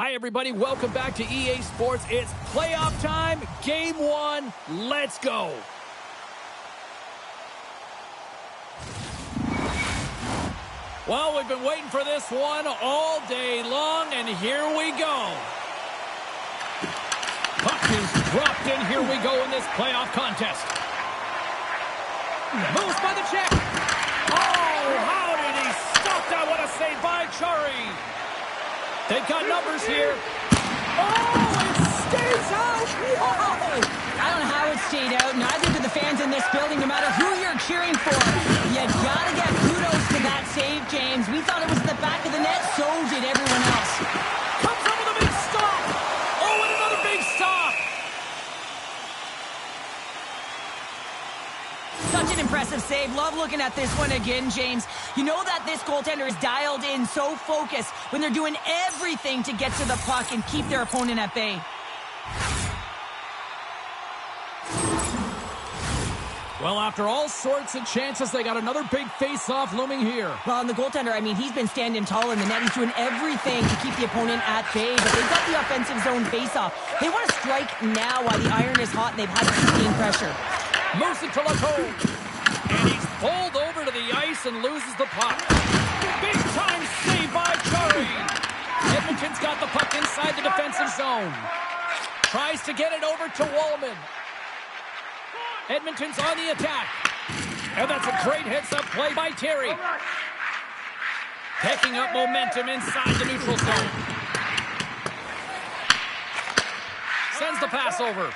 Hi, everybody. Welcome back to EA Sports. It's playoff time. Game 1. Let's go. Well, we've been waiting for this one all day long, and here we go. Puck is dropped in. Here we go in this playoff contest. Moves by the check. Oh, how did he stop that? What a save by Chari. They've got numbers here. Oh, it stays out. Whoa. I don't know how it stayed out. Neither do the fans in this building, no matter who you're cheering for. You gotta get kudos to that save, James. We thought it was the back of the net, so did everyone else. Comes up with a big stop. Oh, and another big stop. Such an impressive save. Love looking at this one again, James. You know that this goaltender is dialed in, so focused when they're doing everything to get to the puck and keep their opponent at bay. Well, after all sorts of chances, they got another big face-off looming here. Well, and the goaltender, I mean, he's been standing tall in the net. He's doing everything to keep the opponent at bay, but they've got the offensive zone face-off. They want to strike now while the iron is hot and they've had to sustain pressure. Moves it to Lacombe. And he's pulled over to the ice and loses the puck. Big time save by Chari. Edmonton's got the puck inside the defensive zone. Tries to get it over to Wallman. Edmonton's on the attack. And that's a great heads-up play by Terry. Picking up momentum inside the neutral zone. Sends the pass over.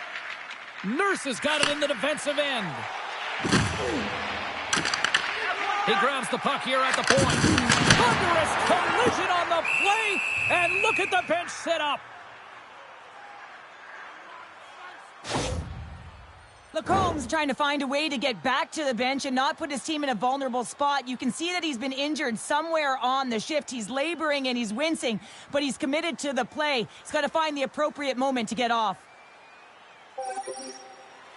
Nurse has got it in the defensive end. He grabs the puck here at the point. Thunderous collision on the play. And look at the bench set up. Lacombe's trying to find a way to get back to the bench and not put his team in a vulnerable spot. You can see that he's been injured somewhere on the shift. He's laboring and he's wincing, but he's committed to the play. He's got to find the appropriate moment to get off.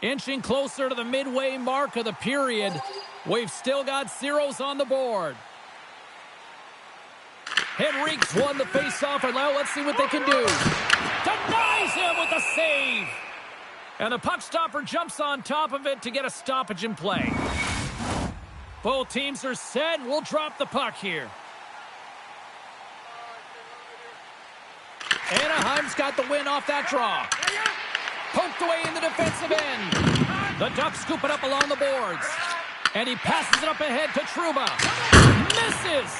Inching closer to the midway mark of the period. We've still got zeros on the board. Henrique's won the faceoff, and now let's see what they can do. Denies him with the save. And the puck stopper jumps on top of it to get a stoppage in play. Both teams are set. We'll drop the puck here. Anaheim's got the win off that draw. Poked away in the defensive end. The Ducks scoop it up along the boards. And he passes it up ahead to Trouba. Misses.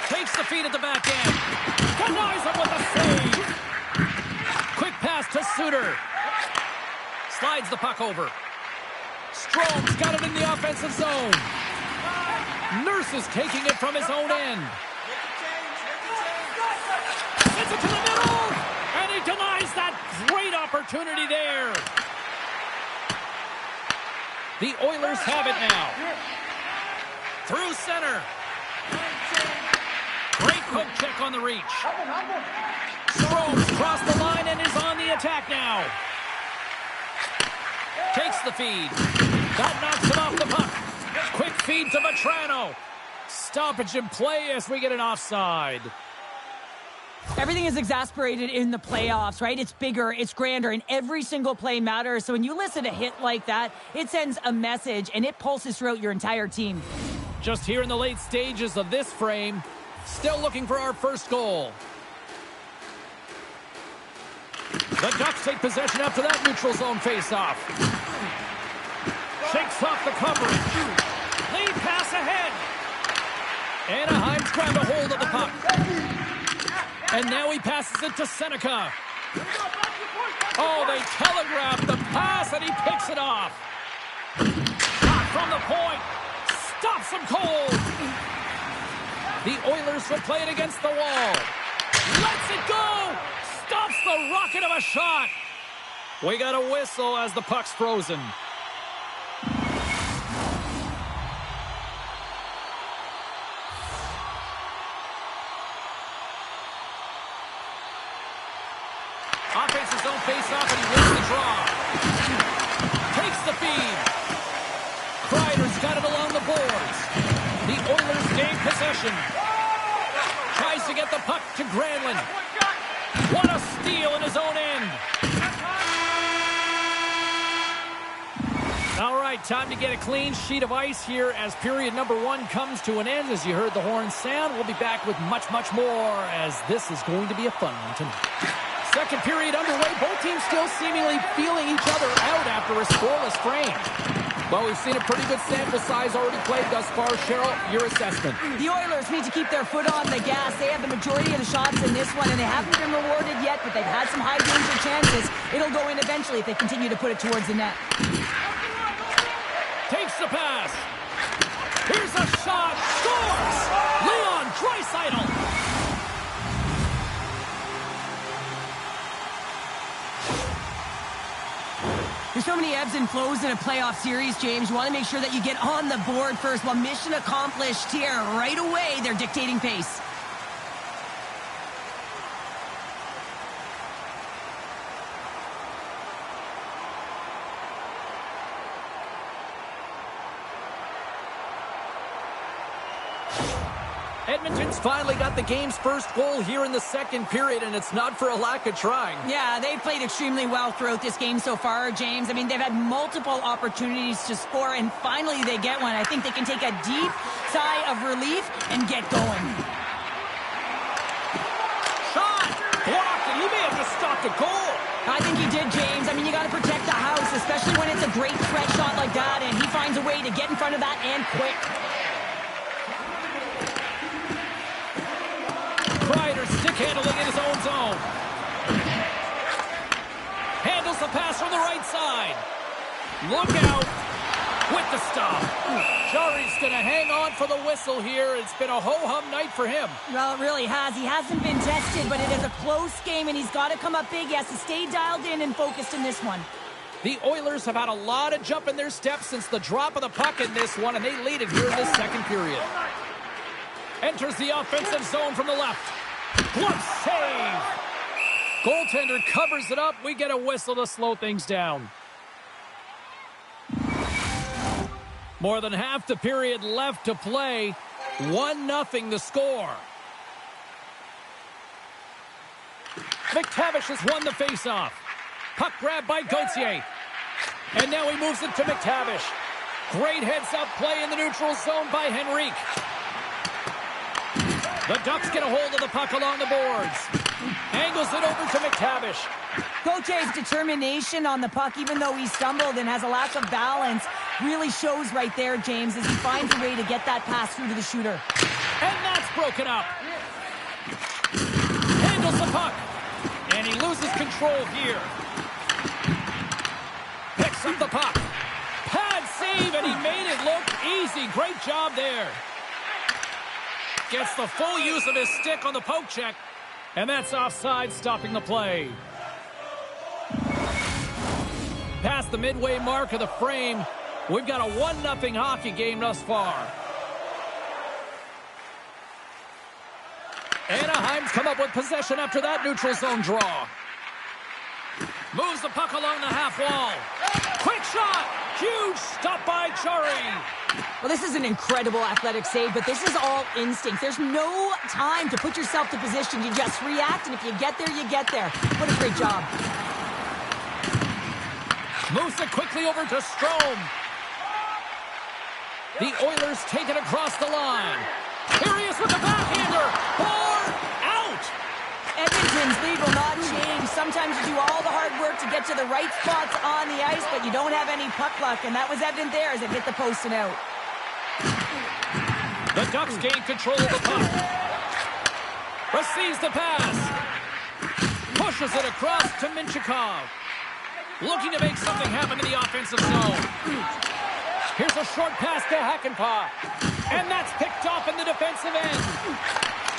Takes the feed at the back end. Denies him with a save. Quick pass to Suter. Slides the puck over. Strome's got it in the offensive zone. Nurse is taking it from his own end. Gets it to the middle. And he denies that great opportunity there. The Oilers have it now. Through center. Great poke check on the reach. Strome's crossed the line and is on the attack now. Takes the feed. That knocks it off the puck. Quick feed to Vetrano. Stoppage in play as we get an offside. Everything is exasperated in the playoffs, right? It's bigger, it's grander, and every single play matters. So when you listen to a hit like that, it sends a message, and it pulses throughout your entire team. Just here in the late stages of this frame, still looking for our first goal. The Ducks take possession after that neutral zone faceoff. Shakes off the coverage. Lead pass ahead. Anaheim's grabbed a hold of the puck. And now he passes it to Seneca. Oh, they telegraphed the pass, and he picks it off. Shot from the point. Stops him cold. The Oilers will play it against the wall. Lets it go. Stops the rocket of a shot. We got a whistle as the puck's frozen. Offensive zone face-off, and he wins the draw. Takes the feed. Kreider's got it along the boards. The Oilers gain possession. Tries to get get the puck to Granlund. What a steal in his own end. All right, time to get a clean sheet of ice here as period number 1 comes to an end. As you heard the horn sound, we'll be back with much, much more as this is going to be a fun one tonight. Second period underway. Both teams still seemingly feeling each other out after a scoreless frame. Well, we've seen a pretty good sample size already played thus far. Cheryl, your assessment. The Oilers need to keep their foot on the gas. They have the majority of the shots in this one, and they haven't been rewarded yet, but they've had some high-danger chances. It'll go in eventually if they continue to put it towards the net. Takes the pass. Here's a shot. Scores! Leon Draisaitl. There's so many ebbs and flows in a playoff series, James. You want to make sure that you get on the board first. Well, mission accomplished here. Right away, they're dictating pace. Edmonton's finally got the game's first goal here in the second period, and it's not for a lack of trying. Yeah, they've played extremely well throughout this game so far, James. I mean, they've had multiple opportunities to score, and finally they get one. I think they can take a deep sigh of relief and get going. Shot! Blocked, and he may have just stopped a goal. I think he did, James. I mean, you got to protect the house, especially when it's a great threat shot like that, and he finds a way to get in front of that and quick. Kreider stick handling in his own zone. Handles the pass from the right side. Look out with the stop. Jarry's going to hang on for the whistle here. It's been a ho-hum night for him. Well, it really has. He hasn't been tested, but it is a close game, and he's got to come up big. He has to stay dialed in and focused in this one. The Oilers have had a lot of jump in their steps since the drop of the puck in this one, and they lead it here in this second period. Enters the offensive zone from the left. Glove save. Goaltender covers it up. We get a whistle to slow things down. More than half the period left to play. 1-0 the score. McTavish has won the faceoff. Puck grab by Gauthier. And now he moves it to McTavish. Great heads-up play in the neutral zone by Henrique. The Ducks get a hold of the puck along the boards. Angles it over to McTavish. Gautier's determination on the puck, even though he stumbled and has a lack of balance, really shows right there, James, as he finds a way to get that pass through to the shooter. And that's broken up. Handles the puck. And he loses control here. Picks up the puck. Pad save, and he made it look easy. Great job there. Gets the full use of his stick on the poke check. And that's offside, stopping the play. Past the midway mark of the frame, we've got a 1-0 hockey game thus far. Anaheim's come up with possession after that neutral zone draw. Moves the puck along the half wall. Quick shot! Huge stop by Chari. Well, this is an incredible athletic save, but this is all instinct. There's no time to put yourself to position. You just react, and if you get there, you get there. What a great job. Moves it quickly over to Strome. The Oilers take it across the line. Here he is with the backhander. Board out! Edmonton's lead will not change. Sometimes you do all the hard work to get to the right spots on the ice, but you don't have any puck luck, and that was evident there as it hit the post and out. The Ducks gain control of the puck. Receives the pass. Pushes it across to Minchikov. Looking to make something happen in the offensive zone. Here's a short pass to Hakanpää. And that's picked off in the defensive end.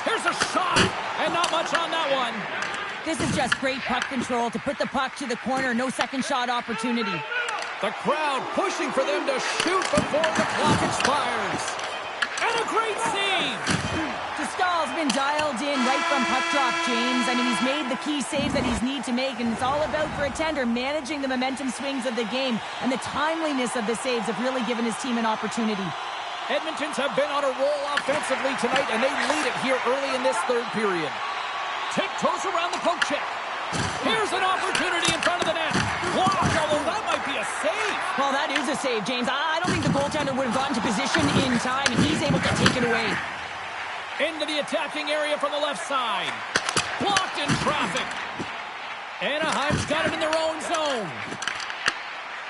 Here's a shot, and not much on that one. This is just great puck control to put the puck to the corner. No second shot opportunity. The crowd pushing for them to shoot before the clock expires. And a great save. Stahl's been dialed in right from puck drop, James. I mean, he's made the key saves that he's need to make, and it's all about, for a tender, managing the momentum swings of the game, and the timeliness of the saves have really given his team an opportunity. Edmonton's have been on a roll offensively tonight, and they lead it here early in this third period. Tiptoes around the poke check. Here's an opportunity in front of the net. Blocked, although that might be a save. Well, that is a save, James. I don't think the goaltender would have gotten to position in time, and he's able to take it away. Into the attacking area from the left side. Blocked in traffic. Anaheim's got it in their own zone.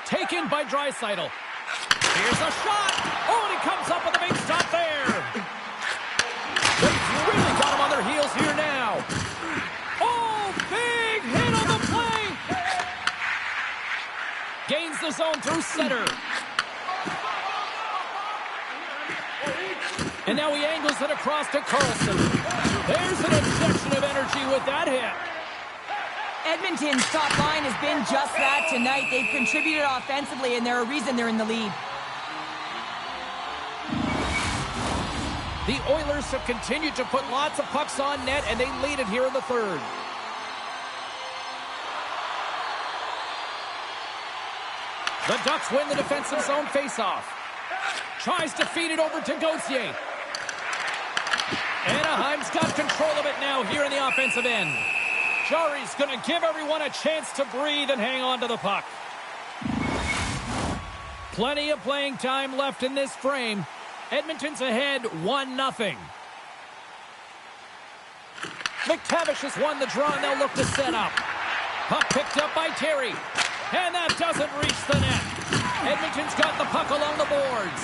Taken by Draisaitl. Here's a shot. Oh, and he comes up with a big stop there. They've really got him on their heels here now. Oh, big hit on the play. Gains the zone through center. And now he angles it across to Karlsson. There's an injection of energy with that hit. Edmonton's top line has been just that tonight. They've contributed offensively, and they're a reason they're in the lead. The Oilers have continued to put lots of pucks on net, and they lead it here in the third. The Ducks win the defensive zone faceoff. Tries to feed it over to Gauthier. Anaheim's got control of it now here in the offensive end. Jari's going to give everyone a chance to breathe and hang on to the puck. Plenty of playing time left in this frame. Edmonton's ahead 1-0. McTavish has won the draw, and they'll look to set up. Puck picked up by Terry. And that doesn't reach the net. Edmonton's got the puck along the boards.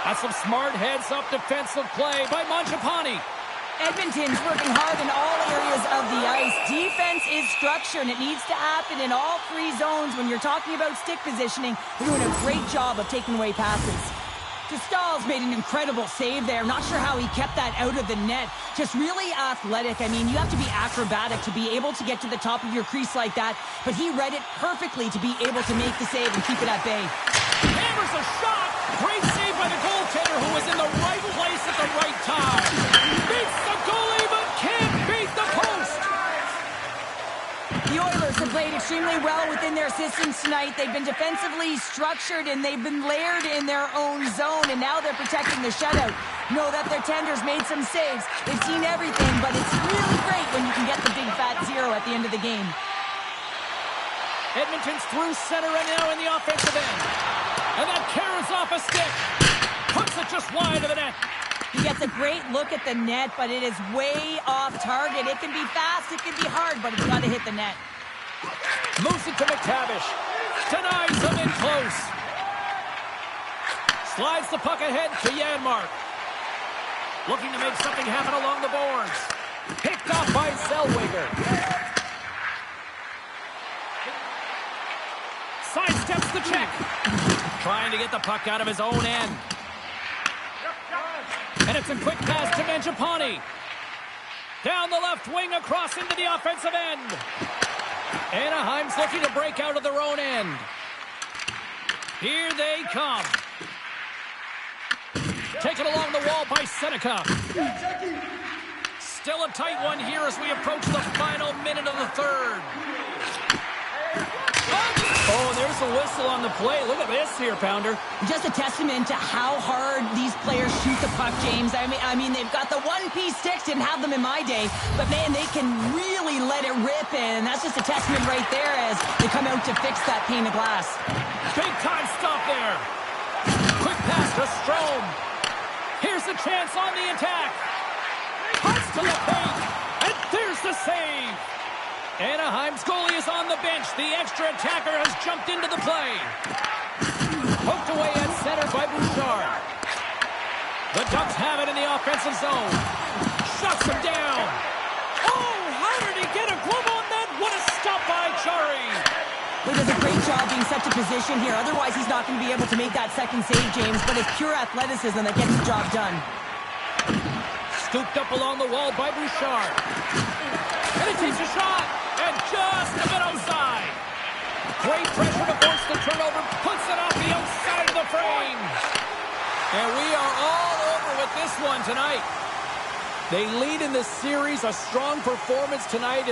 That's some smart heads-up defensive play by Mangiapane. Edmonton's working hard in all areas of the ice. Defense is structure, and it needs to happen in all three zones. When you're talking about stick positioning, they're doing a great job of taking away passes. Stahl's made an incredible save there. Not sure how he kept that out of the net. Just really athletic. I mean, you have to be acrobatic to be able to get to the top of your crease like that. But he read it perfectly to be able to make the save and keep it at bay. Hammers a shot. Great save by the goaltender, who was in the right place at the right time. Beats the goalie, but can't beat the post. The Oilers have played extremely well within their systems tonight. They've been defensively structured, and they've been layered in their own zone, and now they're protecting the shutout. Know that their tenders made some saves. They've seen everything, but it's really great when you can get the big fat zero at the end of the game. Edmonton's through center and now in the offensive end. And that carries off a stick. Puts it just wide of the net. He gets a great look at the net, but it is way off target. It can be fast, it can be hard, but it's got to hit the net. Moves it to McTavish. Denies him in close. Slides the puck ahead to Janmark. Looking to make something happen along the boards. Picked off by Zellweger. Sidesteps the check. Trying to get the puck out of his own end. And it's a quick pass to Mangiapane. Down the left wing across into the offensive end. Anaheim's looking to break out of their own end. Here they come. Taken along the wall by Seneca. Still a tight one here as we approach the final minute of the third. Oh, there's a whistle on the play. Look at this here, Pounder. Just a testament to how hard these players shoot the puck, James. I mean, they've got the one-piece sticks. Didn't have them in my day. But, man, they can really let it rip, and that's just a testament right there as they come out to fix that pane of glass. Big-time stop there. Quick pass to Strome. Here's the chance on the attack. Puts to the paint, and there's the save. Anaheim's goalie is on the bench. The extra attacker has jumped into the play. Poked away at center by Bouchard. The Ducks have it in the offensive zone. Shuts him down. Oh, how did he get a glove on that? What a stop by Jari. He does a great job being set to position here. Otherwise, he's not going to be able to make that second save, James. But it's pure athleticism that gets the job done. Scooped up along the wall by Bouchard. And he takes a shot. And just a bit outside. Great pressure to force the turnover. Puts it off the outside of the frame. And we are all over with this one tonight. They lead in this series. A strong performance tonight.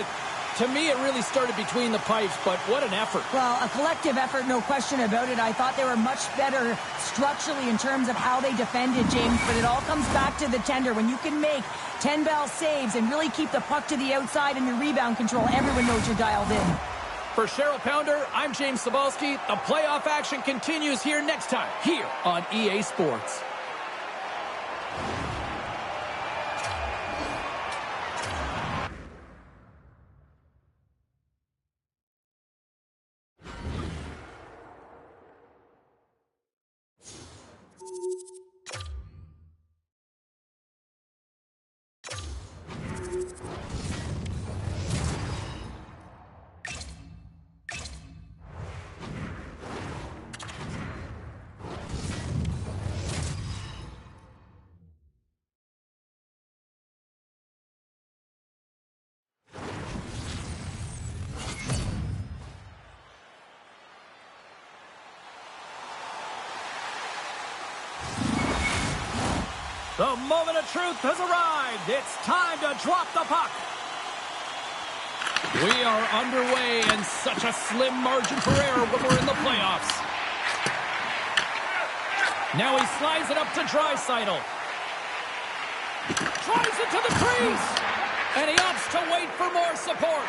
To me, it really started between the pipes, but what an effort. Well, a collective effort, no question about it. I thought they were much better structurally in terms of how they defended, James, but it all comes back to the tender. When you can make 10-ball saves and really keep the puck to the outside and your rebound control, everyone knows you're dialed in. For Cheryl Pounder, I'm James Cebulski. The playoff action continues here next time, here on EA Sports. The moment of truth has arrived. It's time to drop the puck. We are underway, and such a slim margin for error when we're in the playoffs. Now he slides it up to Draisaitl. Drives it to the crease. And he opts to wait for more support.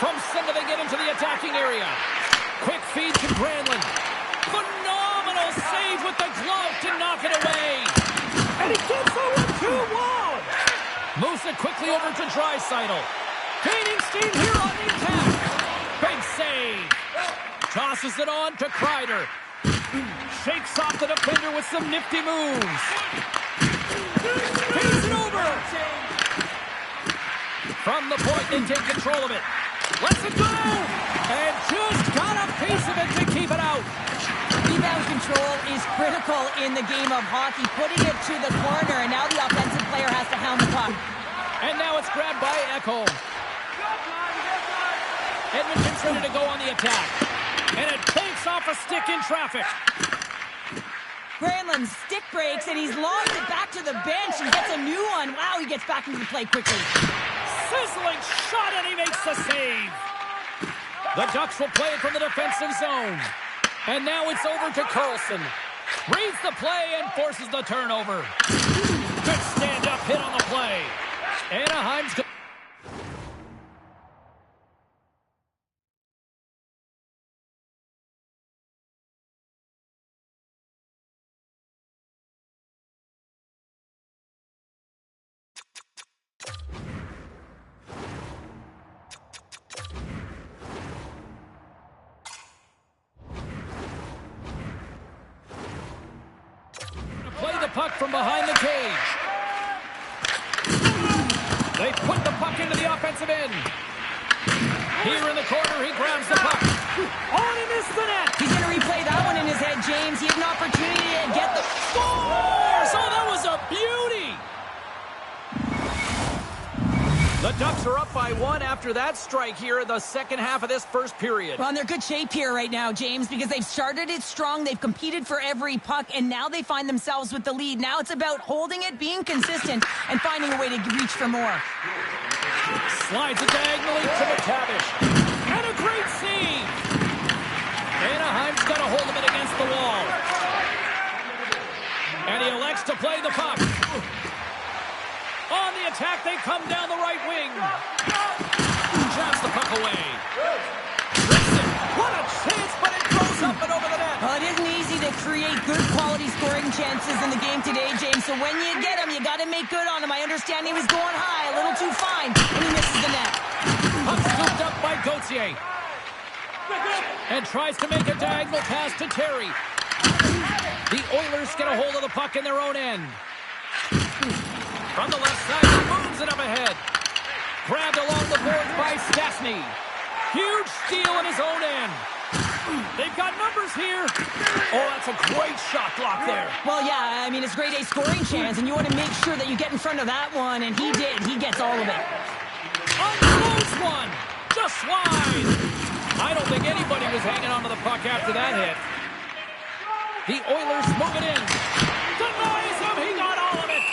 From center, they get into the attacking area. Quick feed to Granlund. Phenomenal save with the glove to knock it away. And he gets the 1-2 wall. Moves it quickly over to Draisaitl. Gaining steam here on the attack. Big save. Tosses it on to Kreider. Shakes off the defender with some nifty moves. Feeds it over. From the point, they take control of it. Lets it go. And just got a piece of it to keep it out. Rebound control is critical in the game of hockey. Putting it to the corner, and now the offensive player has to hound the puck. And now it's grabbed by Ekholm. Edmonton's ready to go on the attack. And it banks off a stick in traffic. Granlund stick breaks, and he's lost it back to the bench and gets a new one. Wow, he gets back into the play quickly. Sizzling shot, and he makes the save. The Ducks will play it from the defensive zone. And now it's over to Carlson. Reads the play and forces the turnover. Good stand-up hit on the play. Anaheim's... play the puck from behind the cage. They put the puck into the offensive end. Here in the corner, he grabs the puck. On and missed the net. He's going to replay that one in his head, James. He had an opportunity to get the score. So that was a beauty. The Ducks are up by 1 after that strike here in the second half of this first period. Well, they're good shape here right now, James, because they've started it strong. They've competed for every puck, and now they find themselves with the lead. Now it's about holding it, being consistent, and finding a way to reach for more. Slides it diagonally to McTavish. And a great save. Anaheim's got a hold of it against the wall. And he elects to play the puck. On the attack, they come down the right wing. Jabs the puck away. Rips it. What a chance, but it goes up and over the net. Well, it isn't easy to create good quality scoring chances in the game today, James. So when you get them, you got to make good on them. I understand he was going high, a little too fine, and he misses the net. Puck scooped up by Gauthier. And tries to make a diagonal pass to Terry. The Oilers get a hold of the puck in their own end. From the left side, he moves it up ahead. Grabbed along the boards by Stastny. Huge steal in his own end. They've got numbers here. Oh, that's a great shot block there. Well, yeah, I mean, it's grade A scoring chance, and you want to make sure that you get in front of that one, and he did. He gets all of it. Unloads one. Just wide. I don't think anybody was hanging onto the puck after that hit. The Oilers move it in. Denies him. He got all of it.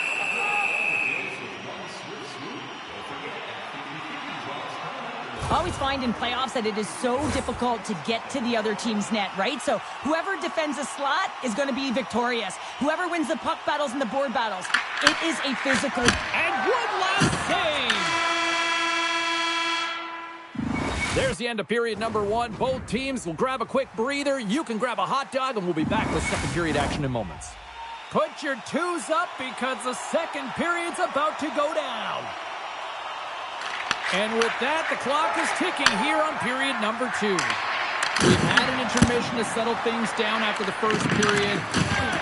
I always find in playoffs that it is so difficult to get to the other team's net, right? So whoever defends a slot is going to be victorious. Whoever wins the puck battles and the board battles, it is a physical. And one last save! There's the end of period number 1. Both teams will grab a quick breather. You can grab a hot dog, and we'll be back with second period action in moments. Put your twos up because the second period's about to go down. And with that, the clock is ticking here on period number 2. We've had an intermission to settle things down after the first period.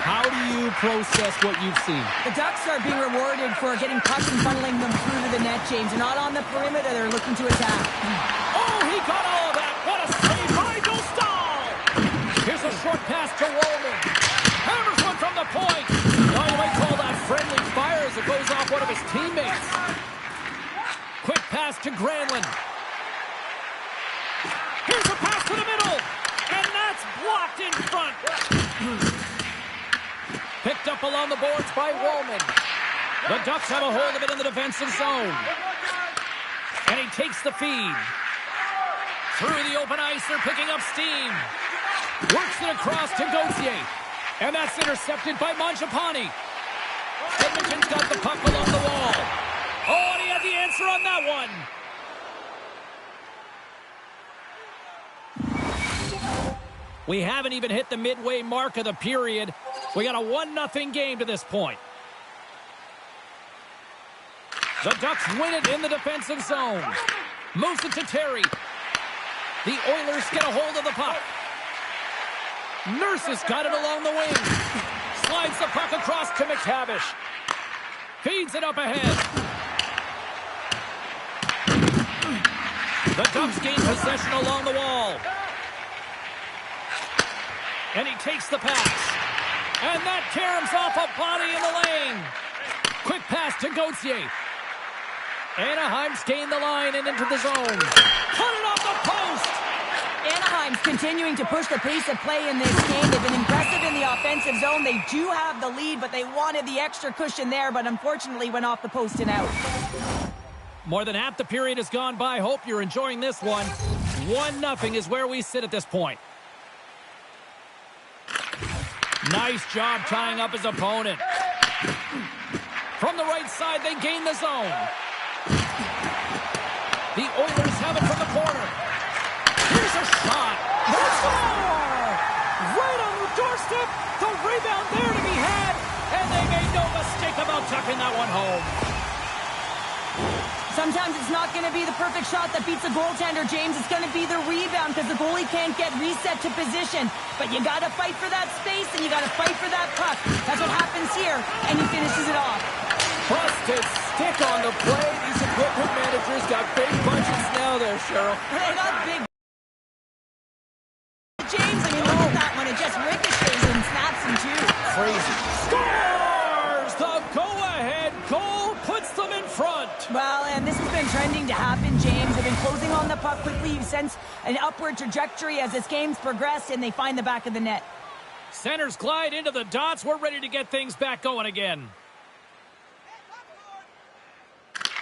How do you process what you've seen? The Ducks are being rewarded for getting pucks and funneling them through to the net, James. They're not on the perimeter. They're looking to attack. Oh, he got all of that. What a save by Dostal. Here's a short pass to Roman. Hammers one from the point. Now you might call that friendly fire as it goes off one of his teammates. Quick pass to Granlund. Here's a pass to the middle. And that's blocked in front. Picked up along the boards by Roman. The Ducks have a hold of it in the defensive zone. And he takes the feed. Through the open ice, they're picking up steam. Works it across to Gauthier. And that's intercepted by Mangiapane. Edmonton's got the puck along the wall. Oh, and he had the answer on that one. We haven't even hit the midway mark of the period. We got a 1-0 game to this point. The Ducks win it in the defensive zone. Moves it to Terry. The Oilers get a hold of the puck. Nurse has got it along the wing. Slides the puck across to McTavish. Feeds it up ahead. The Ducks gain possession along the wall. And he takes the pass. And that caroms off a body in the lane. Quick pass to Gauthier. Anaheim's gained the line and into the zone. Put it off the post. Anaheim's continuing to push the pace of play in this game. They've been impressive in the offensive zone. They do have the lead, but they wanted the extra cushion there, but unfortunately went off the post and out. More than half the period has gone by. Hope you're enjoying this one. 1-0 is where we sit at this point. Nice job tying up his opponent. From the right side, they gain the zone. The Oilers have it from the corner. Here's a shot. That's more! Right on the doorstep. The rebound there to be had. And they made no mistake about tucking that one home. Sometimes it's not going to be the perfect shot that beats a goaltender, James. It's going to be the rebound because the goalie can't get reset to position. But you got to fight for that space and you got to fight for that puck. That's what happens here, and he finishes it off. Busted stick on the play. These equipment managers got big budgets now there, Cheryl. They got big. James, I mean, look at that one. It just ricochets and snaps in two. Crazy. Scores! The go-ahead goal puts them in front. Well, and this has been trending to happen, James. They've been closing on the puck quickly. You sense an upward trajectory as this game's progressed, and they find the back of the net. Centers glide into the dots. We're ready to get things back going again.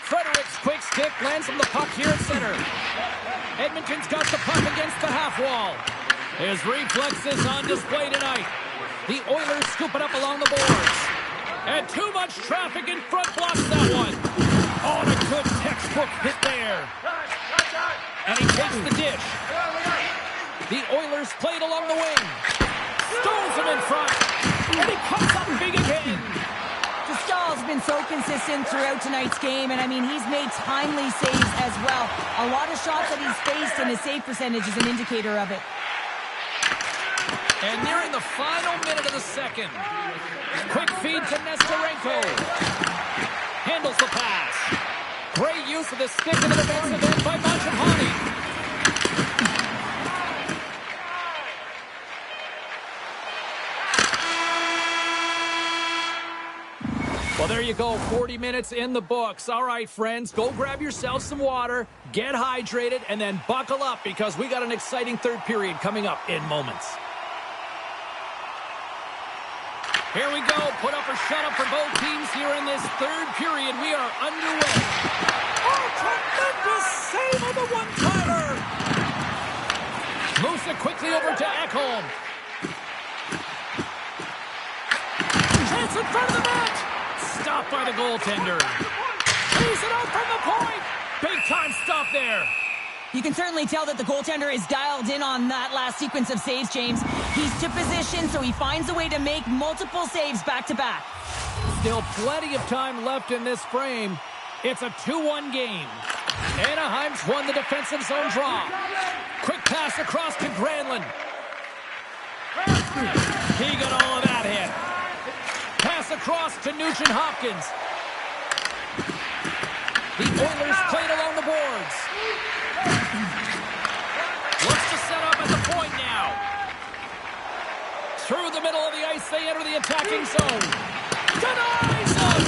Fredericks' quick stick lands from the puck here at center. Edmonton's got the puck against the half wall. His reflexes on display tonight. The Oilers scoop it up along the boards. And too much traffic in front blocks that one. Oh, and a good textbook hit there. And he takes the dish. The Oilers played along the wing. Stones him in front. And he comes up big again. Stahl's been so consistent throughout tonight's game, and I mean, he's made timely saves as well. A lot of shots that he's faced, and his save percentage is an indicator of it. And nearing the final minute of the second. Quick feed to Nestorenko. Handles the pass. Great use of the stick in the defensive end by Mangiapane. Well, there you go. 40 minutes in the books. All right, friends, go grab yourself some water, get hydrated, and then buckle up because we got an exciting third period coming up in moments. Here we go. Put up or shut up for both teams here in this third period. We are underway. Oh, tremendous save on the one-timer. Moves it quickly over to Ekholm. Chance in front of the net. Stopped by the goaltender. He's it out from the point. Big-time stop there. You can certainly tell that the goaltender is dialed in on that last sequence of saves, James. He's to position, so he finds a way to make multiple saves back-to-back. Still plenty of time left in this frame. It's a 2-1 game. Anaheim's won the defensive zone draw. Quick pass across to Granlund. He got all of that hit. Pass across to Nugent-Hopkins. The Oilers played along the boards. Looks to set up at the point now. Through the middle of the ice, they enter the attacking zone. Denies them!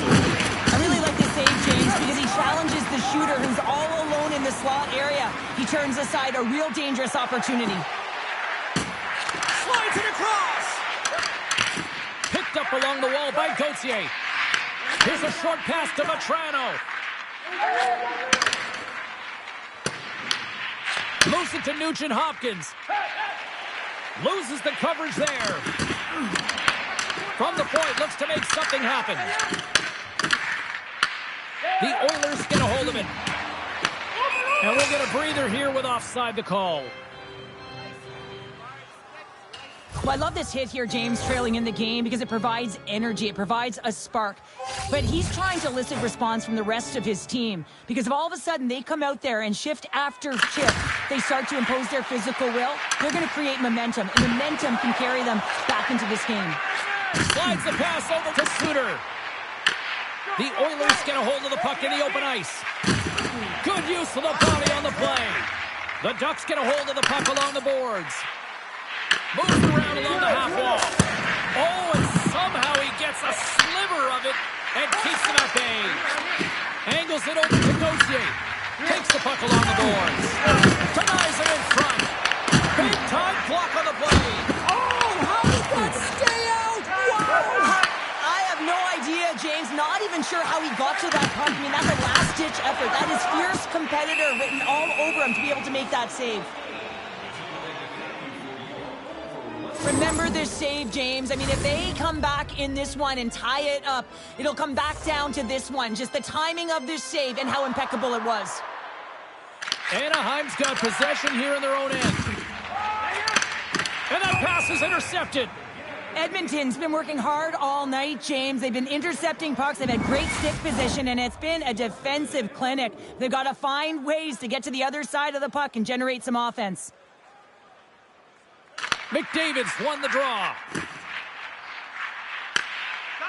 I really like this save, James, because he challenges the shooter who's all alone in the slot area. He turns aside a real dangerous opportunity. Slides it across! Picked up along the wall by Gauthier. Here's a short pass to Vatrano. Moves it to Nugent-Hopkins. Loses the coverage there. From the point, looks to make something happen. The Oilers get a hold of it. And we'll get a breather here with offside the call. Well, I love this hit here, James, trailing in the game, because it provides energy. It provides a spark. But he's trying to elicit response from the rest of his team, because if all of a sudden they come out there and shift after shift, they start to impose their physical will, they're going to create momentum, and momentum can carry them back into this game. Slides the pass over to Suter. The Oilers get a hold of the puck in the open ice. Good use of the body on the play. The Ducks get a hold of the puck along the boards. Moves around along the half wall. Oh, and somehow he gets a sliver of it and keeps it at bay. Angles it over to Gauthier. Takes the puck along the boards. Denies it in front. Big time block on the play. Oh, how did that stay out? Wow! I have no idea, James. Not even sure how he got to that puck. I mean, that's a last-ditch effort. That is fierce competitor written all over him to be able to make that save. Remember this save, James. I mean, if they come back in this one and tie it up, it'll come back down to this one. Just the timing of this save and how impeccable it was. Anaheim's got possession here in their own end. And that pass is intercepted. Edmonton's been working hard all night, James. They've been intercepting pucks. They've had great stick position, and it's been a defensive clinic. They've got to find ways to get to the other side of the puck and generate some offense. McDavid's won the draw.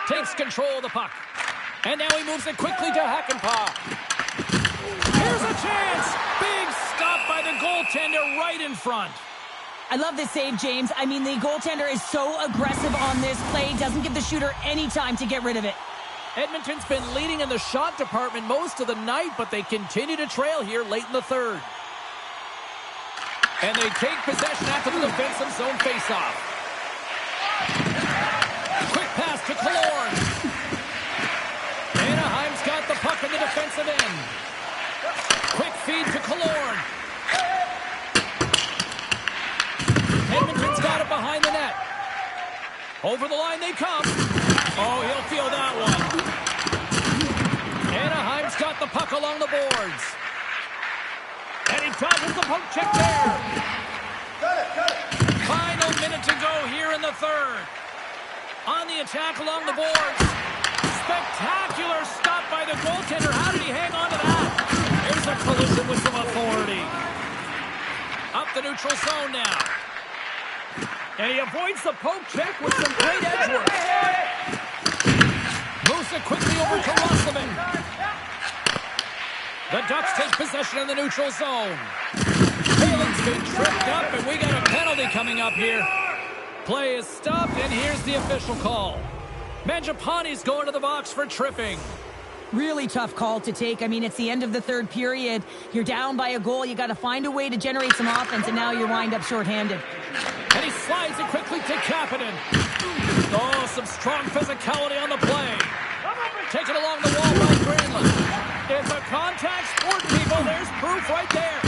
Takes control of the puck. And now he moves it quickly to Hakanpää. Here's a chance. Big stop by the goaltender right in front. I love this save, James. I mean, the goaltender is so aggressive on this play. Doesn't give the shooter any time to get rid of it. Edmonton's been leading in the shot department most of the night, but they continue to trail here late in the third. And they take possession after the defensive zone faceoff. Quick pass to Killorn. Anaheim's got the puck in the defensive end. Quick feed to Killorn. Edmonton's got it behind the net. Over the line they come. Oh, he'll feel that one. Anaheim's got the puck along the boards. And he dodges the poke check there. Cut it. Final minute to go here in the third. On the attack along the boards. Spectacular stop by the goaltender. How did he hang on to that? Here's a collision with some authority. Up the neutral zone now. And he avoids the poke check with some great edge work. Moves it quickly over to Roslovic. The Ducks take possession in the neutral zone. Palin's been tripped up, and we got a penalty coming up here. Play is stopped, and here's the official call. Mangiapane's going to the box for tripping. Really tough call to take. I mean, it's the end of the third period. You're down by a goal. You got to find a way to generate some offense, and now you wind up shorthanded. And he slides it quickly to Kapanen. Oh, some Strong physicality on the play. Taken along the wall by Granlund. It's a contact sport, people. There's proof right there.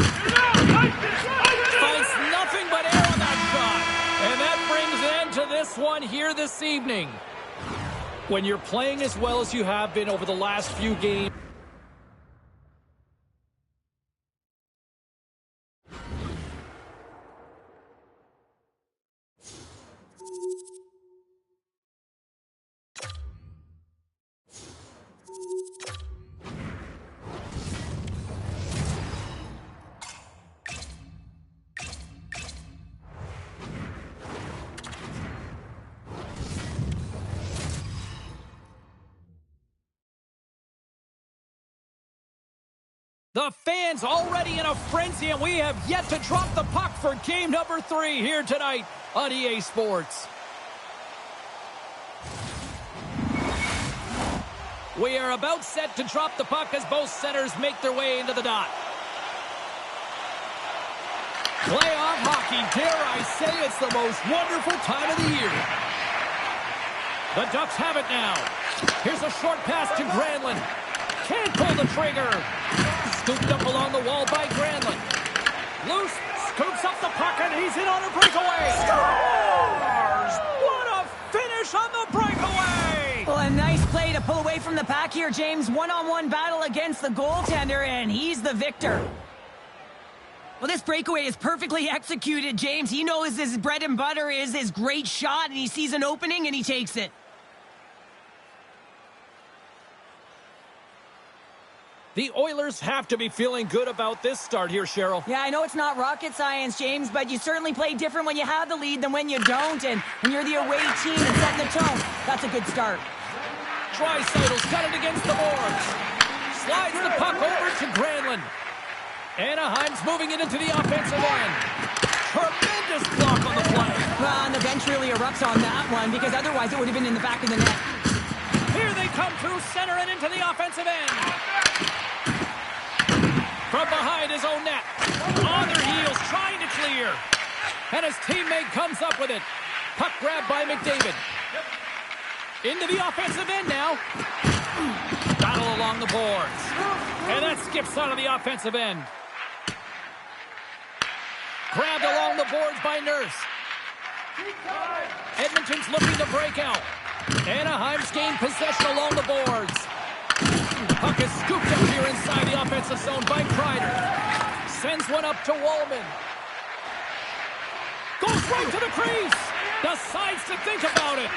Finds nothing but air on that shot. And that brings an end to this one here this evening. When you're playing as well as you have been over the last few games, the fans already in a frenzy, and we have yet to drop the puck for game number 3 here tonight on EA Sports. We are about set to drop the puck as both centers make their way into the dot. Playoff hockey, dare I say it's the most wonderful time of the year. The Ducks have it now. Here's a short pass to Granlund. Can't pull the trigger. Scooped up along the wall by Granlund. Loose, scoops up the puck, and he's in on a breakaway. Scores! What a finish on the breakaway! Well, a nice play to pull away from the pack here, James. One-on-one battle against the goaltender, and he's the victor. Well, this breakaway is perfectly executed, James. He knows his bread and butter is his great shot, and he sees an opening, and he takes it. The Oilers have to be feeling good about this start here, Cheryl. Yeah, I know it's not rocket science, James, but you certainly play different when you have the lead than when you don't, and when you're the away team and setting the tone, that's a good start. Draisaitl's got it against the boards. Slides the puck over to Granlund. Anaheim's moving it into the offensive end. Tremendous block on the play. Well, and the bench really erupts on that one, because otherwise it would have been in the back of the net. Here they come through center and into the offensive end. From behind his own net. On their heels, trying to clear. And his teammate comes up with it. Puck grabbed by McDavid. Into the offensive end now. Battle along the boards. And that skips out of the offensive end. Grabbed along the boards by Nurse. Edmonton's looking to break out. Anaheim's gained possession along the boards. Puck is scooped up here inside the offensive zone by Kreider. Sends one up to Wallman. Goes right to the crease. Decides to think about it.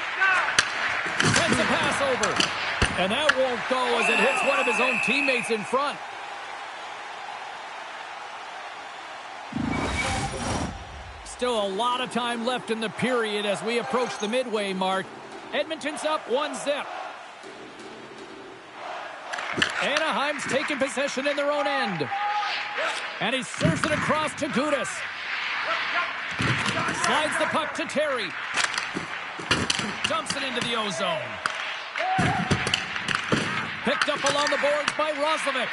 Sends a pass over. And that won't go as it hits one of his own teammates in front. Still a lot of time left in the period as we approach the midway mark. Edmonton's up 1-0. Anaheim's taking possession in their own end. And he serves it across to Gudas. Slides the puck to Terry. Dumps it into the O-zone. Picked up along the boards by Roslovic.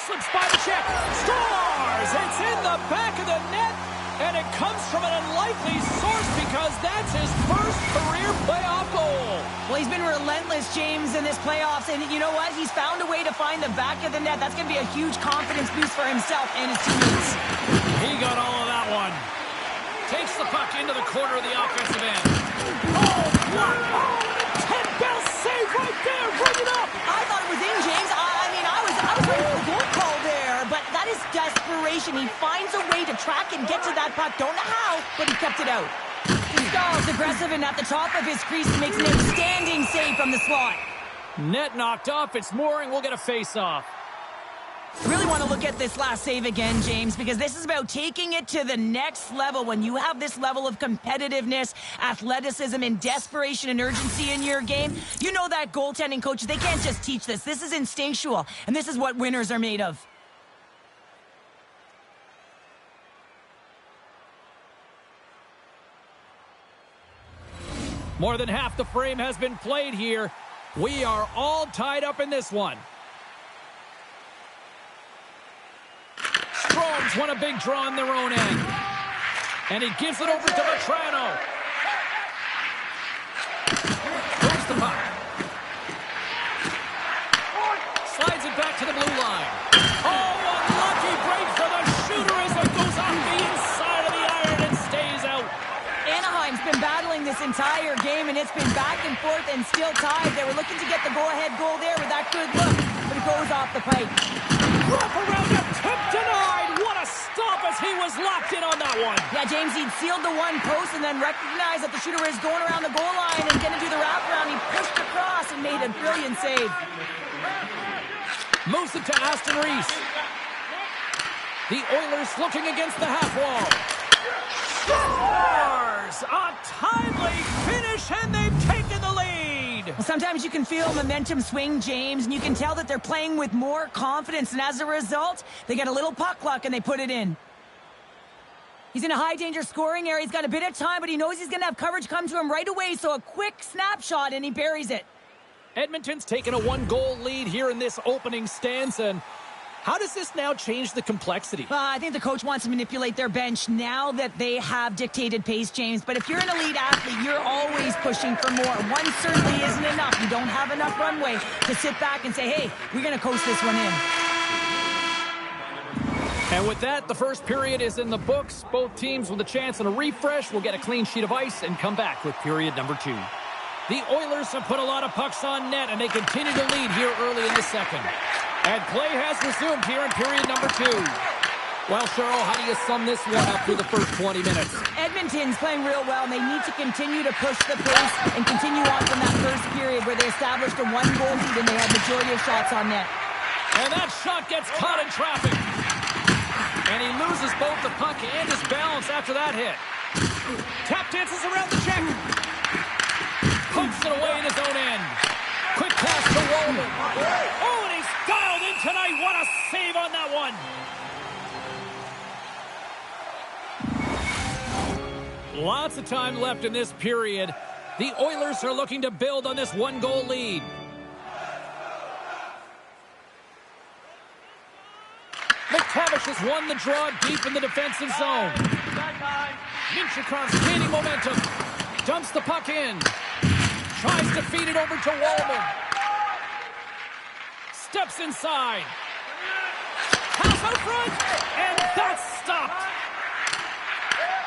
Slips by the check. Scores! It's in the back of the net. And it comes from an unlikely source because that's his first career playoff goal. Well, he's been relentless, James, in this playoffs. And you know what? He's found a way to find the back of the net. That's going to be a huge confidence boost for himself and his teammates. He got all of that one. Takes the puck into the corner of the offensive end. Oh, what? Oh, 10-bell save right there. Bring it up. I thought it was in, James. I was ready for the goal call there. But that is desperation. He finds a way to track and get to that puck. Don't know how, but he kept it out. Stahl's aggressive and at the top of his crease makes an outstanding save from the slot. Net knocked off. It's Mooring. We'll get a face-off. I really want to look at this last save again, James, because this is about taking it to the next level. When you have this level of competitiveness, athleticism, and desperation and urgency in your game, you know that goaltending coaches, they can't just teach this. This is instinctual, and this is what winners are made of. More than half the frame has been played here. We are all tied up in this one. Strome's won a big draw in their own end. And he gives it over to Vetrano. this entire game, and it's been back and forth and still tied. They were looking to get the go-ahead goal there with that good look, but it goes off the pipe. Wrap around the tip, denied. What a stop as he was locked in on that one. Yeah, James, he'd sealed the one post and then recognized that the shooter was going around the goal line and going to do the wraparound. He pushed across and made a brilliant save. Moves it to Aston Reese. The Oilers looking against the half wall. Scores! A timely finish, and they've taken the lead. Well, sometimes you can feel momentum swing, James, and you can tell that they're playing with more confidence, and as a result, they get a little puck luck and they put it in. He's in a high-danger scoring area. He's got a bit of time, but he knows he's going to have coverage come to him right away, so a quick snapshot, and he buries it. Edmonton's taken a one-goal lead here in this opening stanza, and how does this now change the complexity? I think the coach wants to manipulate their bench now that they have dictated pace, James. But if you're an elite athlete, you're always pushing for more. One certainly isn't enough. You don't have enough runway to sit back and say, hey, we're going to coast this one in. And with that, the first period is in the books. Both teams with a chance and a refresh will get a clean sheet of ice and come back with period number 2. The Oilers have put a lot of pucks on net, and they continue to lead here early in the second. And play has resumed here in period number 2. Well, Cheryl, how do you sum this one up through the first 20 minutes? Edmonton's playing real well, and they need to continue to push the pace and continue on from that first period where they established a one-goal lead and they had majority of shots on net. And that shot gets caught in traffic. And he loses both the puck and his balance after that hit. Tap dances around the check. Pokes it away in his own end. Quick pass to Wallman. Oh, and he's dialed in tonight. What a save on that one. Lots of time left in this period. The Oilers are looking to build on this one-goal lead. McTavish has won the draw deep in the defensive zone. Minchikov's gaining momentum. Dumps the puck in. Tries to feed it over to Wallman. Steps inside. Pass out front. And that's stopped.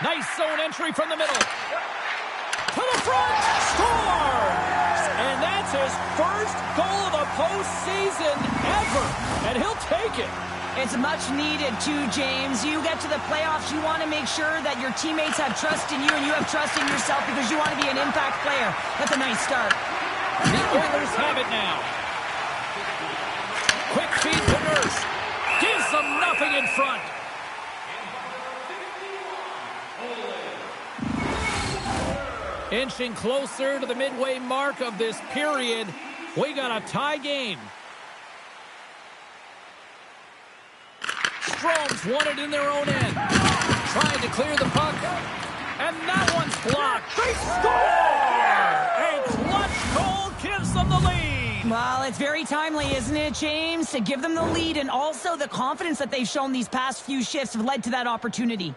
Nice zone entry from the middle. To the front. Scores! And that's his first goal of the postseason ever. And he'll take it. It's much needed too, James. You get to the playoffs, you want to make sure that your teammates have trust in you and you have trust in yourself because you want to be an impact player. That's a nice start. The Oilers have it now. Quick feed to Nurse. Gives them nothing in front. Inching closer to the midway mark of this period. We got a tie game. Strome's won it in their own end. Trying to clear the puck. And that one's blocked. They score! A clutch goal gives them the lead. Well, it's very timely, isn't it, James? To give them the lead, and also the confidence that they've shown these past few shifts have led to that opportunity.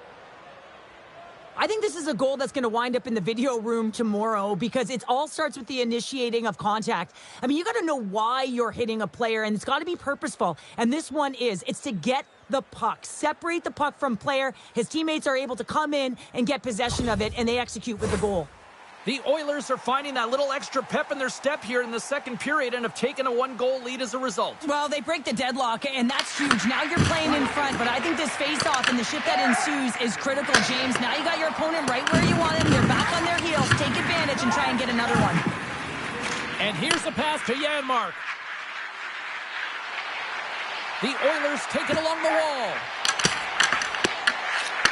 I think this is a goal that's going to wind up in the video room tomorrow because it all starts with the initiating of contact. I mean, you got to know why you're hitting a player, and it's got to be purposeful. And this one is. It's to get the puck. Separate the puck from player. His teammates are able to come in and get possession of it, and they execute with the goal. The Oilers are finding that little extra pep in their step here in the second period and have taken a one-goal lead as a result. Well, they break the deadlock, and that's huge. Now you're playing in front, but I think this face-off and the shift that ensues is critical, James. Now you got your opponent right where you want him. They're back on their heels. Take advantage and try and get another one. And here's the pass to Janmark. The Oilers take it along the wall.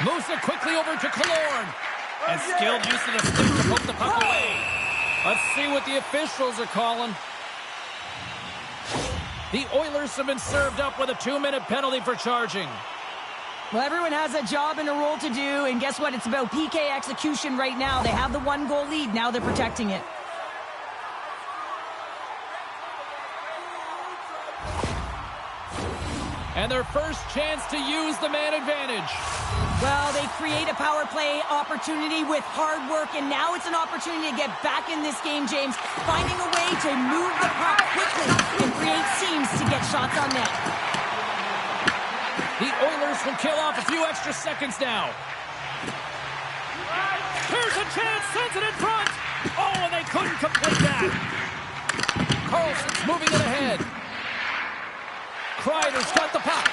Moves it quickly over to Killorn. And skilled use of the stick to poke the puck away. Let's see what the officials are calling. The Oilers have been served up with a 2-minute penalty for charging. Well, everyone has a job and a role to do, and guess what? It's about PK execution right now. They have the one-goal lead. Now they're protecting it. And their first chance to use the man advantage. Well, they create a power play opportunity with hard work, and now it's an opportunity to get back in this game, James. Finding a way to move the puck quickly and create seams to get shots on net. The Oilers will kill off a few extra seconds now. Here's Here's a chance, sends it in front. Oh, and they couldn't complete that. Carlson's moving it ahead. Kreider's got the puck.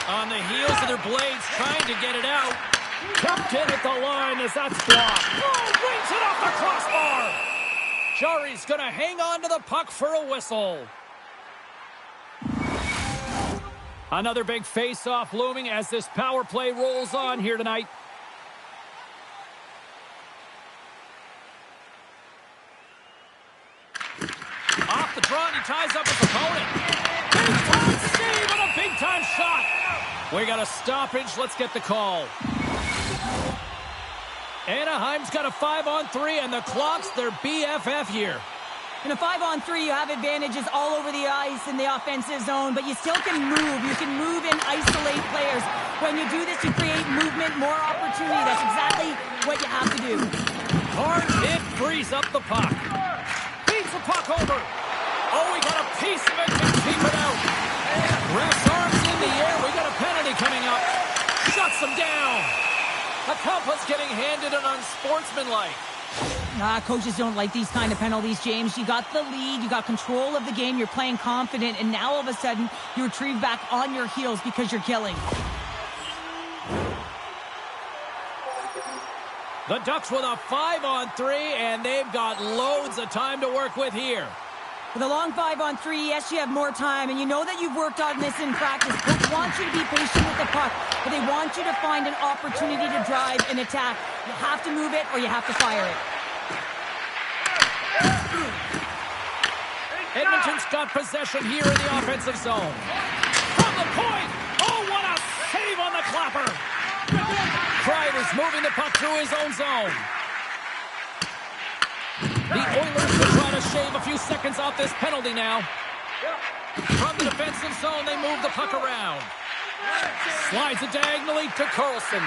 On the heels of their blades, trying to get it out. Kept in at the line as that's blocked. Oh, brings it off the crossbar. Jari's going to hang on to the puck for a whistle. Another big face-off looming as this power play rolls on here tonight. Off the draw, and he ties up his opponent. Big-time save and a big-time shot. We got a stoppage. Let's get the call. Anaheim's got a 5-on-3, and the clock's their BFF here. In a 5-on-3, you have advantages all over the ice in the offensive zone, but you still can move. You can move and isolate players. When you do this, you create movement, more opportunity. That's exactly what you have to do. Hard hit frees up the puck. Beats the puck over. Oh, we got a piece of it to keep it out. Ref's arms in the air. We got a penalty coming up. Shuts them down. Accomplice getting handed an unsportsmanlike. Coaches don't like these kind of penalties, James. You got the lead, you got control of the game, you're playing confident, and now all of a sudden you retrieve back on your heels because you're killing. The Ducks with a 5-on-3, and they've got loads of time to work with here. With a long 5-on-3, yes, you have more time, and you know that you've worked on this in practice. Coach wants you to be patient with the puck, but they want you to find an opportunity to drive and attack. You have to move it or you have to fire it. Edmonton's got possession here in the offensive zone. From the point! Oh, what a save on the clapper! Kreider's moving the puck through his own zone. The Oilers will try to shave a few seconds off this penalty now. From the defensive zone, they move the puck around. Slides it diagonally to Carlson.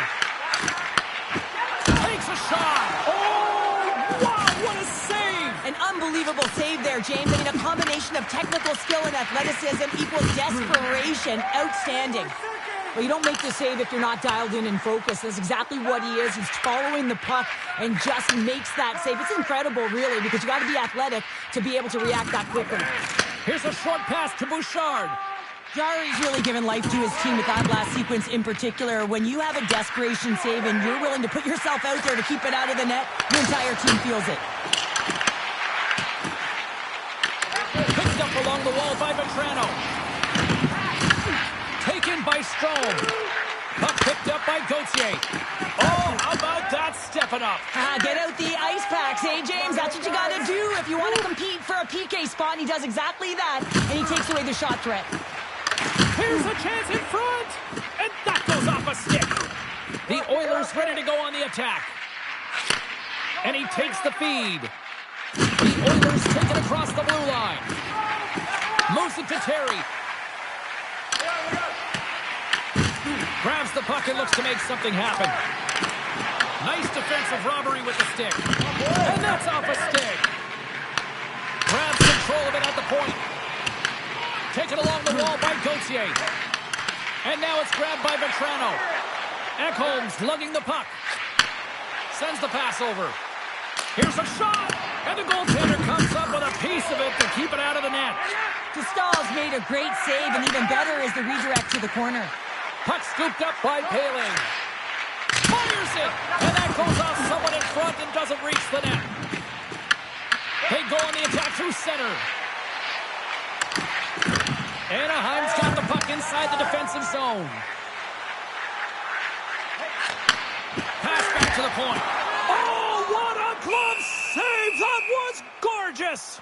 Takes a shot. Oh, wow, what a save! An unbelievable save there, James. I mean, a combination of technical skill and athleticism equals desperation. Outstanding. Well, you don't make the save if you're not dialed in and focused. That's exactly what he is. He's following the puck and just makes that save. It's incredible, really, because you got to be athletic to be able to react that quickly. Here's a short pass to Bouchard. Jari's really given life to his team with that last sequence in particular. When you have a desperation save and you're willing to put yourself out there to keep it out of the net, your entire team feels it. Picked up along the wall by Vetrano. Taken by Strome. Puck picked up by Gauthier. Oh, how about that stepping up? Get out the ice packs, hey, James? That's what you got to do if you want to compete for a PK spot. And he does exactly that, and he takes away the shot threat. Here's a chance in front, and that goes off a stick. The Oilers ready to go on the attack. And he takes the feed. The Oilers take it across the blue line. Moves it to Terry. Grabs the puck and looks to make something happen. Nice defensive robbery with the stick. And that's off a stick. Grabs control of it at the point. Taken along the wall by Gauthier. And now it's grabbed by Vetrano. Ekholm's lugging the puck. Sends the pass over. Here's a shot. And the goaltender comes up with a piece of it to keep it out of the net. Stahl's made a great save, and even better is the redirect to the corner. Puck scooped up by Paling. Fires it! And that goes off someone in front and doesn't reach the net. They go on the attack through center. Anaheim's got the puck inside the defensive zone. Pass back to the point. Oh, what a glove save! That was gorgeous!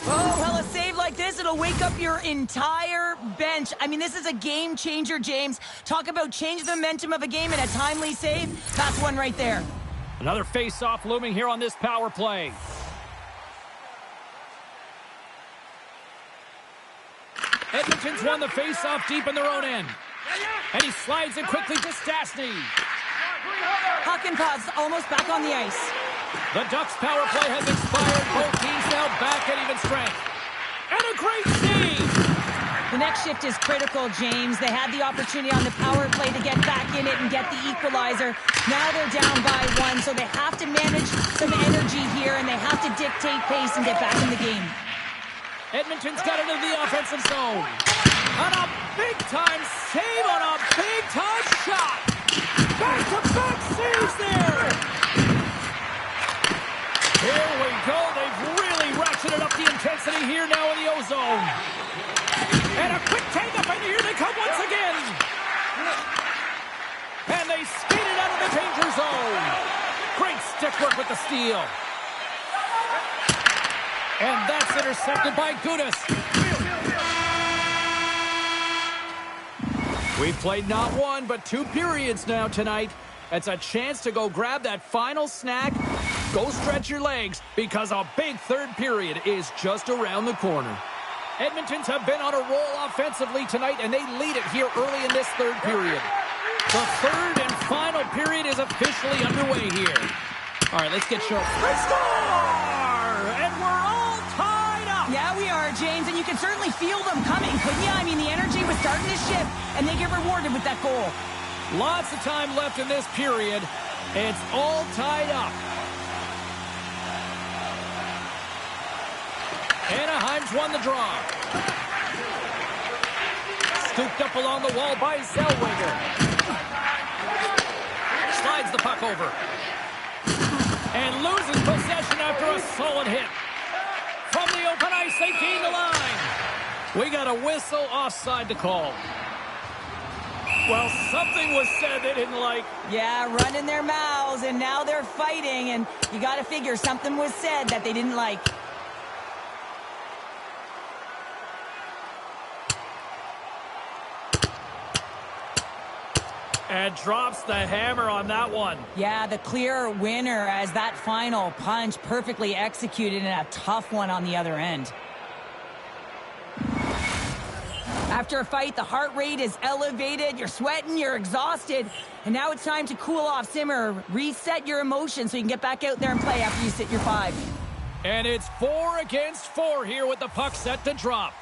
Oh, well, a save like this, it'll wake up your entire bench. I mean, this is a game changer, James. Talk about change the momentum of a game in a timely save. That's one right there. Another face-off looming here on this power play. Edmonton's won the face-off deep in their own end. And he slides it quickly to Stastny. Hakanpää's almost back on the ice. The Ducks' power play has expired. Both teams now back at even strength. And a great save! The next shift is critical, James. They had the opportunity on the power play to get back in it and get the equalizer. Now they're down by 1, so they have to manage some energy here, and they have to dictate pace and get back in the game. Edmonton's got into the offensive zone. On a big-time save on a big-time shot. Back-to-back saves there. Here we go. They've really ratcheted up the intensity here now in the O-zone. And a quick take-up, and here they come once again. And they skated out of the danger zone. Great stick work with the steal. And that's intercepted by Gudas. We've played not 1, but 2 periods now tonight. It's a chance to go grab that final snack. Go stretch your legs, because a big third period is just around the corner. Edmonton's have been on a roll offensively tonight, and they lead it here early in this third period. The third and final period is officially underway here. All right, let's get sharp. They score! And we're all tied up! Yeah, we are, James, and you can certainly feel them coming, couldn't you? I mean, the energy was starting to shift, and they get rewarded with that goal. Lots of time left in this period. It's all tied up. Anaheim's won the draw. Scooped up along the wall by Zellweger. Slides the puck over. And loses possession after a solid hit. From the open ice, they gain the line. We got a whistle offside to call. Well, something was said they didn't like. Yeah, running their mouths, and now they're fighting, and you got to figure something was said that they didn't like. And drops the hammer on that one. Yeah, the clear winner as that final punch perfectly executed, and a tough one on the other end. After a fight, the heart rate is elevated, you're sweating, you're exhausted, and now it's time to cool off, simmer, reset your emotions so you can get back out there and play after you sit your 5. And it's 4 against 4 here with the puck set to drop.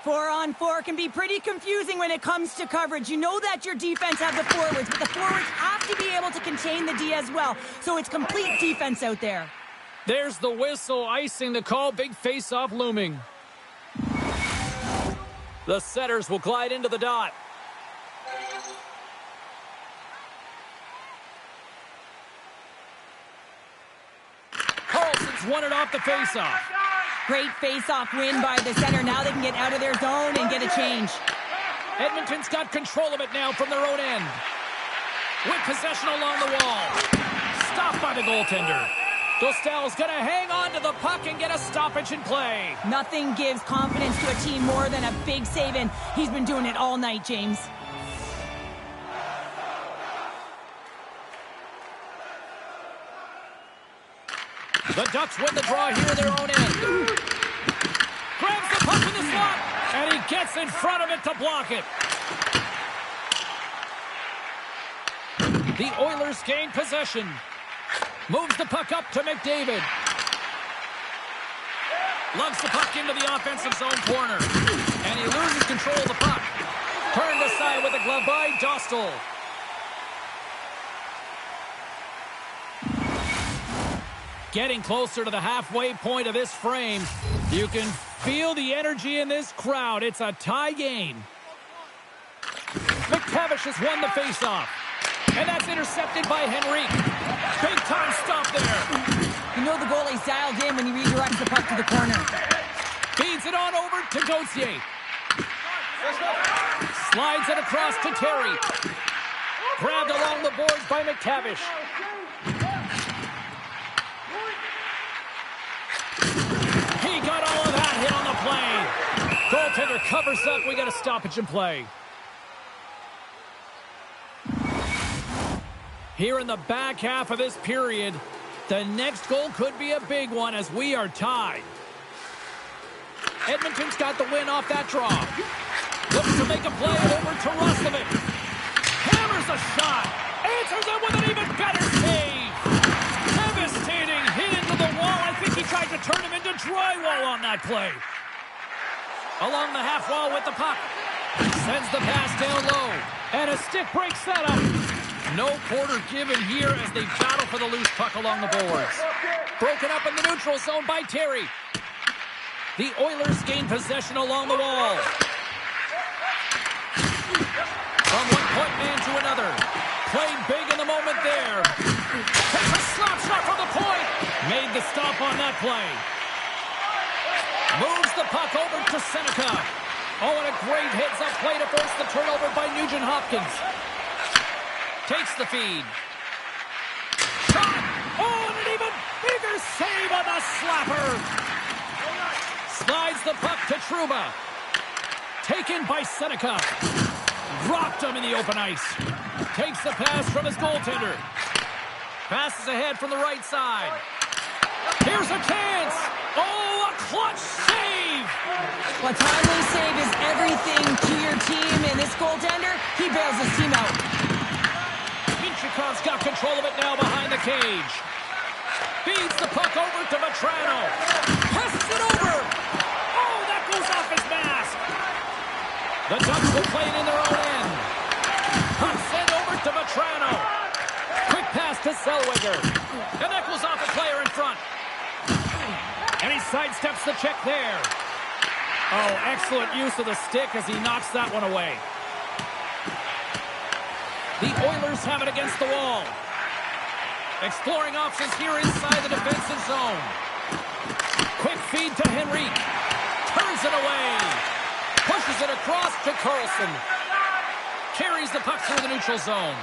4-on-4 can be pretty confusing when it comes to coverage. You know that your defense have the forwards, but the forwards have to be able to contain the D as well, so it's complete defense out there. There's the whistle, icing the call, big face-off looming. The setters will glide into the dot. Carlson's won it off the face-off. Great face-off win by the center. Now they can get out of their zone and get a change. Edmonton's got control of it now from their own end. With possession along the wall. Stopped by the goaltender. Dostal's going to hang on to the puck and get a stoppage in play. Nothing gives confidence to a team more than a big save, and he's been doing it all night, James. The Ducks win the draw here in their own end. Grabs the puck in the slot, and he gets in front of it to block it. The Oilers gain possession. Moves the puck up to McDavid. Lugs the puck into the offensive zone corner. And he loses control of the puck. Turned aside with a glove by Dostal. Getting closer to the halfway point of this frame. You can feel the energy in this crowd. It's a tie game. McTavish has won the faceoff. And that's intercepted by Henrique. Big time stop there. You know the goalie's dialed in when he redirects the puck to the corner. Feeds it on over to Gauthier. Slides it across to Terry. Grabbed along the boards by McTavish. He got all of that hit on the play. Goaltender covers up. We got a stoppage in play. Here in the back half of this period, the next goal could be a big one as we are tied. Edmonton's got the win off that draw. Looks to make a play over to Roslovic. Hammers a shot. Answers it with an even better save. Devastating hit into the wall. I think he tried to turn him into drywall on that play. Along the half wall with the puck. Sends the pass down low. And a stick break setup. No quarter given here as they battle for the loose puck along the boards. Broken up in the neutral zone by Terry. The Oilers gain possession along the wall. From one point man to another. Played big in the moment there. Takes a slap shot from the point. Made the stop on that play. Moves the puck over to Seneca. Oh, and a great heads-up play to force the turnover by Nugent Hopkins. Takes the feed. Shot! Oh, and an even bigger save on the slapper. Slides the puck to Trouba. Taken by Seneca. Dropped him in the open ice. Takes the pass from his goaltender. Passes ahead from the right side. Here's a chance. Oh, a clutch save. Well, timely save is everything to your team, and this goaltender, he bails his team out. Minchikov's got control of it now behind the cage. Feeds the puck over to Vetrano. Presses it over. Oh, that goes off his mask. The Ducks will play it in their own end. Puck sent over to Vetrano. Quick pass to Zellweger. And that goes off a player in front. And he sidesteps the check there. Oh, excellent use of the stick as he knocks that one away. The Oilers have it against the wall. Exploring options here inside the defensive zone. Quick feed to Henrique. Turns it away. Pushes it across to Carlson. Carries the puck through the neutral zone.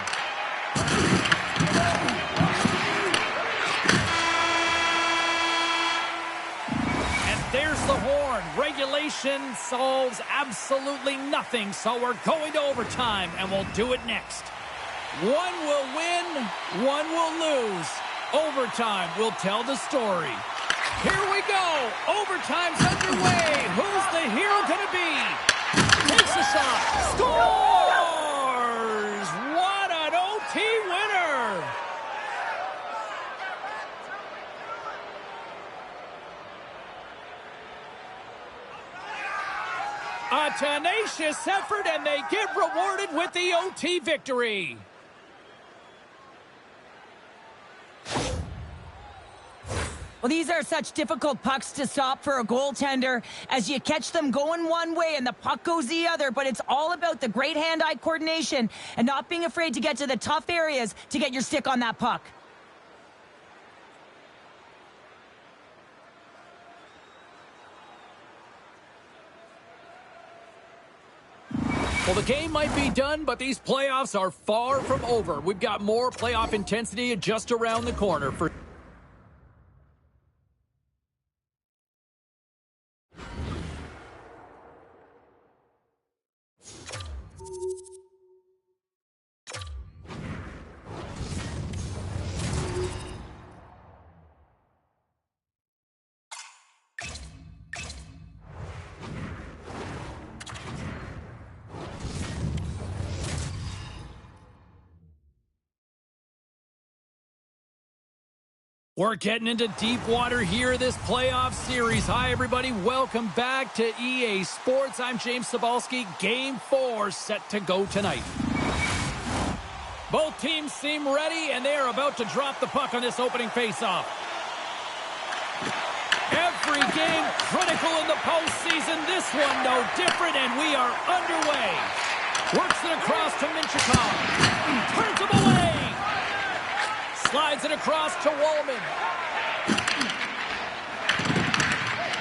And there's the horn. Regulation solves absolutely nothing, so we're going to overtime, and we'll do it next. One will win, one will lose. Overtime will tell the story. Here we go. Overtime's underway. Who's the hero going to be? Takes a shot. Scores! What an OT winner! A tenacious effort, and they get rewarded with the OT victory. Well, these are such difficult pucks to stop for a goaltender as you catch them going one way and the puck goes the other, but it's all about the great hand-eye coordination and not being afraid to get to the tough areas to get your stick on that puck. Well, the game might be done, but these playoffs are far from over. We've got more playoff intensity just around the corner for We're getting into deep water here this playoff series. Hi, everybody. Welcome back to EA Sports. I'm James Cybulski. Game 4 set to go tonight. Both teams seem ready, and they are about to drop the puck on this opening faceoff. Every game critical in the postseason. This one no different, and we are underway. Works it across to Minchikov. Turns him away. Slides it across to Wallman.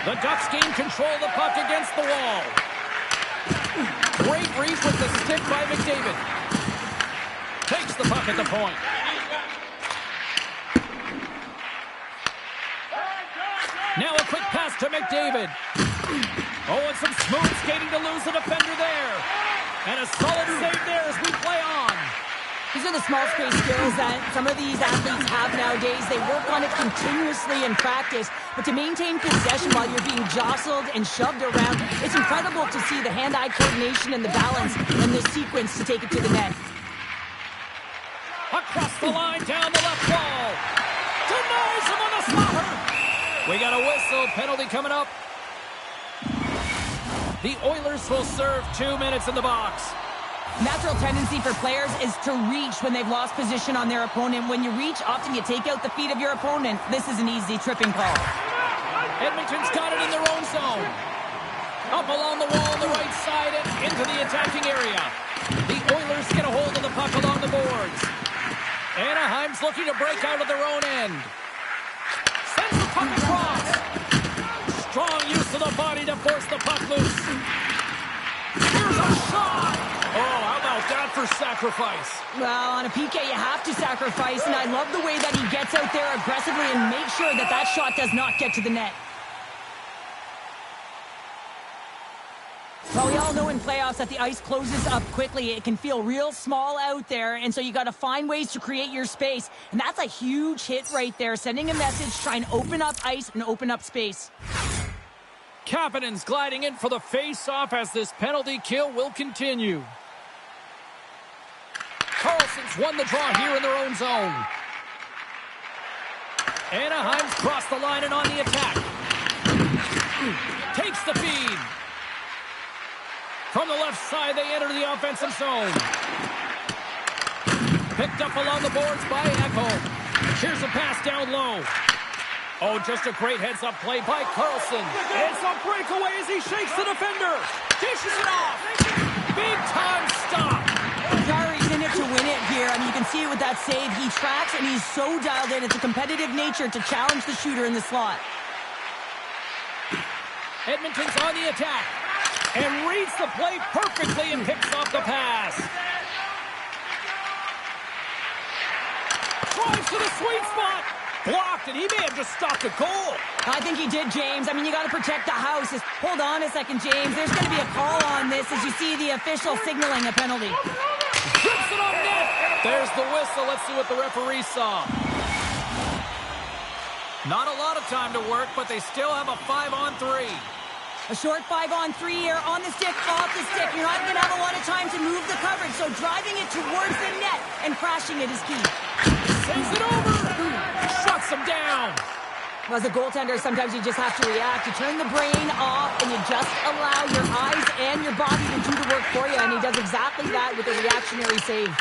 The Ducks gain control of the puck against the wall. Great reach with the stick by McDavid. Takes the puck at the point. Now a quick pass to McDavid. Oh, and some smooth skating to lose the defender there. And a solid save there as we play on. These are the small space skills that some of these athletes have nowadays. They work on it continuously in practice, but to maintain possession while you're being jostled and shoved around, it's incredible to see the hand-eye coordination and the balance and the sequence to take it to the net. Across the line, down the left wall. Denies him on the stopper. We got a whistle, penalty coming up. The Oilers will serve 2 minutes in the box. Natural tendency for players is to reach when they've lost position on their opponent. When you reach, often you take out the feet of your opponent. This is an easy tripping call. Edmonton's got it in their own zone. Up along the wall on the right side and into the attacking area. The Oilers get a hold of the puck along the boards. Anaheim's looking to break out of their own end. Sends the puck across. Strong use of the body to force the puck loose. Here's a shot. Oh, how about that for sacrifice? Well, on a PK, you have to sacrifice, and I love the way that he gets out there aggressively and makes sure that that shot does not get to the net. Well, we all know in playoffs that the ice closes up quickly. It can feel real small out there, and so you got to find ways to create your space. And that's a huge hit right there, sending a message, trying to open up ice and open up space. Kapanen's gliding in for the face-off as this penalty kill will continue. Carlson's won the draw here in their own zone. Anaheim's crossed the line and on the attack. Takes the feed. From the left side, they enter the offensive zone. Picked up along the boards by Ekholm. Here's a pass down low. Oh, just a great heads-up play by Carlson. It's a breakaway as he shakes the defender. Dishes it off. Big-time stop. Kari's in it to win it here. I mean, you can see it with that save. He tracks, and he's so dialed in. It's a competitive nature to challenge the shooter in the slot. Edmonton's on the attack. And reads the play perfectly and picks off the pass. Drives to the sweet spot. Blocked, and he may have just stopped the goal. I think he did, James. I mean, you got to protect the house. Just hold on a second, James. There's going to be a call on this as you see the official signaling a penalty. Grips it on net. There's the whistle. Let's see what the referee saw. Not a lot of time to work, but they still have a 5-on-3. A short 5-on-3 here on the stick, off the stick. You're not going to have a lot of time to move the coverage, so driving it towards the net and crashing it is key. Sends it over. Shuts him down. Well, as a goaltender, sometimes you just have to react. You turn the brain off, and you just allow your eyes and your body to do the work for you, and he does exactly that with a reactionary save.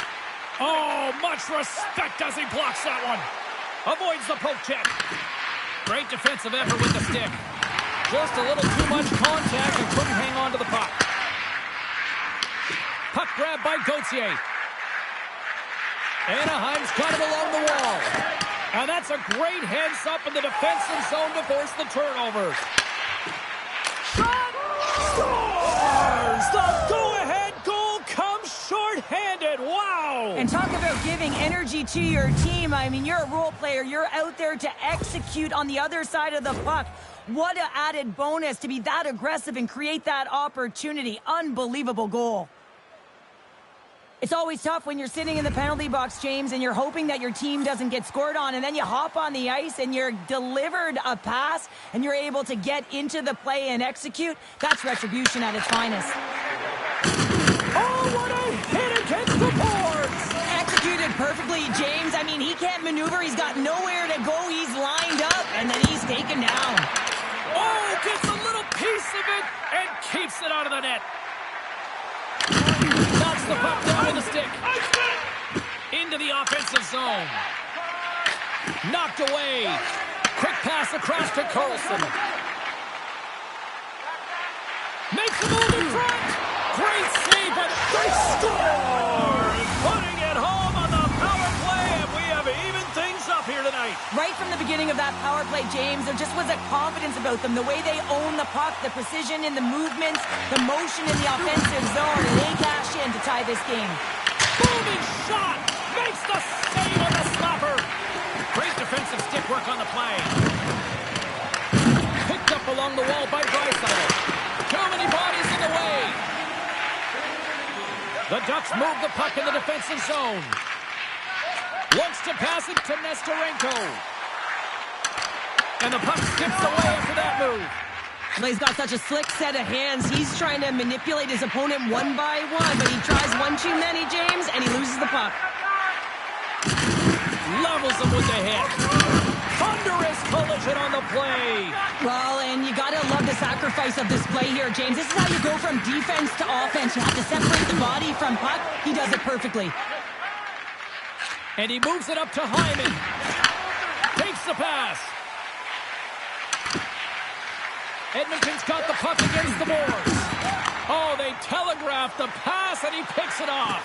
Oh, much respect as he blocks that one. Avoids the poke check. Great defensive effort with the stick. Just a little too much contact and couldn't hang on to the puck. Puck grab by Gauthier. Anaheim's got it along the wall. And that's a great heads up in the defensive zone to force the turnover. Shot! Scores! The go-ahead goal comes short-handed. Wow! And talk about giving energy to your team. I mean, you're a role player. You're out there to execute on the other side of the puck. What an added bonus to be that aggressive and create that opportunity. Unbelievable goal. It's always tough when you're sitting in the penalty box, James, and you're hoping that your team doesn't get scored on, and then you hop on the ice and you're delivered a pass and you're able to get into the play and execute. That's retribution at its finest. Oh, what a hit against the boards! Executed perfectly, James. I mean, he can't maneuver. He's got nowhere to go. He's lined up, and then he's taken down. Oh, gets a little piece of it and keeps it out of the net. Knocks the puck down with the stick. Into the offensive zone. Knocked away. Quick pass across to Carlson. Makes a move in front. Great save, but they score! Putting it home on the power play, and we have even things up here tonight. Right from the beginning of that power play, James, there just was a confidence about them. The way they own the puck, the precision in the movements, the motion in the offensive zone. They cash in to tie this game. Booming shot! Makes the save on the slapper. Great defensive stick work on the play. Picked up along the wall by Draisaitl. Too many bodies in the way. The Ducks move the puck in the defensive zone. Wants to pass it to Nestorenko. And the puck skips away after that move. Well, he's got such a slick set of hands. He's trying to manipulate his opponent one by one, but he tries one too many, James, and he loses the puck. Levels him with the hit. Thunderous collision on the play. Well, and you got to love the the sacrifice of this play here, James. This is how you go from defense to offense. You have to separate the body from puck. He does it perfectly. And he moves it up to Hyman. Takes the pass. Edmonton's got the puck against the boards. Oh, they telegraphed the pass, and he picks it off.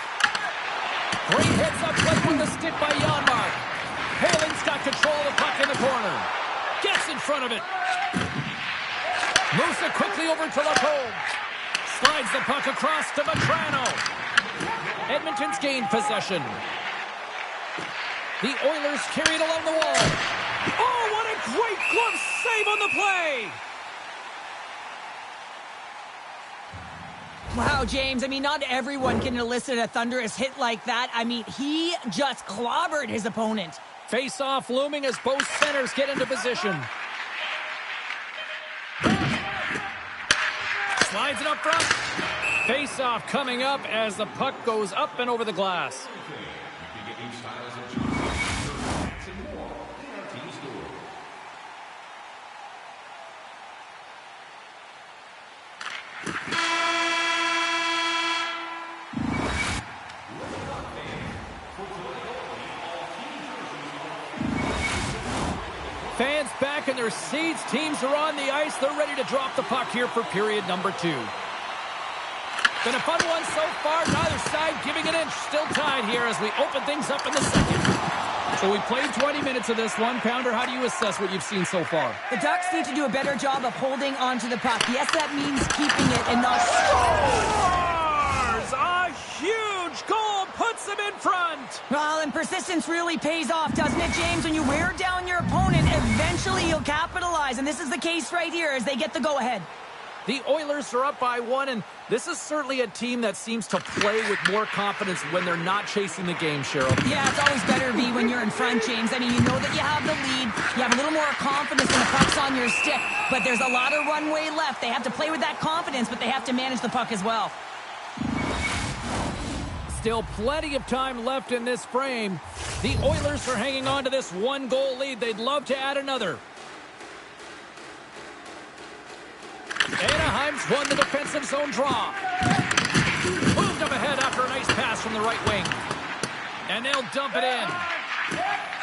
Great heads-up play with the stick by Janmark. Palin's got control of the puck in the corner. Gets in front of it. Moves it quickly over to Lacombe. Slides the puck across to Vetrano. Edmonton's gained possession. The Oilers carry it along the wall. Oh, what a great glove save on the play! Wow, James. I mean, not everyone can elicit a thunderous hit like that. I mean, he just clobbered his opponent. Face-off looming as both centers get into position. Slides it up front. Face-off coming up as the puck goes up and over the glass. Fans back in their seats. Teams are on the ice. They're ready to drop the puck here for period number 2. Been a fun one so far. Neither side giving an inch. Still tied here as we open things up in the second. So we played 20 minutes of this one. Pounder, how do you assess what you've seen so far? The Ducks need to do a better job of holding onto the puck. Yes, that means keeping it and not... Scores! A huge goal puts them in front. Well, and persistence really pays off, doesn't it, James? When you wear down your opponent, eventually you'll capitalize. And this is the case right here as they get the go-ahead. The Oilers are up by 1, and this is certainly a team that seems to play with more confidence when they're not chasing the game, Cheryl. Yeah, it's always better to be when you're in front, James. I mean, you know that you have the lead. You have a little more confidence when the puck's on your stick. But there's a lot of runway left. They have to play with that confidence, but they have to manage the puck as well. Still plenty of time left in this frame. The Oilers are hanging on to this 1-goal lead. They'd love to add another. Anaheim's won the defensive zone draw. Moved up ahead after a nice pass from the right wing. And they'll dump it in.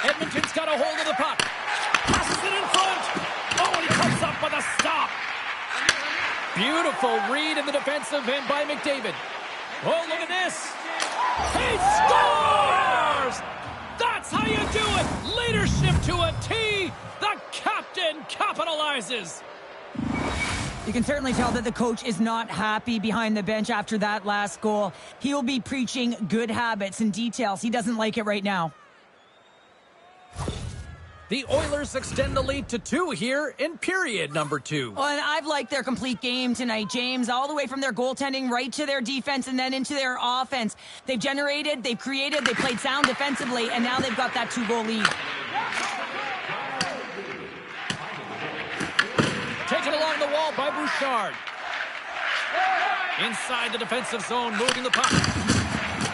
Edmonton's got a hold of the puck. Passes it in front. Oh, and he comes up with a stop. Beautiful read in the defensive end by McDavid. Oh, look at this. He scores! That's how you do it. Leadership to a T. The captain capitalizes. You can certainly tell that the coach is not happy behind the bench after that last goal. He will be preaching good habits and details. He doesn't like it right now. The Oilers extend the lead to 2 here in period number 2. Well, and I've liked their complete game tonight, James, all the way from their goaltending right to their defense and then into their offense. They've generated, they've created, they played sound defensively, and now they've got that 2-goal lead. Taken along the wall by Bouchard. Inside the defensive zone, moving the puck.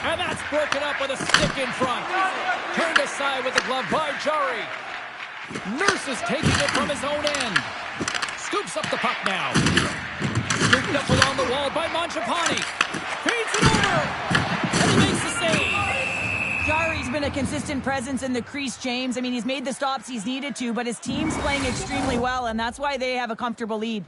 And that's broken up with a stick in front. Turned aside with the glove by Jari. Nurse is taking it from his own end. Scoops up the puck now. Scooped up along the wall by Mangiapane. Feeds it over. And he makes the save. Jari's been a consistent presence in the crease, James. I mean, he's made the stops he's needed to, but his team's playing extremely well, and that's why they have a comfortable lead.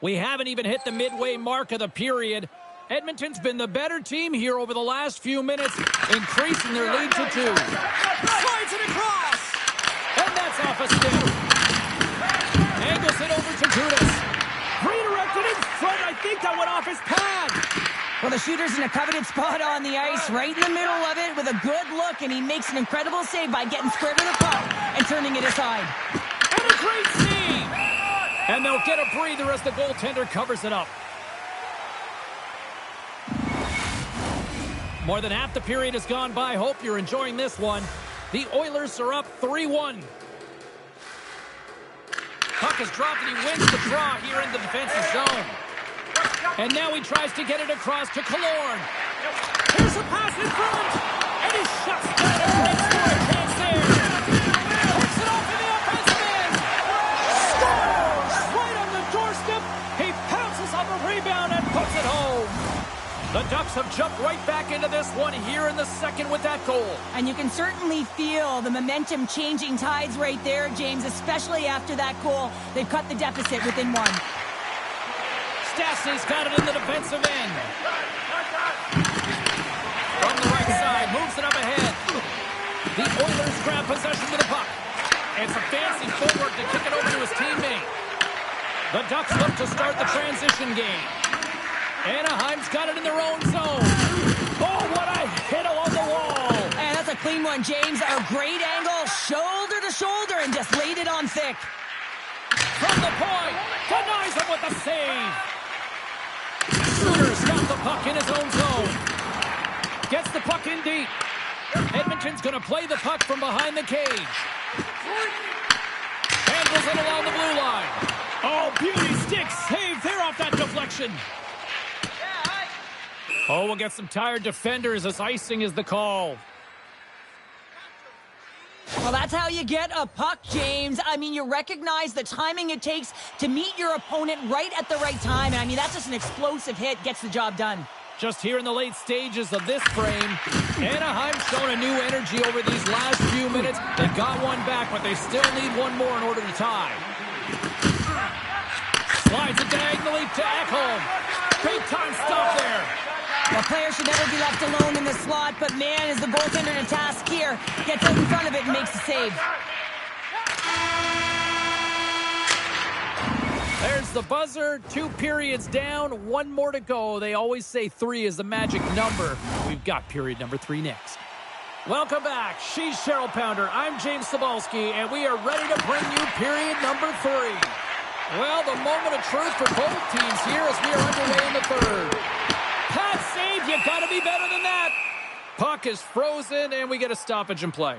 We haven't even hit the midway mark of the period. Edmonton's been the better team here over the last few minutes, increasing their lead to 2. Slides it across! And that's off a stick. Angles it over to Judas. Redirected in front. I think that went off his pad. Well, the shooter's in a coveted spot on the ice, right in the middle of it with a good look, and he makes an incredible save by getting square to the puck and turning it aside. And a great save! And they'll get a breather as the goaltender covers it up. More than half the period has gone by. Hope you're enjoying this one. The Oilers are up 3-1. Puck is dropped and he wins the draw here in the defensive zone. And now he tries to get it across to Killorn. Here's a pass in front. And he shuts down a great scoring chance there. Puts it off in the offensive end. Scores right on the doorstep The Ducks have jumped right back into this one here in the second with that goal. And you can certainly feel the momentum changing tides right there, James, especially after that goal. They've cut the deficit within one. Stastny's got it in the defensive end. From the right side, moves it up ahead. The Oilers grab possession to the puck. It's a fancy footwork to kick it over to his teammate. The Ducks look to start the transition game. Anaheim's got it in their own zone. Oh, what a hit along the wall. And that's a clean one, James. A great angle, shoulder to shoulder, and just laid it on thick. From the point, denies him with the save. Schroeder's got the puck in his own zone. Gets the puck in deep. Edmonton's going to play the puck from behind the cage. Handles it along the blue line. Oh, beauty stick save there off that deflection. Oh, we'll get some tired defenders as icing is the call. Well, that's how you get a puck, James. I mean, you recognize the timing it takes to meet your opponent right at the right time. And I mean, that's just an explosive hit, gets the job done. Just here in the late stages of this frame, Anaheim's shown a new energy over these last few minutes. They got one back, but they still need one more in order to tie. Slides it diagonally to Ekholm. Big time stop there. The player should never be left alone in the slot, but man, is the goaltender to task here. Gets out in front of it and makes the save. There's the buzzer. 2 periods down, 1 more to go. They always say 3 is the magic number. We've got period number 3 next. Welcome back. She's Cheryl Pounder. I'm James Cebulski, and we are ready to bring you period number 3. Well, the moment of truth for both teams here as we are underway in the third. Pat save, you gotta be better than that. Puck is frozen, and we get a stoppage in play.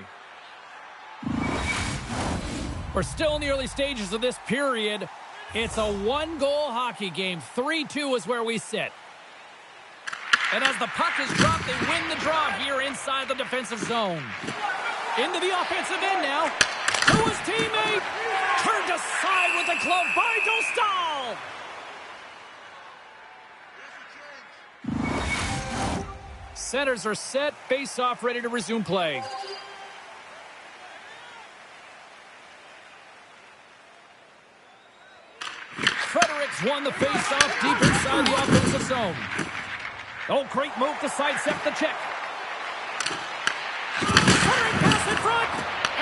We're still in the early stages of this period. It's a 1-goal hockey game. 3-2 is where we sit. And as the puck is dropped, they win the draw here inside the defensive zone. Into the offensive end now. To his teammate. Turned aside with the glove by Dostal. Centers are set. Face-off ready to resume play. Fredericks won the face-off deep inside the offensive zone. Oh, great move to sidestep the check. Frederick pass in front,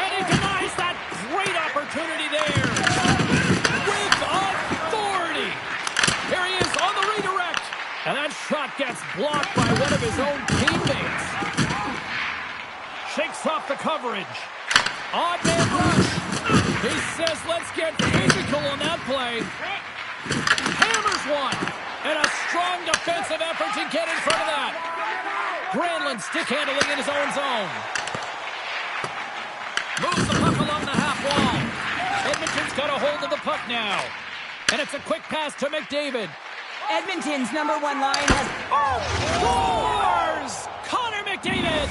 and he denies that great opportunity there. With authority. Here he is on the redirect. And that shot gets blocked by one of his own teammates. Shakes off the coverage. Odd man rush. He says, let's get physical on that play. Hammers one. And a strong defensive effort to get in front of that. Granlund stick handling in his own zone. Moves the puck along the half wall. Edmonton's got a hold of the puck now. And it's a quick pass to McDavid. Edmonton's number 1 line has... Scores! Connor McDavid!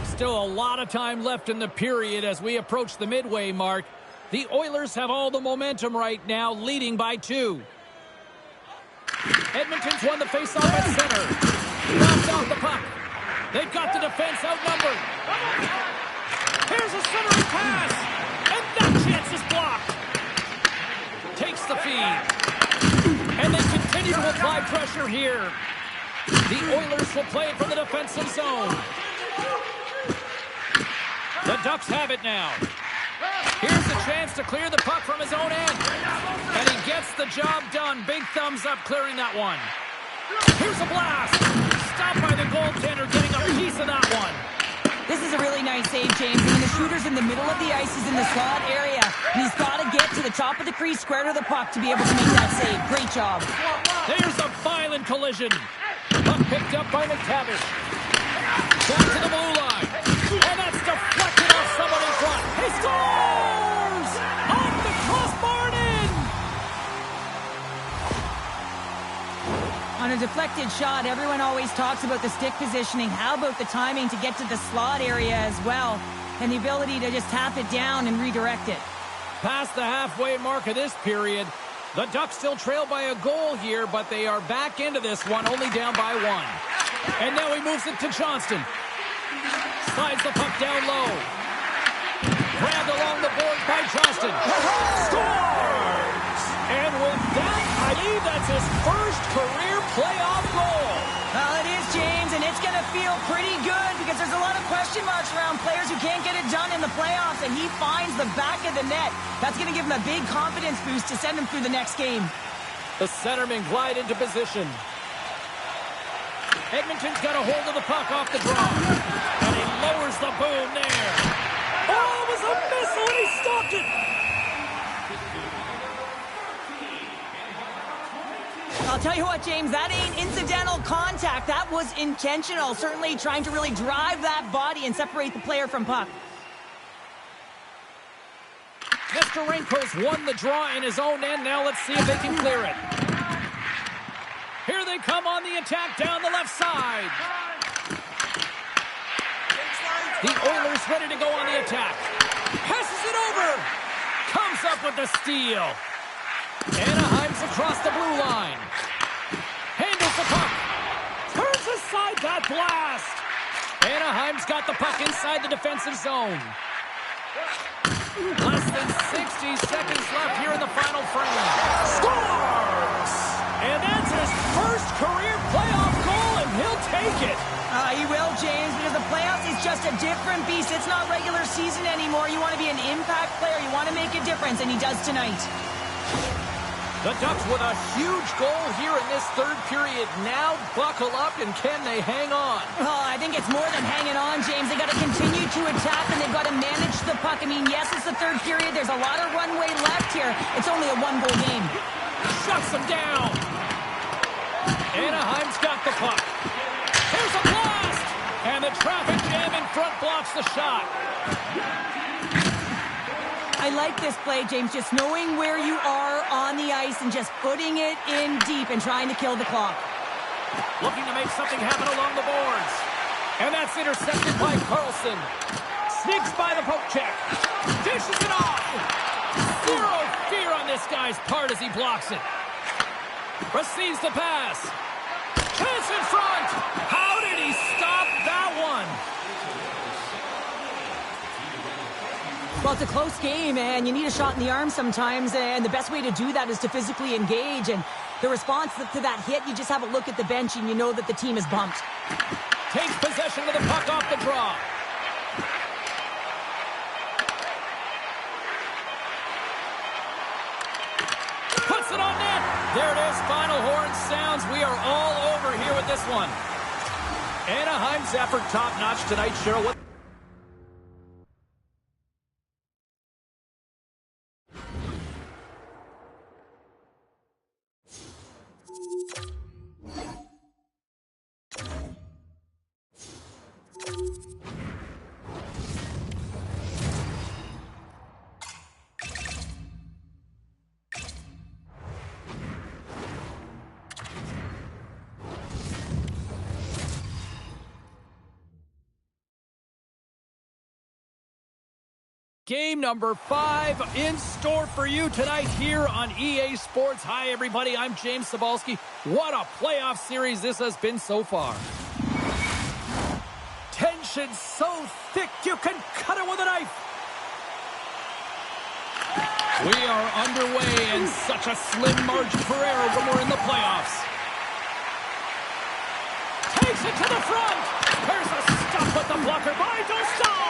Still a lot of time left in the period as we approach the midway mark. The Oilers have all the momentum right now, leading by 2. Edmonton's won the faceoff at center. Knocks off the puck. They've got the defense outnumbered. Here's a centering pass. And that chance is blocked. Takes the feed. And they continue to apply pressure here. The Oilers will play it from the defensive zone. The Ducks have it now. Here's a chance to clear the puck from his own end. And he gets the job done. Big thumbs up clearing that one. Here's a blast. Stopped by the goaltender getting a piece of that one. This is a really nice save, James. I mean, the shooter's in the middle of the ice. He's in the slot area. And he's got to get to the top of the crease, square to the puck to be able to make that save. Great job. There's a violent collision. Puck picked up by McTavish. Back to the blue line. And that's deflected off someone in front. He scores! Off the crossbar and in! On a deflected shot, everyone always talks about the stick positioning. How about the timing to get to the slot area as well? And the ability to just tap it down and redirect it. Past the halfway mark of this period, The Ducks still trail by a goal here, but they are back into this one, only down by 1. And now he moves it to Johnston. Slides the puck down low. Grabbed along the board by Johnston. Scores! And with that, I believe that's his first career playoff goal. Well, it is, James, and it's going to feel pretty good because there's a lot of question marks around players who can't get it done in the playoffs, and he finds the back of the net. That's going to give him a big confidence boost to send him through the next game. The centermen glide into position. Edmonton's got a hold of the puck off the draw. And he lowers the boom there. Oh, it was a missile, and he stopped it. I'll tell you what, James, that ain't incidental contact. That was intentional, certainly trying to really drive that body and separate the player from puck. Nestorenko's won the draw in his own end. Now let's see if they can clear it. Here they come on the attack down the left side. The Oilers ready to go on the attack. Passes it over. Comes up with the steal. Anaheim's across the blue line. Handles the puck. Turns aside that blast. Anaheim's got the puck inside the defensive zone. Less than 60 seconds left here in the final frame. Scores! And that's his first career playoff goal, and he'll take it. He will, James, because the playoffs is just a different beast. It's not regular season anymore. You want to be an impact player. You want to make a difference, and he does tonight. The Ducks with a huge goal here in this third period. Now buckle up, and can they hang on? Oh, I think it's more than hanging on, James. They got to continue to attack, and they've got to manage the puck. I mean, yes, it's the third period. There's a lot of runway left here. It's only a one-goal game. Shuts them down. Anaheim's got the puck. Here's a blast! And the traffic jam in front blocks the shot. I like this play, James, just knowing where you are on the ice and just putting it in deep and trying to kill the clock. Looking to make something happen along the boards. And that's intercepted by Carlson. Sneaks by the poke check. Dishes it off. Zero fear on this guy's part as he blocks it. Receives the pass. Chance in front. How did he stop that one? Well, it's a close game, and you need a shot in the arm sometimes, and the best way to do that is to physically engage, and the response to that hit, you just have a look at the bench, and you know that the team is bumped. Takes possession of the puck off the draw. Puts it on net. There it is. Final horn sounds. We are all over here with this one. Anaheim's effort top-notch tonight, Cheryl. What Game number 5 in store for you tonight here on EA Sports. Hi, everybody. I'm James Cybulski. What a playoff series this has been so far. Tension so thick you can cut it with a knife. We are underway in such a slim margin for error when we're in the playoffs. Takes it to the front. There's a stop with the blocker by Dostal.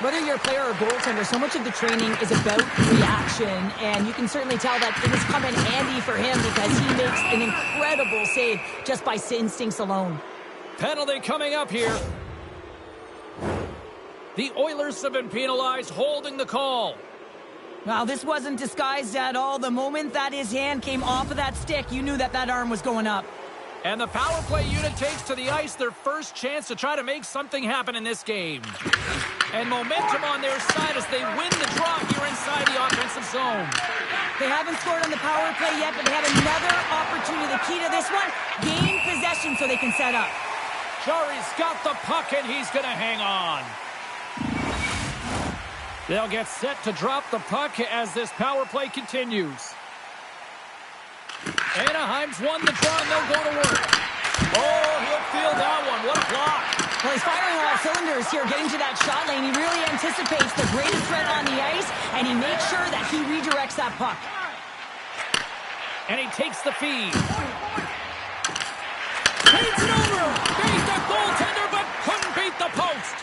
Whether you're a player or goaltender, so much of the training is about reaction, and you can certainly tell that it has come in handy for him because he makes an incredible save just by instincts alone. Penalty coming up here. The Oilers have been penalized, holding the call. Well, this wasn't disguised at all. The moment that his hand came off of that stick, you knew that that arm was going up. And the power play unit takes to the ice their first chance to try to make something happen in this game. And momentum on their side as they win the draw here inside the offensive zone. They haven't scored on the power play yet, but they have another opportunity. The key to this one, gain possession so they can set up. Jari's got the puck, and he's going to hang on. They'll get set to drop the puck as this power play continues. Anaheim's won the draw, and they'll go to work. Oh, he'll feel that one. What a block. Well, he's firing all cylinders here, getting to that shot lane. He really anticipates the greatest threat on the ice, and he makes sure that he redirects that puck. And he takes the feed. Beats it over. Beat the goaltender, but couldn't beat the post.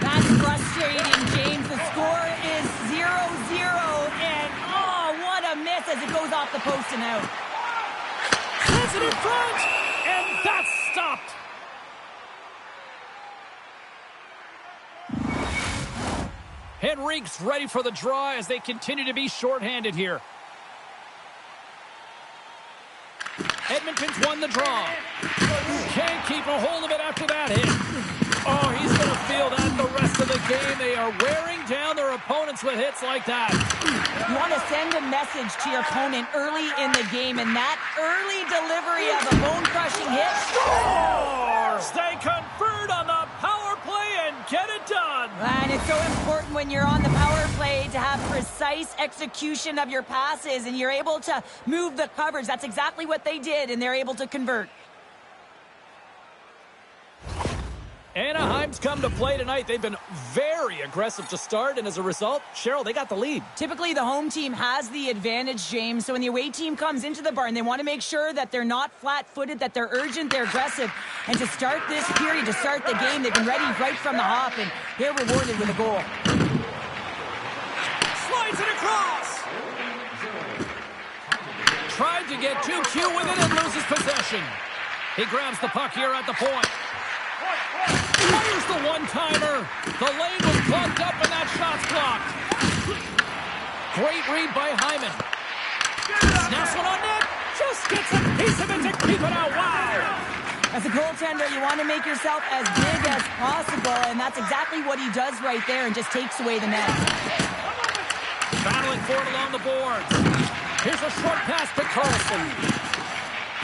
That's frustrating, James. The score is 0-0, and oh, what a miss as it goes off the post and out. Sends it in front, and that's stopped. Henrique's ready for the draw as they continue to be shorthanded here. Edmonton's won the draw. Can't keep a hold of it after that hit. Oh, he's going to feel that the rest of the game. They are wearing down their opponents with hits like that. You want to send a message to your opponent early in the game, and that early delivery of a bone-crushing hit. Scores! They convert on the power play and get it done. And it's so important when you're on the power play to have precise execution of your passes, and you're able to move the coverage. That's exactly what they did, and they're able to convert. Anaheim's come to play tonight. They've been very aggressive to start, and as a result, Cheryl, they got the lead. Typically, the home team has the advantage, James. So when the away team comes into the barn, they want to make sure that they're not flat-footed, that they're urgent, they're aggressive. And to start this period, to start the game, they've been ready right from the hop, and they're rewarded with a goal. Slides it across. Tried to get too cute with it and loses possession. He grabs the puck here at the point. Fires the one-timer. The lane was plugged up and that shot's blocked. Great read by Hyman. Snaps one on net. Just gets a piece of it to keep it out. Wow. As a goaltender, you want to make yourself as big as possible, and that's exactly what he does right there and just takes away the net. Battling for it along the boards. Here's a short pass to Carlson.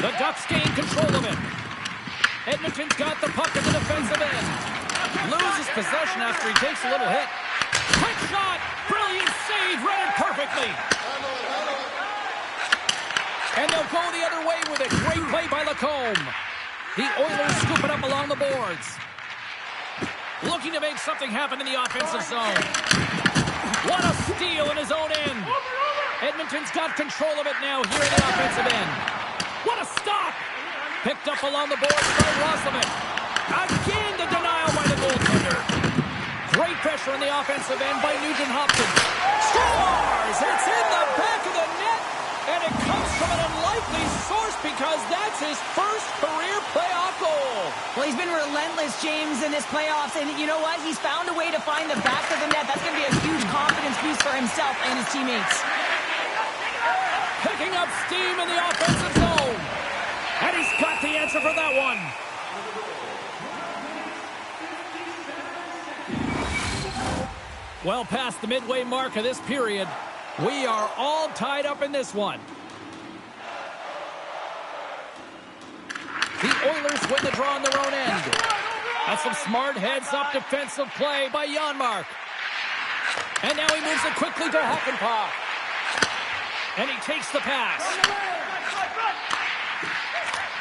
The Ducks gain control of it. Edmonton's got the puck at the defensive end. Loses possession after he takes a little hit. Quick shot! Brilliant save! Read it perfectly! And they'll go the other way with it. Great play by Lacombe. The Oilers scoop it up along the boards. Looking to make something happen in the offensive zone. What a steal in his own end. Edmonton's got control of it now here in the offensive end. What a stop! Picked up along the boards by Roslovic. Again, the denial by the goaltender. Great pressure on the offensive end by Nugent-Hopkins. Scores! It's in the back of the net, and it comes from an unlikely source because that's his first career playoff goal. Well, he's been relentless, James, in this playoffs, and you know what? He's found a way to find the back of the net. That's going to be a huge confidence boost for himself and his teammates. Picking up steam in the offensive zone. And he's got the answer for that one. Well past the midway mark of this period, we are all tied up in this one. The Oilers win the draw on their own end. That's some smart heads-up defensive play by Janmark. And now he moves it quickly to Hakanpää. And he takes the pass.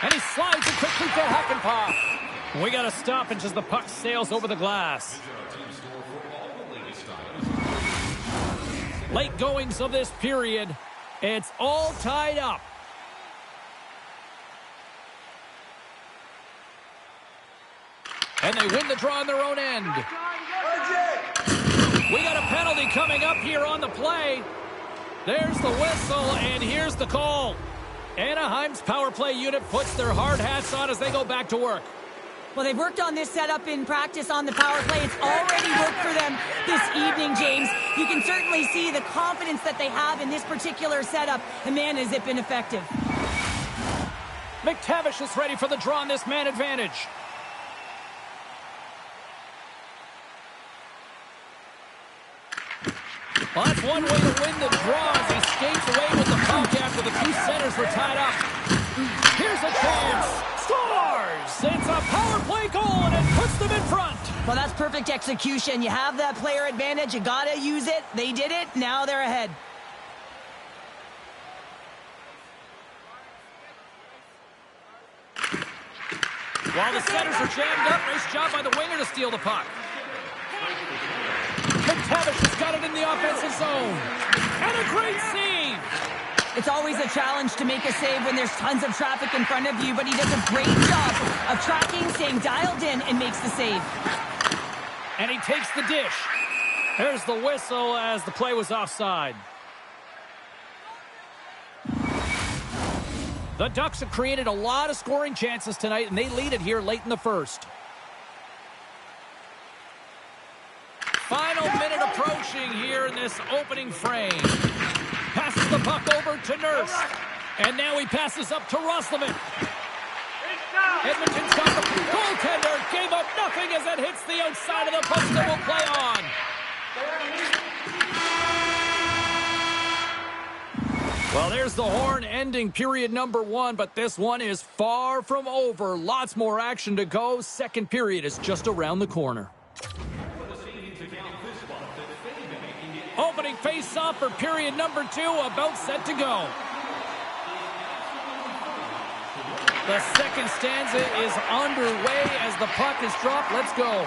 And he slides it quickly to Hakanpää. We got to stop as the puck sails over the glass. Late goings of this period. It's all tied up. And they win the draw on their own end. We got a penalty coming up here on the play. There's the whistle, and here's the call. Anaheim's power play unit puts their hard hats on as they go back to work. Well, they've worked on this setup in practice on the power play. It's already worked for them this evening, James. You can certainly see the confidence that they have in this particular setup, and man, has it been effective. McTavish is ready for the draw on this man advantage. Well, that's one way to win the draw as he skates away with the puck after the two centers were tied up. Here's a chance. Scores! It's a power play goal, and it puts them in front. Well, that's perfect execution. You have that player advantage. You got to use it. They did it. Now they're ahead. While the centers are jammed up, nice job by the winger to steal the puck. McTavish has got it in the offensive zone. And a great save. It's always a challenge to make a save when there's tons of traffic in front of you, but he does a great job of tracking, staying dialed in, and makes the save. And he takes the dish. There's the whistle as the play was offside. The Ducks have created a lot of scoring chances tonight, and they lead it here late in the first. Final minute approaching here in this opening frame. Passes the puck over to Nurse. And now he passes up to Roslovic. Edmonton's got the goaltender. Gave up nothing as it hits the outside of the post and will play on. Well, there's the horn ending period number 1, but this one is far from over. Lots more action to go. Second period is just around the corner. Opening face-off for period number 2, about set to go. The second stanza is underway as the puck is dropped. Let's go.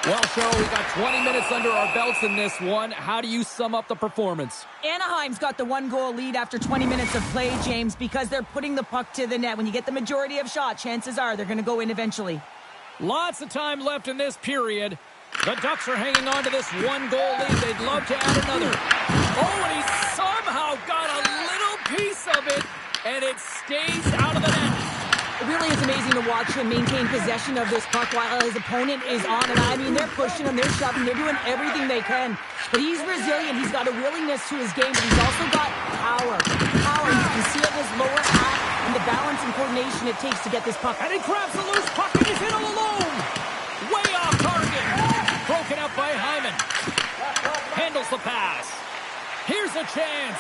Well, Cheryl, we got 20 minutes under our belts in this one. How do you sum up the performance? Anaheim's got the 1-goal lead after 20 minutes of play, James, because they're putting the puck to the net. When you get the majority of shots, chances are they're going to go in eventually. Lots of time left in this period. The Ducks are hanging on to this 1-goal lead. They'd love to add another. Oh, and he somehow got a little piece of it, and it stays out of the net. It really is amazing to watch him maintain possession of this puck while his opponent is on it. I mean, they're pushing him, they're shoving, they're doing everything they can. But he's resilient. He's got a willingness to his game, but he's also got power. Power. You can see it in his lower half and the balance and coordination it takes to get this puck. And he grabs a loose puck, and he's hit all alone. Way off target. Broken up by Hyman. Handles the pass. Here's a chance.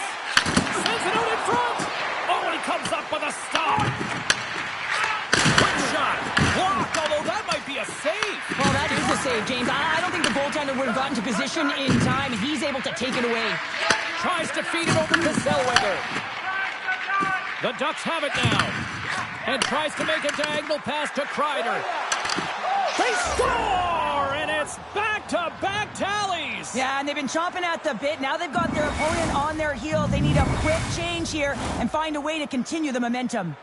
Sends it out in front. Oh, and he comes up with a stop. Shot. Blocked, although that might be a save. Well, that is a save, James. I don't think the goaltender would have gotten to position in time. He's able to take it away. Tries to feed it over to Zellweger. The Ducks have it now. And tries to make a diagonal pass to Kreider. They score! And it's back-to-back tallies. Yeah, and they've been chomping at the bit. Now they've got their opponent on their heels. They need a quick change here and find a way to continue the momentum.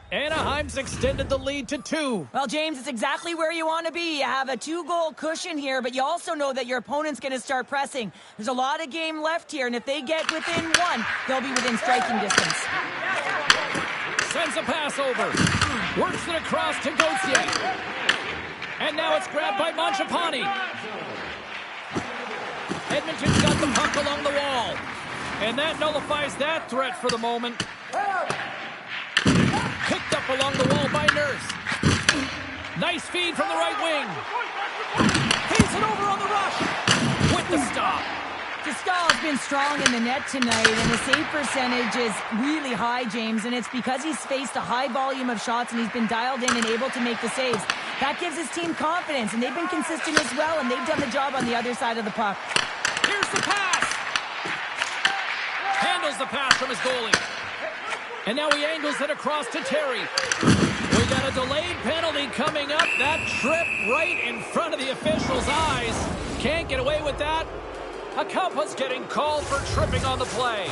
Anaheim's extended the lead to 2. Well, James, it's exactly where you want to be. You have a 2-goal cushion here, but you also know that your opponent's going to start pressing. There's a lot of game left here, and if they get within 1, they'll be within striking distance. Sends a pass over. Works it across to Gauthier. And now it's grabbed by Mangiapane. Edmonton's got the puck along the wall. And that nullifies that threat for the moment. Picked up along the wall by Nurse. Nice feed from the right wing. Feeds it over on the rush. With the stop. Stahl's been strong in the net tonight, and the save percentage is really high, James, and it's because he's faced a high volume of shots and he's been dialed in and able to make the saves. That gives his team confidence, and they've been consistent as well, and they've done the job on the other side of the puck. Here's the pass. Handles the pass from his goalie. And now he angles it across to Terry. We got a delayed penalty coming up. That trip right in front of the official's eyes. Can't get away with that. Akampa's getting called for tripping on the play.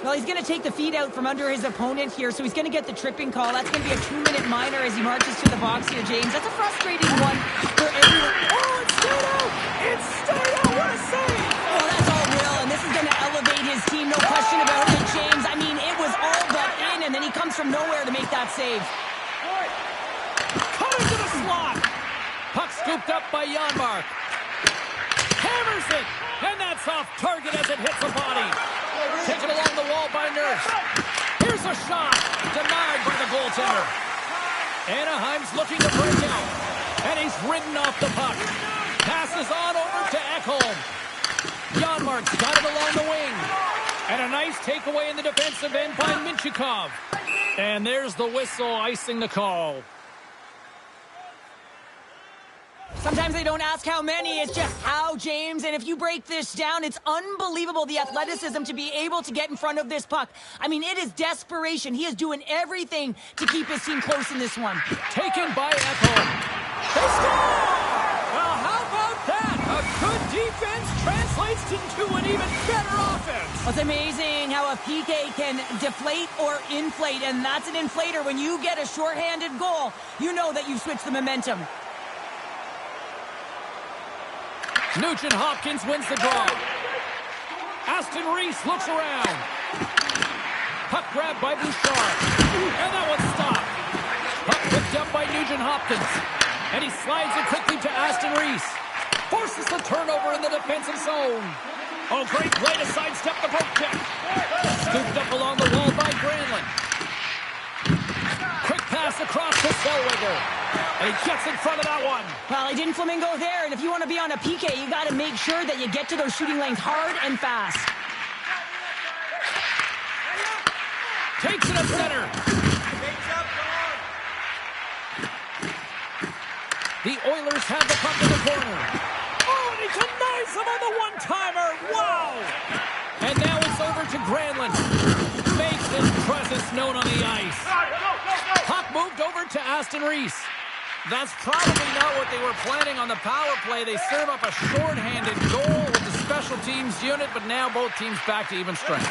Well, he's going to take the feet out from under his opponent here, so he's going to get the tripping call. That's going to be a 2-minute minor as he marches to the box here, James. That's a frustrating one for everyone. Oh, it's stayed out! It's stayed out! What a save! Oh, that's all real, and this is going to elevate his team, no question about it, James. I mean, it was all but in, and then he comes from nowhere to make that save. Cut into the slot. Puck scooped up by Janmark. Hammers it, and that's off target as it hits the body. Taken along the wall by Nurse. Here's a shot, denied by the goaltender. Anaheim's looking to break out, and he's ridden off the puck. Passes on over to Ekholm. Janmark's got it along the wing. And a nice takeaway in the defensive end by Minchikov. And there's the whistle icing the call. Sometimes they don't ask how many, it's just how, James. And if you break this down, it's unbelievable the athleticism to be able to get in front of this puck. I mean, it is desperation. He is doing everything to keep his team close in this one. Taken by Ekholm. They score! Well, how about that? A good defense translates into an even better offense. Well, it's amazing how a PK can deflate or inflate, and that's an inflator. When you get a shorthanded goal, you know that you've switched the momentum. Nugent Hopkins wins the draw. Aston Reese looks around. Puck grabbed by Bouchard. And that one's stopped. Puck picked up by Nugent Hopkins. And he slides it quickly to Aston Reese. Forces the turnover in the defensive zone. Oh, great play to sidestep the poke check. Scooped up along the wall by Granlund. Quick pass across to Zellweger. And he gets in front of that one. Well, he didn't flamingo there, and if you want to be on a PK, you got to make sure that you get to those shooting lanes hard and fast. Takes it up center. The Oilers have the puck in the corner. Oh, and he denies him on the one-timer. Wow! And now it's over to Granlund. Makes his presence known on the ice. Puck moved over to Aston Reese. That's probably not what they were planning on the power play. They serve up a short-handed goal with the special teams unit, but now both teams back to even strength.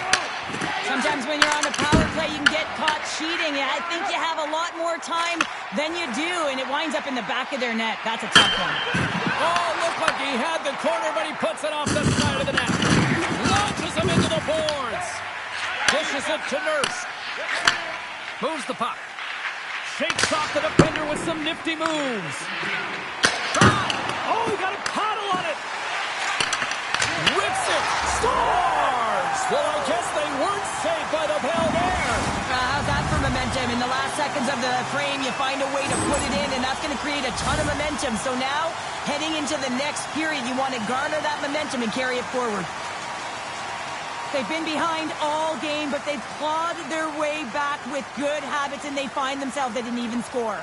Sometimes when you're on a power play, you can get caught cheating. I think you have a lot more time than you do, and it winds up in the back of their net. That's a tough one. Oh, looked like he had the corner, but he puts it off the side of the net. Launches him into the boards. Dishes it to Nurse. Moves the puck. Shakes off the defender with some nifty moves. Oh, he got a paddle on it. Rips it. Scores! Well, I guess they weren't safe by the bell there. How's that for momentum? In the last seconds of the frame, you find a way to put it in, and that's going to create a ton of momentum. So now, heading into the next period, you want to garner that momentum and carry it forward. They've been behind all game, but they've clawed their way back with good habits, and they find themselves at an even score.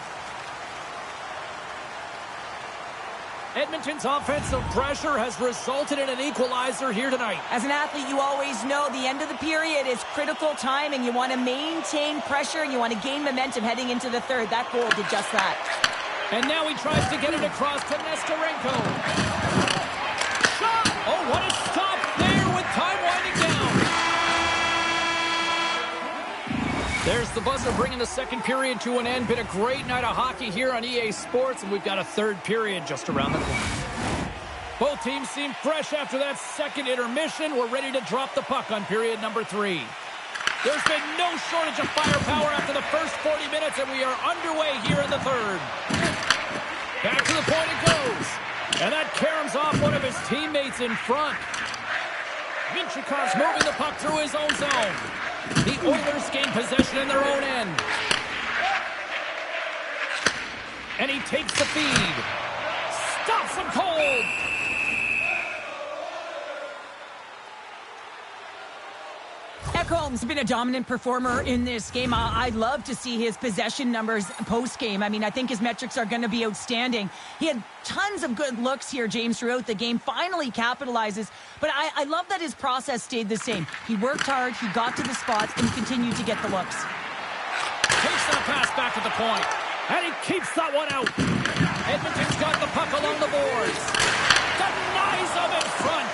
Edmonton's offensive pressure has resulted in an equalizer here tonight. As an athlete, you always know the end of the period is critical time, and you want to maintain pressure, and you want to gain momentum heading into the third. That goal did just that. And now he tries to get it across to Nestorenko. Shot! Oh, what a stop there with time winding down. There's the buzzer bringing the second period to an end. Been a great night of hockey here on EA Sports, and we've got a third period just around the corner. Both teams seem fresh after that second intermission. We're ready to drop the puck on period number 3. There's been no shortage of firepower after the first 40 minutes, and we are underway here in the third. Back to the point it goes. And that caroms off one of his teammates in front. Minchikov's moving the puck through his own zone. The Oilers gain possession in their own end. And he takes the feed. Stops him cold. Ekholm's been a dominant performer in this game. I'd love to see his possession numbers post-game. I mean, I think his metrics are going to be outstanding. He had tons of good looks here, James, throughout the game. Finally capitalizes. But I love that his process stayed the same. He worked hard, he got to the spots, and he continued to get the looks. Takes that pass back at the point. And he keeps that one out. Edmonton's got the puck along the boards. Denies him in front.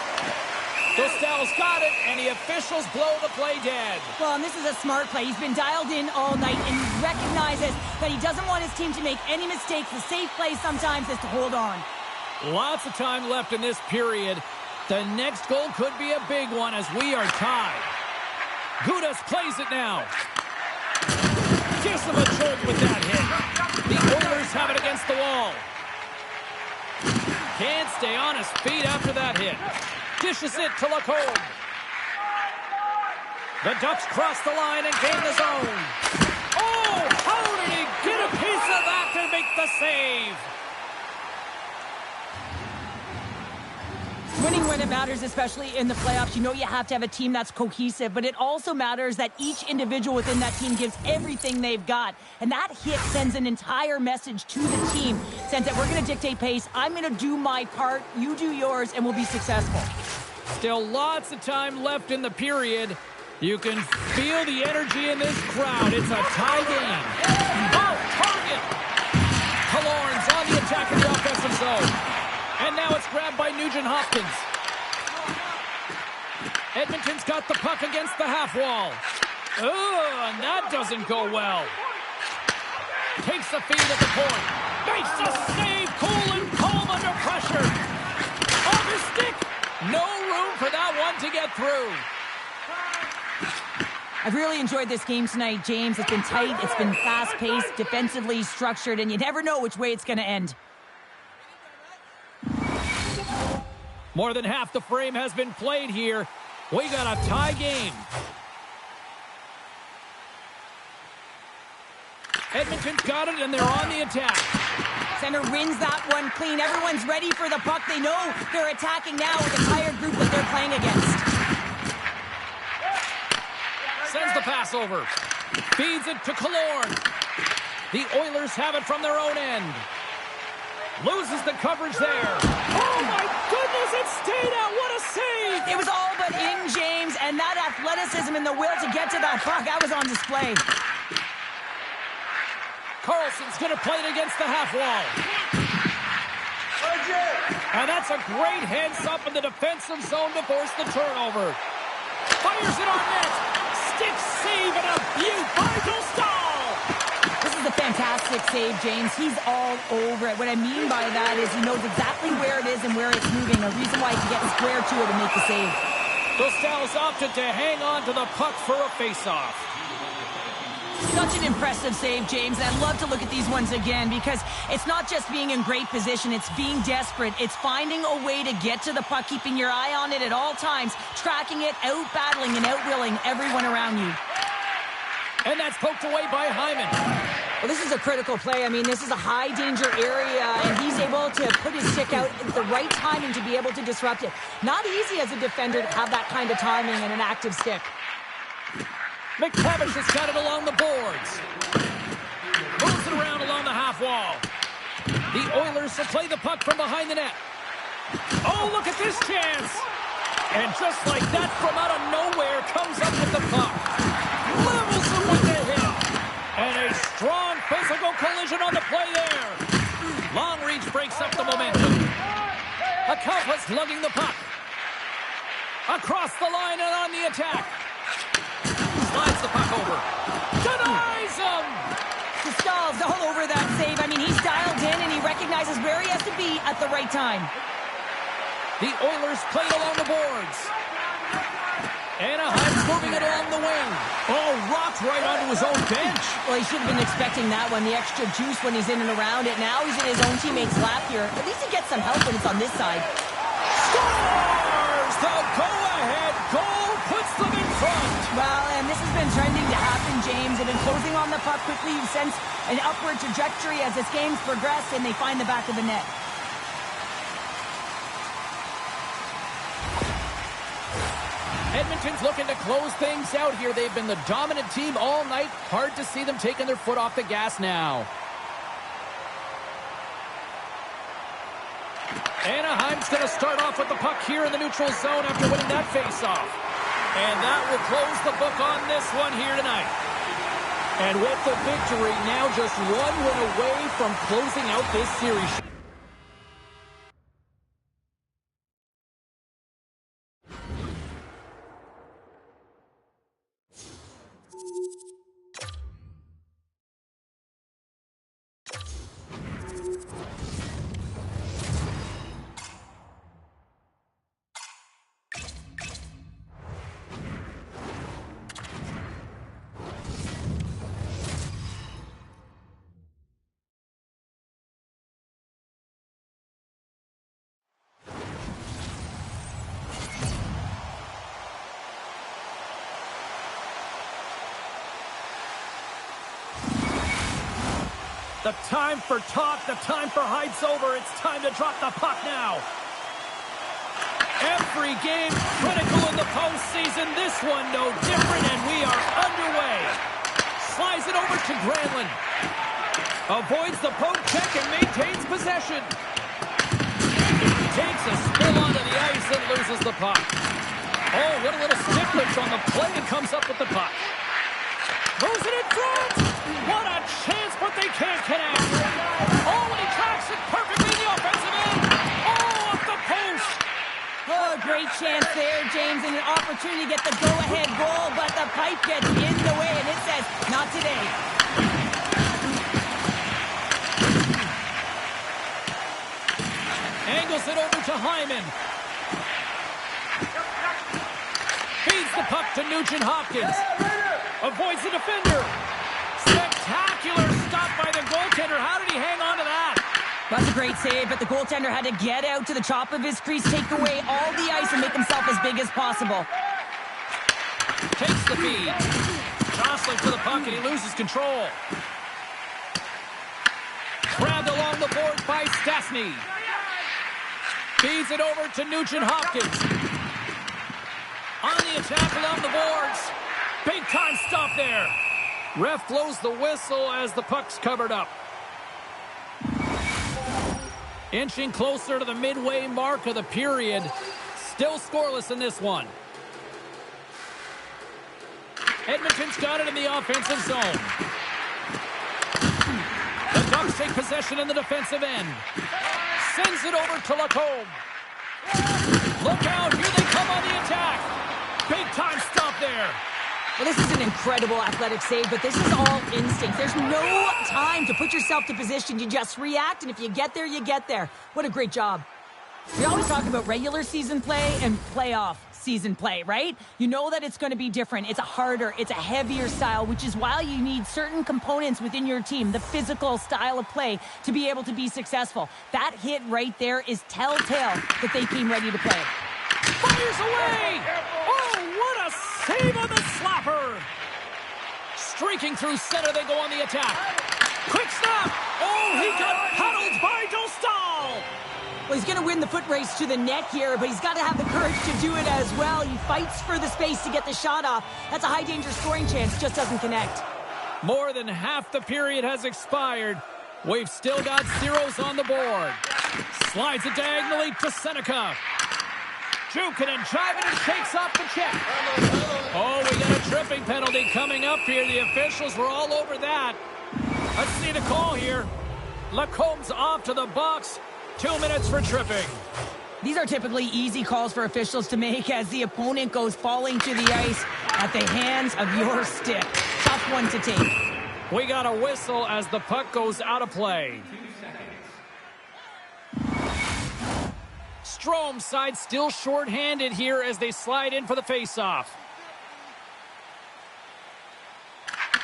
Dostal's got it, and the officials blow the play dead. Well, and this is a smart play. He's been dialed in all night, and he recognizes that he doesn't want his team to make any mistakes. The safe play sometimes is to hold on. Lots of time left in this period. The next goal could be a big one as we are tied. Gudas plays it now. Gives him a jolt with that hit. The Oilers have it against the wall. Can't stay on his feet after that hit. Dishes it to Lacombe. The Ducks cross the line and gain the zone. Oh, how did he get a piece of that to make the save? Winning when it matters, especially in the playoffs. You know you have to have a team that's cohesive, but it also matters that each individual within that team gives everything they've got. And that hit sends an entire message to the team. Sends that we're going to dictate pace, I'm going to do my part, you do yours, and we'll be successful. Still lots of time left in the period. You can feel the energy in this crowd. It's a tie game. Oh, target! Killorn's on the attack in the offensive zone. And now it's grabbed by Nugent-Hopkins. Edmonton's got the puck against the half wall. Oh, and that doesn't go well. Takes the feed at the point. Makes the save, cool and calm under pressure. Off his stick. No room for that one to get through. I've really enjoyed this game tonight, James. It's been tight, it's been fast-paced, defensively structured, and you never know which way it's going to end. More than half the frame has been played here. We got a tie game. Edmonton's got it, and they're on the attack. Center wins that one clean. Everyone's ready for the puck. They know they're attacking now with a tired group that they're playing against. Sends the pass over. Feeds it to Killorn. The Oilers have it from their own end. Loses the coverage there. Oh, my goodness, it stayed out. What a save. It was all but in, James, and that athleticism and the will to get to that puck, that was on display. Carlson's going to play it against the half wall. And that's a great heads-up in the defensive zone to force the turnover. Fires it on net. Stick save and a beaut by Dostal. This is a fantastic save, James. He's all over it. What I mean by that is he knows exactly where it is and where it's moving. A reason why he can get square to it and make the save. Dostal's opted to hang on to the puck for a face-off. Such an impressive save, James. And I'd love to look at these ones again because it's not just being in great position. It's being desperate. It's finding a way to get to the puck, keeping your eye on it at all times, tracking it, out-battling and out-willing everyone around you. And that's poked away by Hyman. Well, this is a critical play. I mean, this is a high-danger area, and he's able to put his stick out at the right timing to be able to disrupt it. Not easy as a defender to have that kind of timing and an active stick. McTavish has got it along the boards. Moves it around along the half wall. The Oilers will play the puck from behind the net. Oh, look at this chance. And just like that, from out of nowhere, comes up with the puck. Levels him with the hit. And a strong physical collision on the play there. Long reach breaks up the momentum. Akapa's lugging the puck. Across the line and on the attack. Slides the puck over. Denies him! Dostal's all over that save. I mean, he's dialed in and he recognizes where he has to be at the right time. The Oilers played along the boards. Anaheim's moving it along the wing. Oh, rocked right onto his own bench. Well, he should have been expecting that one, the extra juice when he's in and around it. Now he's in his own teammate's lap here. At least he gets some help when it's on this side. Scores! The go-ahead goal puts them in front. Well, and this has been trending to happen, James. They've been closing on the puck quickly. You sense an upward trajectory as this game's progressed, and they find the back of the net. Edmonton's looking to close things out here. They've been the dominant team all night. Hard to see them taking their foot off the gas now. Anaheim's going to start off with the puck here in the neutral zone after winning that faceoff. And that will close the book on this one here tonight. And with the victory, now just one win away from closing out this series. The time for talk, the time for heights over. It's time to drop the puck now. Every game critical in the postseason. This one no different, and we are underway. Slides it over to Granlund. Avoids the poke check and maintains possession. Takes a spill onto the ice and loses the puck. Oh, what a little stick lift on the play and comes up with the puck. Throws it in front. What a chance, but they can't connect. Oh, and he tracks it perfectly in the offensive end. Oh, off the post. Oh, great chance there, James, and an opportunity to get the go-ahead goal, but the pipe gets in the way, and it says, not today. Angles it over to Hyman. Feeds the puck to Nugent-Hopkins. Avoids the defender. Spectacular stop by the goaltender. How did he hang on to that? That's a great save, but the goaltender had to get out to the top of his crease, take away all the ice, and make himself as big as possible. Takes the feed. Jostling for the puck, and he loses control. Grabbed along the boards by Stastny. Feeds it over to Nugent-Hopkins. On the attack along the boards. Big time stop there. Ref blows the whistle as the puck's covered up. Inching closer to the midway mark of the period. Still scoreless in this one. Edmonton's got it in the offensive zone. The Ducks take possession in the defensive end. Sends it over to Lacombe. Look out, here they come on the attack. Big time stop there. Well, this is an incredible athletic save, but this is all instinct. There's no time to put yourself to position. You just react, and if you get there, you get there. What a great job. We always talk about regular season play and playoff season play, right? You know that it's going to be different. It's a harder, it's a heavier style, which is why you need certain components within your team, the physical style of play, to be able to be successful. That hit right there is telltale that they came ready to play. Fires away! Oh, what a save on the slapper! Streaking through center, they go on the attack. Quick snap! Oh, he got paddled by Dostal! Well, he's going to win the foot race to the net here, but he's got to have the courage to do it as well. He fights for the space to get the shot off. That's a high-danger scoring chance, just doesn't connect. More than half the period has expired. We've still got zeros on the board. Slides it diagonally to Seneca. Jukin and jiving and shakes off the check. Oh, we got a tripping penalty coming up here. The officials were all over that. Let's see the call here. Lacombe's off to the box. 2 minutes for tripping. These are typically easy calls for officials to make as the opponent goes falling to the ice at the hands of your stick. Tough one to take. We got a whistle as the puck goes out of play. Strome's side still short-handed here as they slide in for the faceoff.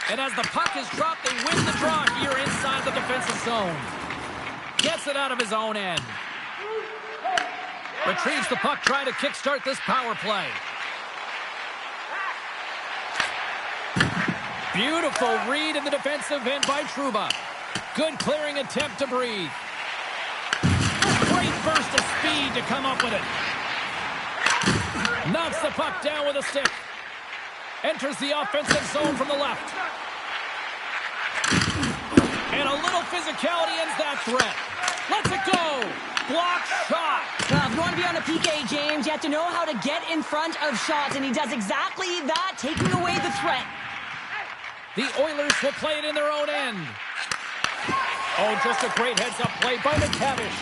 And as the puck is dropped, they win the draw here inside the defensive zone. Gets it out of his own end. Retrieves the puck, trying to kickstart this power play. Beautiful read in the defensive end by Trouba. Good clearing attempt to breathe. Great burst of speed to come up with it. Knocks the puck down with a stick. Enters the offensive zone from the left. And a little physicality ends that threat. Let's it go. Block shot. Well, if you want to be on a PK, James, you have to know how to get in front of shots, and he does exactly that, taking away the threat. The Oilers will play it in their own end. Oh, just a great heads-up play by McTavish.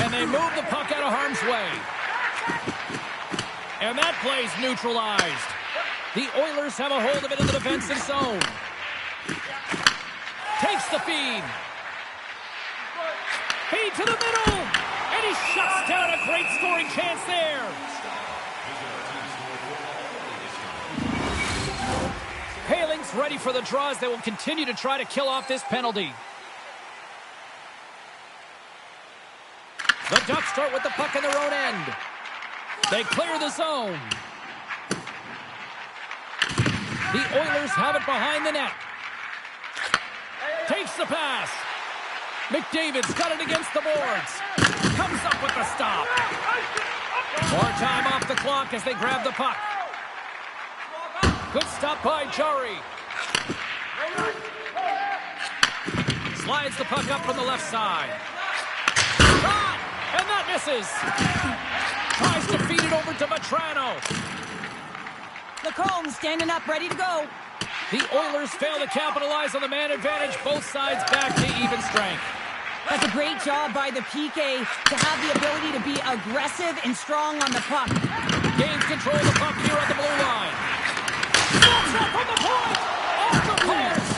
And they move the puck out of harm's way. And that play's neutralized. The Oilers have a hold of it in the defensive zone. Takes the feed. Feed to the middle. And he shuts down a great scoring chance there. Haling's ready for the draws. They will continue to try to kill off this penalty. The Ducks start with the puck in their own end. They clear the zone. The Oilers have it behind the net. Takes the pass. McDavid's got it against the boards. Comes up with the stop. More time off the clock as they grab the puck. Good stop by Jari. Slides the puck up from the left side. Shot! And that misses. Tries to feed it over to Vetrano. Lacombe standing up, ready to go. The Oilers fail to capitalize on the man advantage. Both sides back to even strength. That's a great job by the PK to have the ability to be aggressive and strong on the puck. Gains control of the puck here on the blue line. Stops up from the point! Off the post!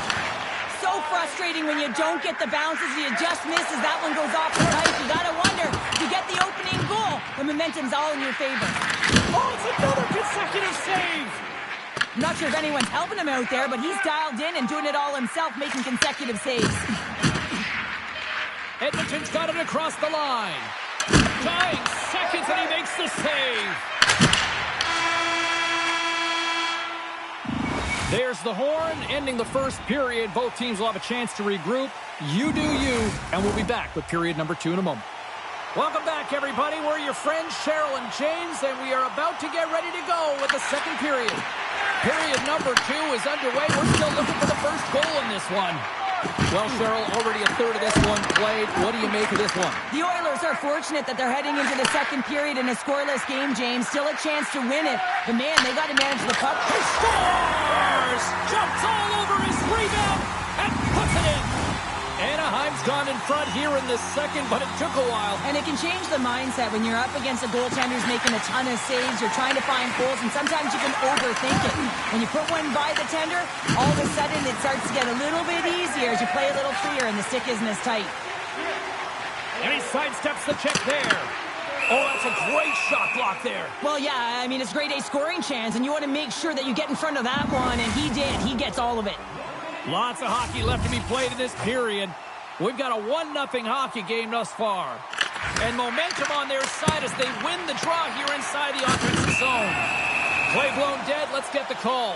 So frustrating when you don't get the bounces. You just misses. That one goes off the pipe. You gotta wonder if you get the opening goal. The momentum's all in your favor. Oh, it's another consecutive save! I'm not sure if anyone's helping him out there, but he's dialed in and doing it all himself, making consecutive saves. Edmonton's got it across the line. Dying seconds and he makes the save. There's the horn, ending the first period. Both teams will have a chance to regroup. You do you, and we'll be back with period number 2 in a moment. Welcome back, everybody. We're your friends, Cheryl and James, and we are about to get ready to go with the second period. Period number 2 is underway. We're still looking for the first goal in this one. Well, Cheryl, already a third of this one played. What do you make of this one? The Oilers are fortunate that they're heading into the second period in a scoreless game, James. Still a chance to win it. But, man, they got to manage the puck. He scores! Jumps all over his rebound and puts it in. Anaheim's gone in front here in the second, but it took a while. And it can change the mindset when you're up against a goaltender who's making a ton of saves. You're trying to find holes, and sometimes you can overthink it. When you put one by the tender, all of a sudden it starts to get a little bit easier as you play a little freer and the stick isn't as tight. And he sidesteps the check there. Oh, that's a great shot block there. Well, yeah, I mean, it's grade A scoring chance, and you want to make sure that you get in front of that one, and he did. He gets all of it. Lots of hockey left to be played in this period. We've got a 1-0 hockey game thus far. And momentum on their side as they win the draw here inside the offensive zone. Play blown dead. Let's get the call.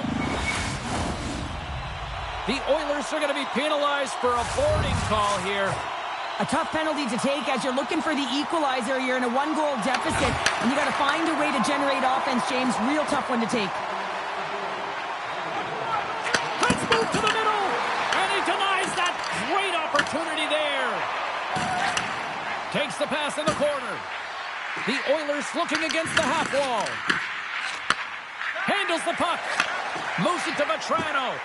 The Oilers are going to be penalized for a boarding call here. A tough penalty to take as you're looking for the equalizer. You're in a 1-goal deficit, and you got to find a way to generate offense, James. Real tough one to take. Let's move to the middle, and he denies that great opportunity there. Takes the pass in the corner. The Oilers looking against the half wall. Handles the puck. Moves it to Vetrano.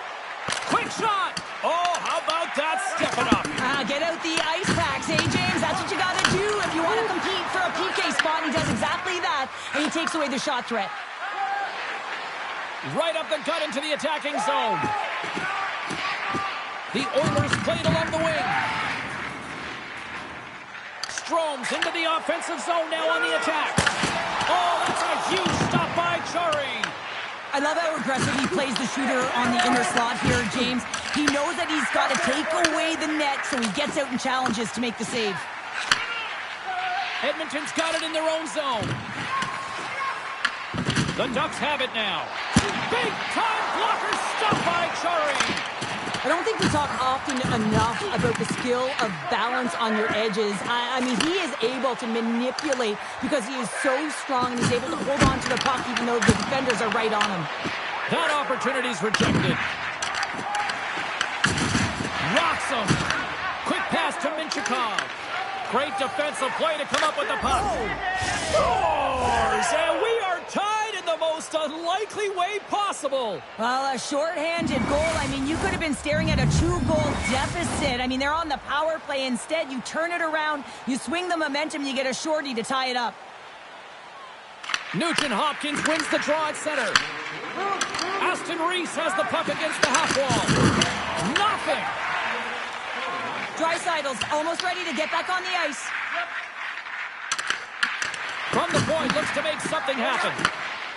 Quick shot. Oh, how about that stepping up? Get out the ice packs, hey, James? That's what you got to do if you want to compete for a PK spot. He does exactly that, and he takes away the shot threat. Right up the gut into the attacking zone. The Oilers played along the wing. Strome's into the offensive zone now on the attack. Oh, that's a huge stop by Jari. I love how aggressive he plays the shooter on the inner slot here, James. He knows that he's got to take away the net, so he gets out and challenges to make the save. Edmonton's got it in their own zone. The Ducks have it now. Big time blocker stop by Jari. I don't think we talk often enough about the skill of balance on your edges. I mean, he is able to manipulate because he is so strong and he's able to hold on to the puck even though the defenders are right on him. That opportunity's rejected. Rocks him. Quick pass to Minchikov. Great defensive play to come up with the puck. Scores! And we are tied in the most unlikely way possible. Well, a shorthanded goal. I mean, you could have been staring at a 2-goal deficit. I mean, they're on the power play. Instead, you turn it around, you swing the momentum, you get a shorty to tie it up. Nugent Hopkins wins the draw at center. Aston Reese has the puck against the half wall. Nothing. Draisaitl's almost ready to get back on the ice. From the point, looks to make something happen.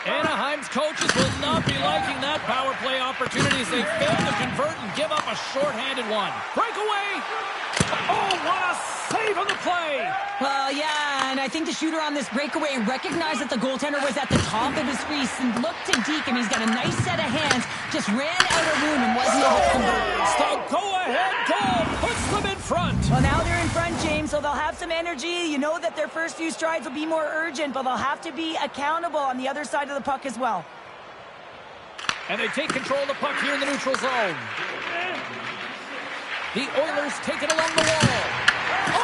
Anaheim's coaches will not be liking that power play opportunity as they fail to convert and give up a shorthanded one. Breakaway! Oh, what a save on the play! Well, yeah, and I think the shooter on this breakaway recognized that the goaltender was at the top of his crease and looked to deke him. He's got a nice set of hands, just ran out of room and wasn't able to convert. The go-ahead goal puts them in front. Well, now they're in front, James. so they'll have some energy. You know that their first few strides will be more urgent, but they'll have to be accountable on the other side of the puck as well. And they take control of the puck here in the neutral zone. The Oilers take it along the wall.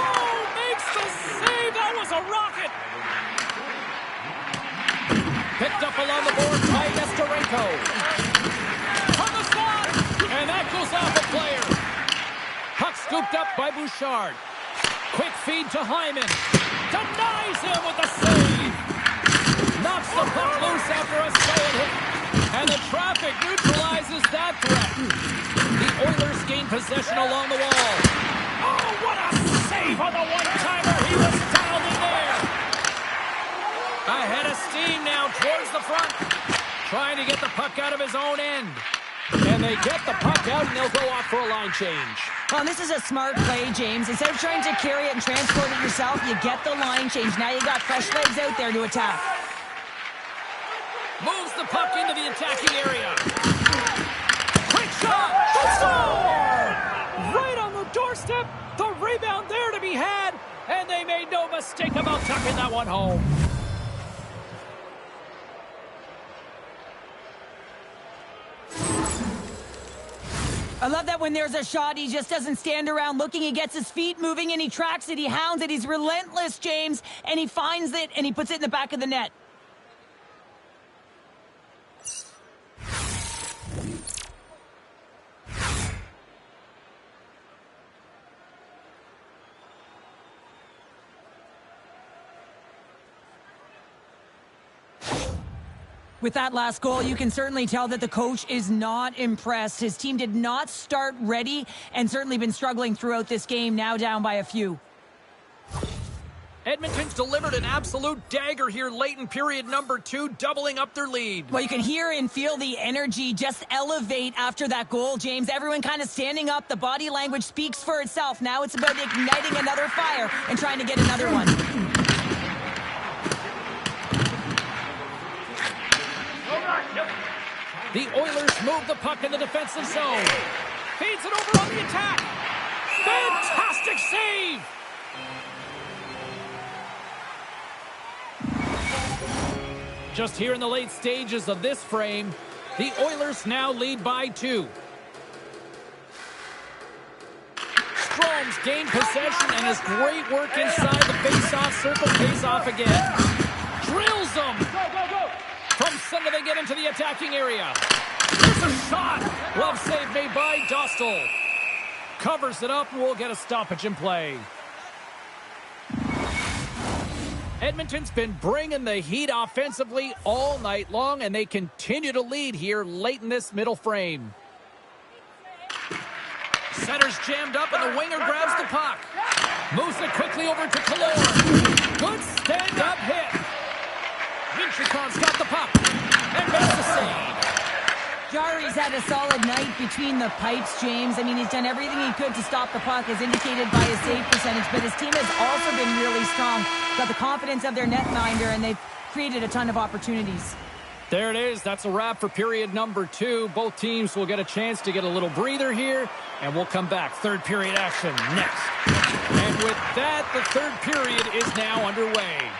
Oh, makes the save. That was a rocket. Picked up along the board by Nesterenko. On the slot. And that goes off a player. Puck scooped up by Bouchard. Quick feed to Hyman. Denies him with the save. Knocks the puck loose after a solid hit. And the traffic neutralizes that threat. The Oilers gain possession along the wall. Oh, what a save on the one-timer. He was fouled in there. Ahead of steam now towards the front. Trying to get the puck out of his own end. And they get the puck out, and they'll go off for a line change. Well, this is a smart play, James. Instead of trying to carry it and transport it yourself, you get the line change. Now you got fresh legs out there to attack. Moves the puck into the attacking area. Quick shot! The score! Right on the doorstep. The rebound there to be had. And they made no mistake about tucking that one home. I love that when there's a shot, he just doesn't stand around looking. He gets his feet moving and he tracks it. He hounds it. He's relentless, James. And he finds it and he puts it in the back of the net. With that last goal, you can certainly tell that the coach is not impressed. His team did not start ready and certainly been struggling throughout this game, now down by a few. Edmonton's delivered an absolute dagger here late in period number 2, doubling up their lead. Well, you can hear and feel the energy just elevate after that goal, James. Everyone kind of standing up. The body language speaks for itself. Now it's about igniting another fire and trying to get another one. The Oilers move the puck in the defensive zone. Feeds it over on the attack. Fantastic save! Just here in the late stages of this frame, the Oilers now lead by 2. Strome's gained possession and his great work inside the face-off circle pays off again. Drills them! From center, they get into the attacking area. There's a shot. Glove save made by Dostal. Covers it up, and we'll get a stoppage in play. Edmonton's been bringing the heat offensively all night long, and they continue to lead here late in this middle frame. Center's jammed up, and the winger grabs the puck. Moves it quickly over to Killorn. Good stand-up hit. Minchikov's got the puck and makes the save. Jari's had a solid night between the pipes, James. I mean, he's done everything he could to stop the puck, as indicated by his save percentage, but his team has also been really strong. Got the confidence of their netminder, and they've created a ton of opportunities. There it is. That's a wrap for period number 2. Both teams will get a chance to get a little breather here, and we'll come back. Third period action next. And with that, the third period is now underway.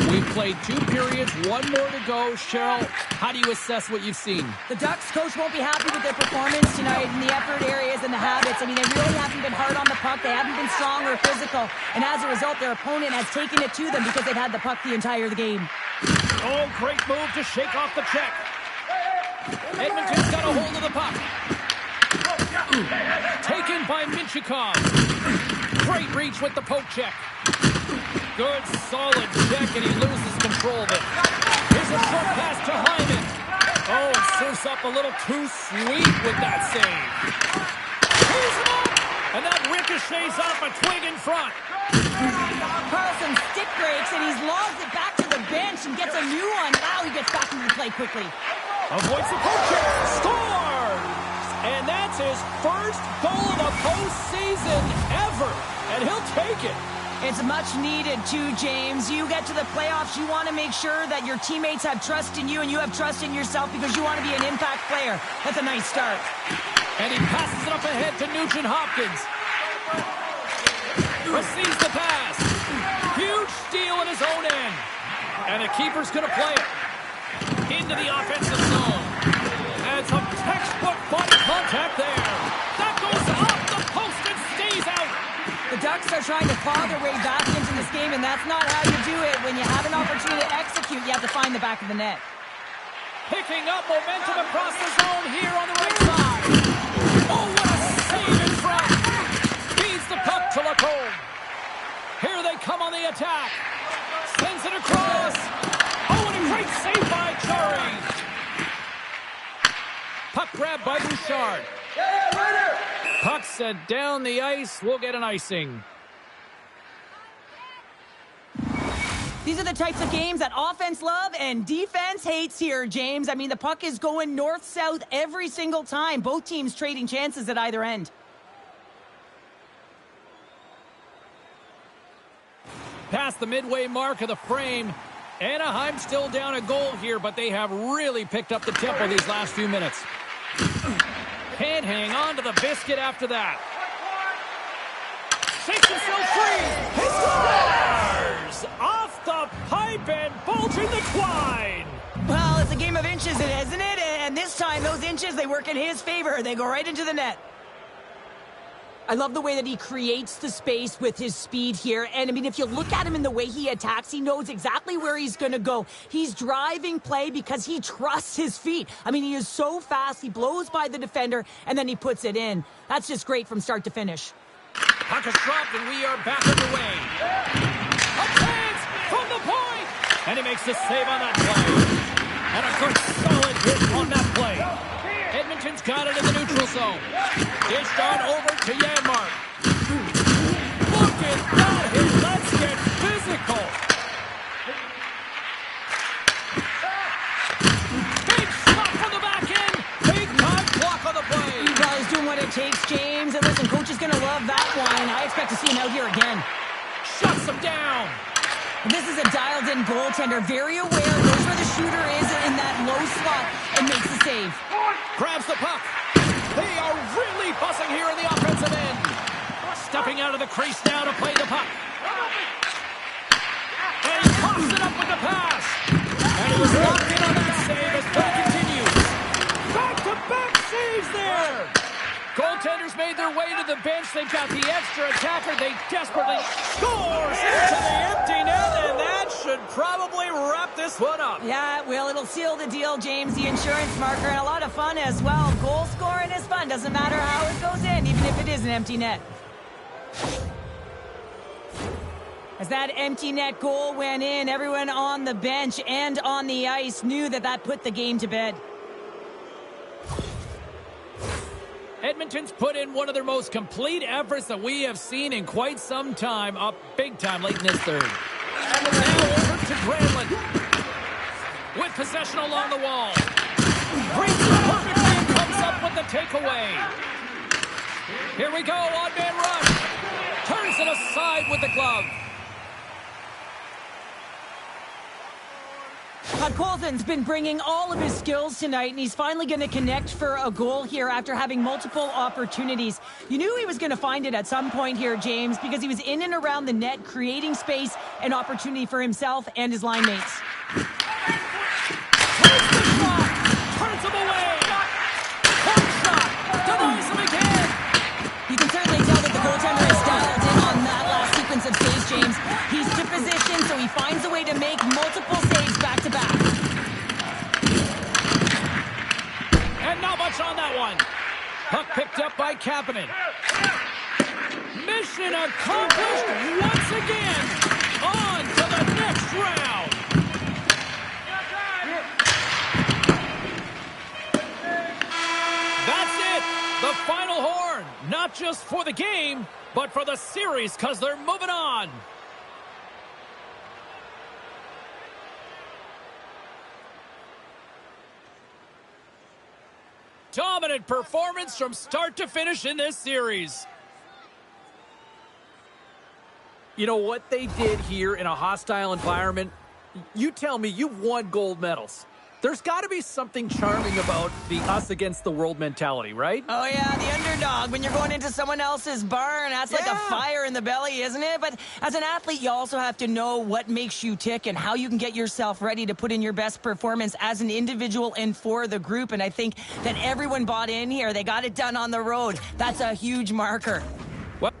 We've played 2 periods, 1 more to go. Cheryl, how do you assess what you've seen? The Ducks coach won't be happy with their performance tonight in the effort areas and the habits. I mean, they really haven't been hard on the puck. They haven't been strong or physical. And as a result, their opponent has taken it to them because they've had the puck the entire game. Oh, great move to shake off the check. Edmonton's got a hold of the puck. Taken by Minchikov. Great reach with the poke check. Good, solid check, and he loses control of it. Here's a short pass to Hyman. Oh, and serves up a little too sweet with that save. Here's him up, and that ricochets off a twig in front. Carlson stick breaks, and he's logged it back to the bench and gets a new one. Wow, he gets back into the play quickly. Avoids the poke check. Scores! And that's his first goal of the postseason ever, and he'll take it. It's much needed too, James. You get to the playoffs, you want to make sure that your teammates have trust in you and you have trust in yourself because you want to be an impact player. That's a nice start. And he passes it up ahead to Nugent Hopkins. Receives the pass. Huge steal in his own end. And the keeper's going to play it. Into the offensive zone. And some textbook body contact there. That goes off the post and stays out. The Ducks are trying to claw their way back into this game, and that's not how you do it. When you have an opportunity to execute, you have to find the back of the net. Picking up momentum across the zone here on the right side. Oh, what a save in front. Feeds the puck to Lacombe. Here they come on the attack. Sends it across. Oh, and a great save by Chari. Puck grabbed by Bouchard. Puck set down the ice. We'll get an icing. These are the types of games that offense love and defense hates here, James. I mean, the puck is going north-south every single time. Both teams trading chances at either end. Past the midway mark of the frame. Anaheim still down a goal here, but they have really picked up the tempo these last few minutes. Can't hang on to the biscuit after that. Shakes himself free. He scores! Off the pipe and bulging the twine. Well, it's a game of inches, isn't it? And this time, those inches, they work in his favor. They go right into the net. I love the way that he creates the space with his speed here. And, I mean, if you look at him in the way he attacks, he knows exactly where he's going to go. He's driving play because he trusts his feet. I mean, he is so fast. He blows by the defender, and then he puts it in. That's just great from start to finish. Puck is dropped, and we are back underway. A chance from the point! And he makes the save on that play. And a good solid hit on that play. Edmonton's got it in the neutral zone. Dished on over to Janmark. Look at that hit. Let's get physical. Big shot from the back end. Big time block on the play. Well, he's doing what it takes, James. And listen, coach is going to love that one. I expect to see him out here again. Shuts him down. This is a dialed-in goaltender, very aware, knows where the shooter is in that low slot, and makes the save. Grabs the puck. They are really buzzing here in the offensive end. Stepping out of the crease now to play the puck. And he pops it up with the pass. And he was locked in on that save as play continues. Back-to-back saves there. Goaltenders made their way to the bench. They've got the extra attacker. They desperately scores into the empty net, and that should probably wrap this one up. Yeah, well, it'll seal the deal, James, the insurance marker, and a lot of fun as well. Goal scoring is fun. Doesn't matter how it goes in, even if it is an empty net. As that empty net goal went in, everyone on the bench and on the ice knew that that put the game to bed. Edmonton's put in one of their most complete efforts that we have seen in quite some time, up big time late in this third. Now over to Granlund. With possession along the wall. Reads it perfectly and comes up with the takeaway. Here we go, on-man rush. Turns it aside with the glove. Colton's been bringing all of his skills tonight, and he's finally going to connect for a goal here after having multiple opportunities. You knew he was going to find it at some point here, James, because he was in and around the net, creating space and opportunity for himself and his line mates. Takes the shot, turns him away. One shot, denies him again. You can certainly tell that the goaltender is dialed in on that last sequence of saves, James. He's to position, so he finds a way to make multiple saves back-to-back. And not much on that one. Puck picked up by Kapanen. Mission accomplished once again. On to the next round. That's it. The final horn. Not just for the game, but for the series, because they're moving on. Dominant performance from start to finish in this series. You know what they did here in a hostile environment? You tell me you've won gold medals. There's got to be something charming about the us against the world mentality, right? Oh, yeah, the underdog. When you're going into someone else's barn, that's like a fire in the belly, isn't it? But as an athlete, you also have to know what makes you tick and how you can get yourself ready to put in your best performance as an individual and for the group. And I think that everyone bought in here. They got it done on the road. That's a huge marker. Well,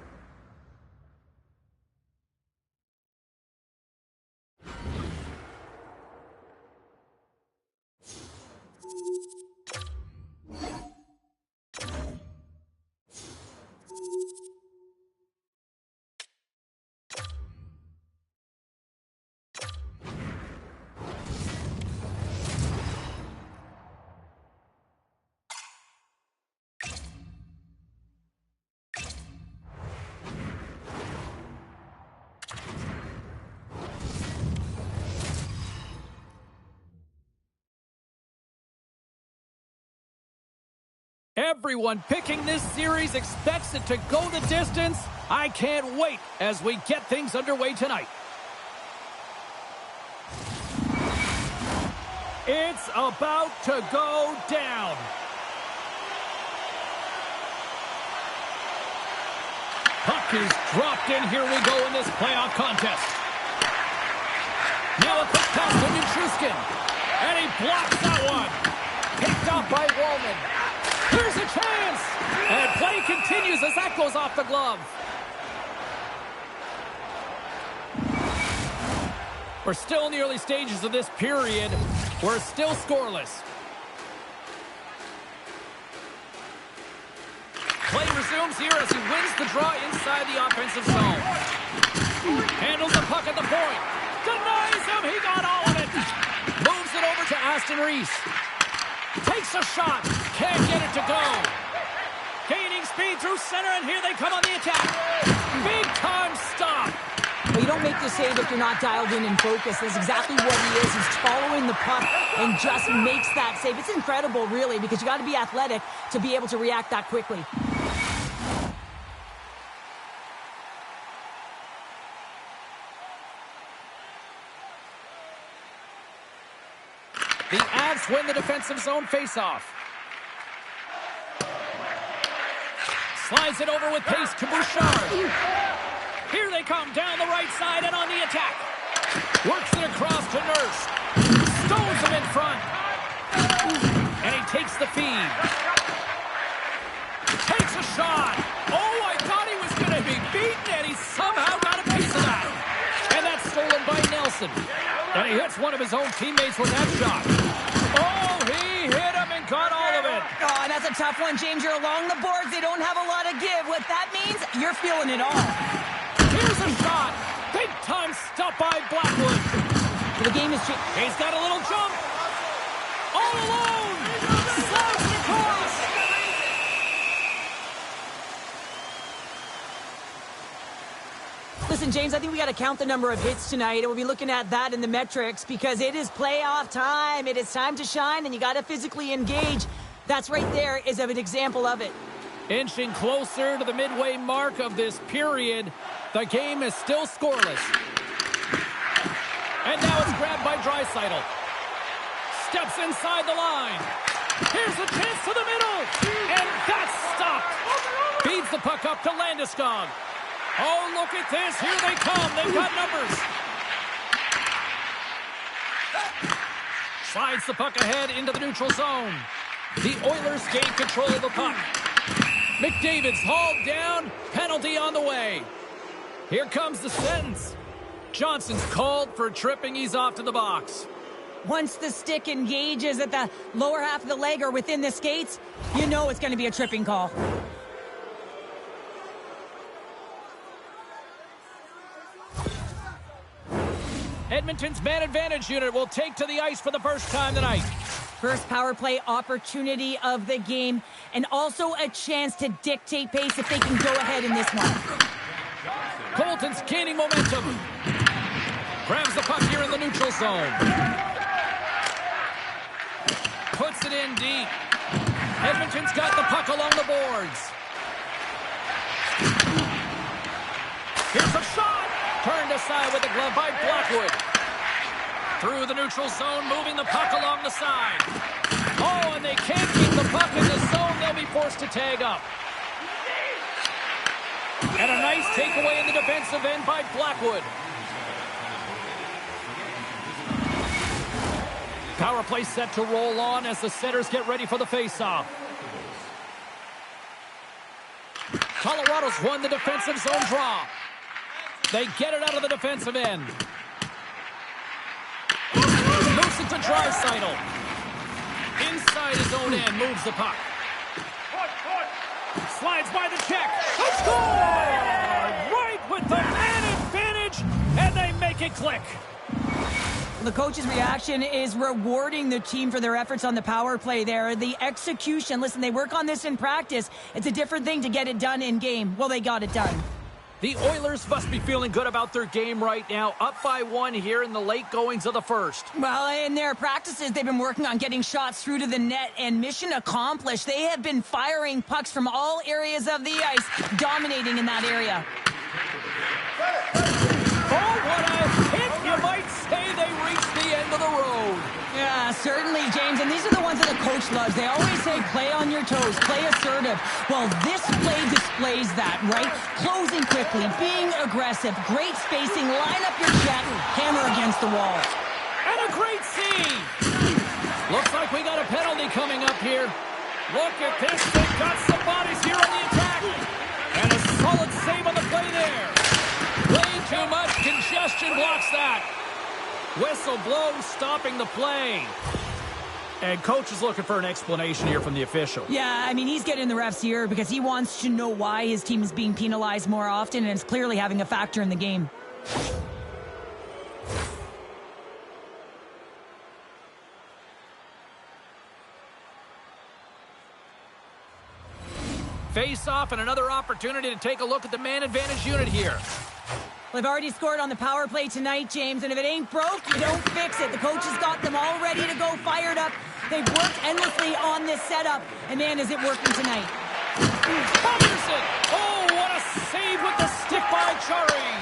everyone picking this series expects it to go the distance. I can't wait as we get things underway tonight. It's about to go down. Puck is dropped in. Here we go in this playoff contest. Now a quick pass to Nichushkin. And he blocks that one. Picked up by Wallman. Here's a chance. And play continues as that goes off the glove. We're still in the early stages of this period. We're still scoreless. Play resumes here as he wins the draw inside the offensive zone. Handles the puck at the point. Denies him. He got all of it. Moves it over to Aston Reese. Takes a shot. Can't get it to go. Gaining speed through center, and here they come on the attack. Big time stop. Well, you don't make the save if you're not dialed in and focused. That's exactly what he is. He's following the puck and just makes that save. It's incredible, really, because you got to be athletic to be able to react that quickly. The Avs win the defensive zone faceoff. Slides it over with pace to Bouchard. Here they come down the right side and on the attack. Works it across to Nurse. Stones him in front. And he takes the feed. Takes a shot. Oh, I thought he was going to be beaten, and he somehow got a piece of that. And that's stolen by Nelson. And he hits one of his own teammates with that shot. Oh, he hit him and got all of it. Oh, and that's a tough one, James. You're along the boards. They don't have a lot of give. What that means, you're feeling it all. Here's a shot. Big time stop by Blackwood. The game is... He's got a little jump. All alone. Slides it across. Listen, James, I think we got to count the number of hits tonight, and we'll be looking at that in the metrics because it is playoff time. It is time to shine, and you got to physically engage. That's right there is an example of it. Inching closer to the midway mark of this period. The game is still scoreless. And now it's grabbed by Draisaitl. Steps inside the line. Here's a chance to the middle. And that's stopped. Feeds the puck up to Landeskog. Oh, look at this. Here they come. They've got numbers. Slides the puck ahead into the neutral zone. The Oilers gain control of the puck. McDavid's hauled down. Penalty on the way. Here comes the sentence. Johnson's called for tripping. He's off to the box. Once the stick engages at the lower half of the leg or within the skates, you know it's going to be a tripping call. Edmonton's man advantage unit will take to the ice for the first time tonight. First power play opportunity of the game, and also a chance to dictate pace if they can go ahead in this one. Colton's gaining momentum. Grabs the puck here in the neutral zone. Puts it in deep. Edmonton's got the puck along the boards. Here's a shot. Turned aside with the glove by Blackwood. Through the neutral zone, moving the puck along the side. Oh, and they can't keep the puck in the zone. They'll be forced to tag up. And a nice takeaway in the defensive end by Blackwood. Power play set to roll on as the setters get ready for the faceoff. Colorado's won the defensive zone draw. They get it out of the defensive end. Moves it to Draisaitl. Inside his own end, moves the puck. Slides by the check. Score! Right with the man advantage, and they make it click. The coach's reaction is rewarding the team for their efforts on the power play there. The execution, listen, they work on this in practice. It's a different thing to get it done in game. Well, they got it done. The Oilers must be feeling good about their game right now, up by 1 here in the late goings of the first. Well, in their practices, they've been working on getting shots through to the net, and mission accomplished. They have been firing pucks from all areas of the ice, dominating in that area. Oh, what a hit! You might say they reached the end of the road. Yeah, certainly, James. And these are the ones that the coach loves. They always say, play on your toes, play assertive. Well, this play displays that, right? Closing quickly, being aggressive, great spacing, line up your check, hammer against the wall. And a great save. Looks like we got a penalty coming up here. Look at this. They've got some bodies here on the attack. And a solid save on the play there. Way too much congestion blocks that. Whistle blows, stopping the play. And coach is looking for an explanation here from the official. Yeah, I mean, he's getting the ref's ear because he wants to know why his team is being penalized more often, and it's clearly having a factor in the game. Face off and another opportunity to take a look at the man advantage unit here. They've already scored on the power play tonight, James, and if it ain't broke, you don't fix it. The coach has got them all ready to go, fired up. They've worked endlessly on this setup, and man, is it working tonight. Henderson! Oh, what a save with the stick by Chari!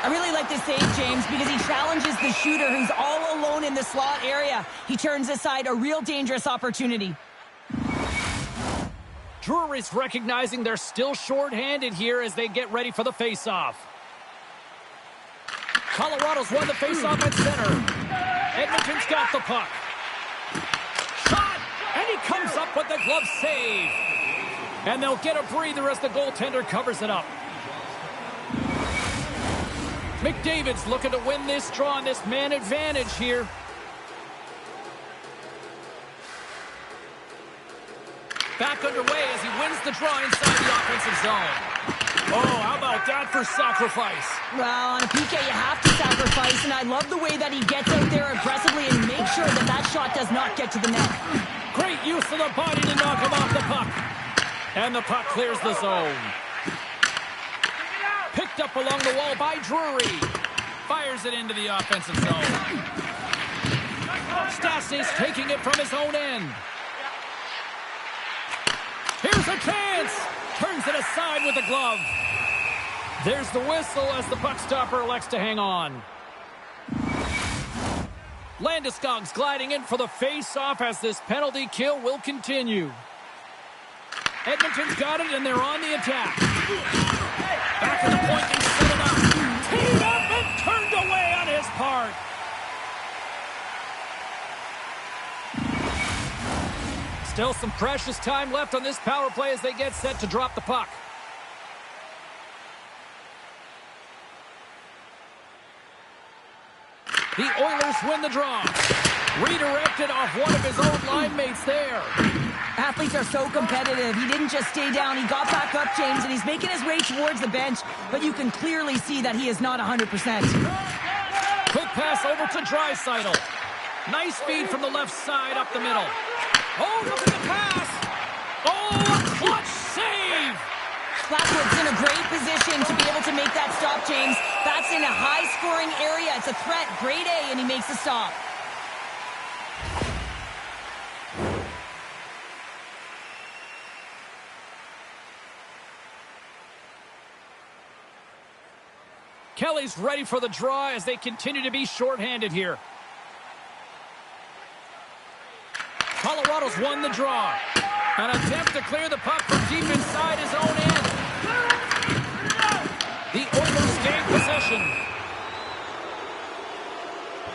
I really like this save, James, because he challenges the shooter who's all alone in the slot area. He turns aside a real dangerous opportunity. Drury's recognizing they're still short-handed here as they get ready for the face-off. Colorado's won the face-off at center. Edmonton's got the puck. Shot! And he comes up with the glove save. And they'll get a breather as the goaltender covers it up. McDavid's looking to win this draw and this man advantage here. Back underway as he wins the draw inside the offensive zone. Oh, how about that for sacrifice? Well, on a PK, you have to sacrifice, and I love the way that he gets out there aggressively and makes sure that that shot does not get to the net. Great use of the body to knock him off the puck. And the puck clears the zone. Picked up along the wall by Drury. Fires it into the offensive zone. Stastny's taking it from his own end. Here's a chance. Turns it aside with the glove. There's the whistle as the puck stopper elects to hang on. Landeskog's gliding in for the face-off as this penalty kill will continue. Edmonton's got it, and they're on the attack. Back at the point, they set it up. Teed up and turned away on his part. Still some precious time left on this power play as they get set to drop the puck. The Oilers win the draw. Redirected off one of his own line mates there. Athletes are so competitive. He didn't just stay down. He got back up, James, and he's making his way towards the bench, but you can clearly see that he is not 100%. Quick pass over to Draisaitl. Nice feed from the left side up the middle. Oh, look at the pass. Oh, a clutch save. Blackwood's in a great position to be able to make that stop, James. That's in a high-scoring area. It's a threat. Grade A, and he makes the stop. Kelly's ready for the draw as they continue to be shorthanded here. Seattle's won the draw. An attempt to clear the puck from deep inside his own end. The Oilers gain possession.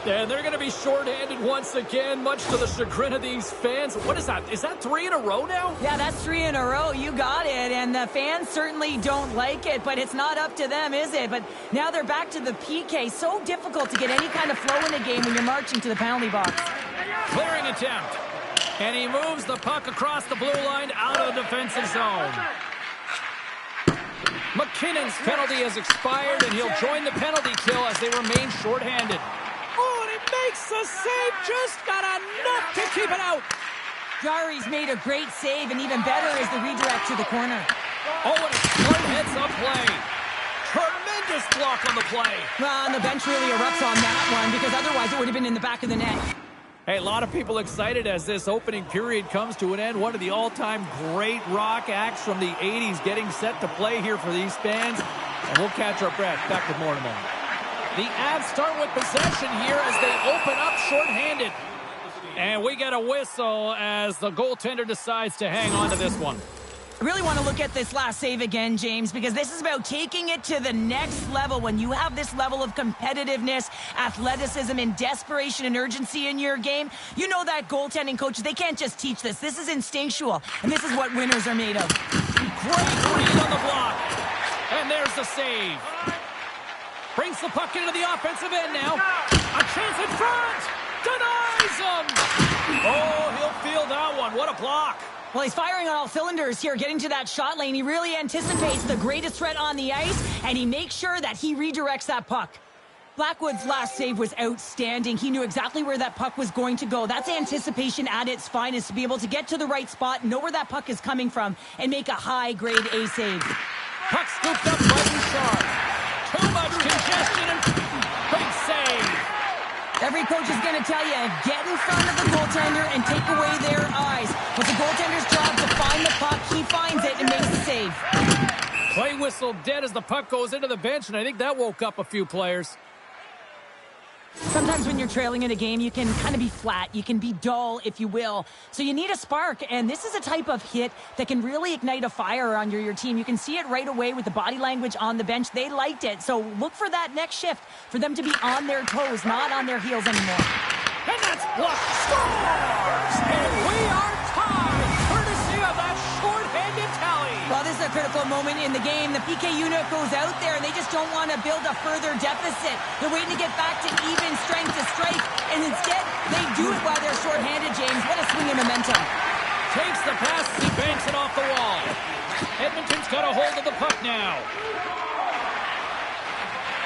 And they're going to be shorthanded once again, much to the chagrin of these fans. What is that? Is that 3 in a row now? Yeah, that's 3 in a row. You got it. And the fans certainly don't like it, but it's not up to them, is it? But now they're back to the PK. So difficult to get any kind of flow in a game when you're marching to the penalty box. Clearing attempt. And he moves the puck across the blue line out of the defensive zone. McKinnon's penalty has expired, and he'll join the penalty kill as they remain shorthanded. Oh, and he makes the save. Just got enough to keep it out. Jari's made a great save, and even better is the redirect to the corner. Oh, and a smart heads-up play. Tremendous block on the play. Well, and the bench really erupts on that one, because otherwise it would have been in the back of the net. Hey, a lot of people excited as this opening period comes to an end. One of the all-time great rock acts from the 80s getting set to play here for these fans. And we'll catch our breath. Back with more in a moment. The Avs start with possession here as they open up shorthanded. And we get a whistle as the goaltender decides to hang on to this one. I really want to look at this last save again, James, because this is about taking it to the next level. When you have this level of competitiveness, athleticism, and desperation and urgency in your game, you know that goaltending coaches, they can't just teach this. This is instinctual, and this is what winners are made of. Great read on the block. And there's the save. Brings the puck into the offensive end now. A chance in front. Denies him. Oh, he'll feel that one. What a block. Well, he's firing on all cylinders here, getting to that shot lane. He really anticipates the greatest threat on the ice, and he makes sure that he redirects that puck. Blackwood's last save was outstanding. He knew exactly where that puck was going to go. That's anticipation at its finest, to be able to get to the right spot, know where that puck is coming from, and make a high-grade A save. Puck scooped up by Bouchard. Too much congestion and big save. Every coach is going to tell you, get in front of the goaltender and take away their eyes. It's the goaltender's job to find the puck. He finds it and makes the save. Play whistle dead as the puck goes into the bench, and I think that woke up a few players. Sometimes when you're trailing in a game, you can kind of be flat. You can be dull, if you will. So you need a spark, and this is a type of hit that can really ignite a fire on your team. You can see it right away with the body language on the bench. They liked it. So look for that next shift, for them to be on their toes, not on their heels anymore. And that's blocked. Scores! And we are tied, courtesy of that short-handed tally. Well, this is a critical moment in the game. The PK unit goes out there, and they just don't want to build a further deficit. They're waiting to get back to even strength to strike, and instead, they do it while they're short-handed, James. What a swing of momentum. Takes the pass as he banks it off the wall. Edmonton's got a hold of the puck now.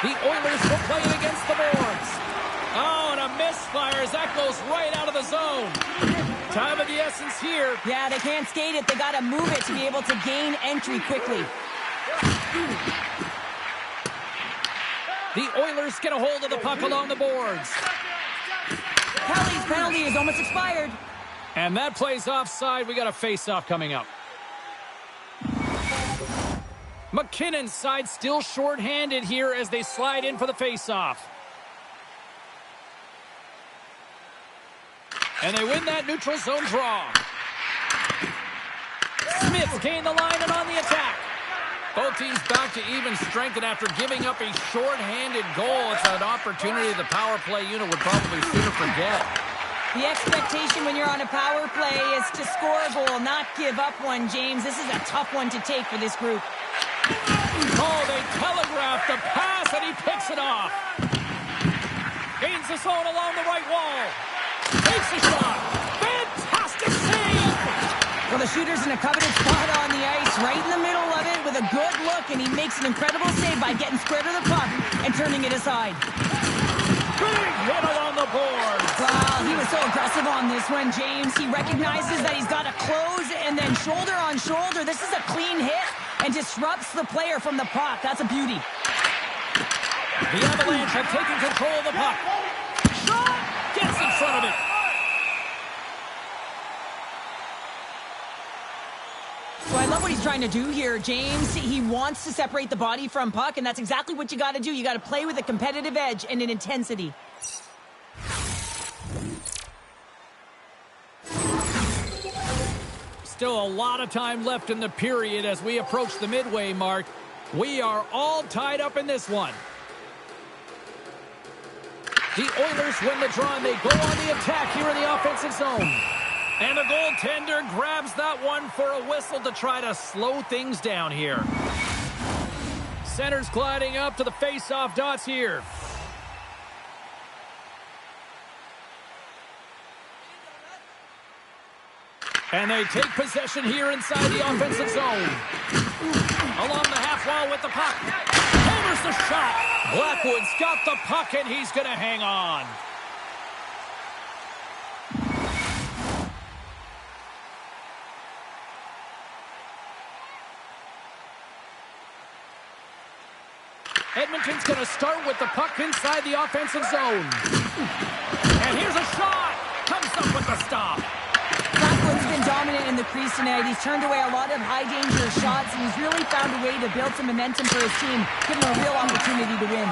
The Oilers will play it against the boards. Oh, and a misfire as that goes right out of the zone. Time of the essence here. Yeah, they can't skate it. They got to move it to be able to gain entry quickly. The Oilers get a hold of the puck along the boards. Kelly's penalty is almost expired. And that plays offside. We got a face-off coming up. McKinnon's side still short-handed here as they slide in for the face-off. And they win that neutral zone draw. Smith's gained the line and on the attack. Both teams back to even strength, and after giving up a short-handed goal, it's an opportunity the power play unit would probably sooner forget. The expectation when you're on a power play is to score a goal, not give up one, James. This is a tough one to take for this group. Oh, they telegraphed the pass, and he picks it off. Gains the zone along the right wall. Takes a shot. Fantastic save. Well, the shooter's in a coveted spot on the ice, right in the middle of it with a good look, and he makes an incredible save by getting square to the puck and turning it aside. Big hit along the board. Wow, he was so aggressive on this one, James. He recognizes that he's got to close and then shoulder on shoulder. This is a clean hit and disrupts the player from the puck. That's a beauty. The Avalanche have taken control of the puck. Shot! Gets in front of it. So I love what he's trying to do here, James. He wants to separate the body from puck, and that's exactly what you got to do. You got to play with a competitive edge and an intensity. still a lot of time left in the period as we approach the midway mark. We are all tied up in this one. The Oilers win the draw, and they go on the attack here in the offensive zone. And the goaltender grabs that one for a whistle to try to slow things down here. Center's gliding up to the face-off dots here. And they take possession here inside the offensive zone. Along the half wall with the puck. Hammers the shot. Blackwood's got the puck, and he's going to hang on. Edmonton's going to start with the puck inside the offensive zone. And here's a shot. Comes up with the stop. Blackwood's been dominant in the crease tonight. He's turned away a lot of high-danger shots, and he's really found a way to build some momentum for his team, give him a real opportunity to win.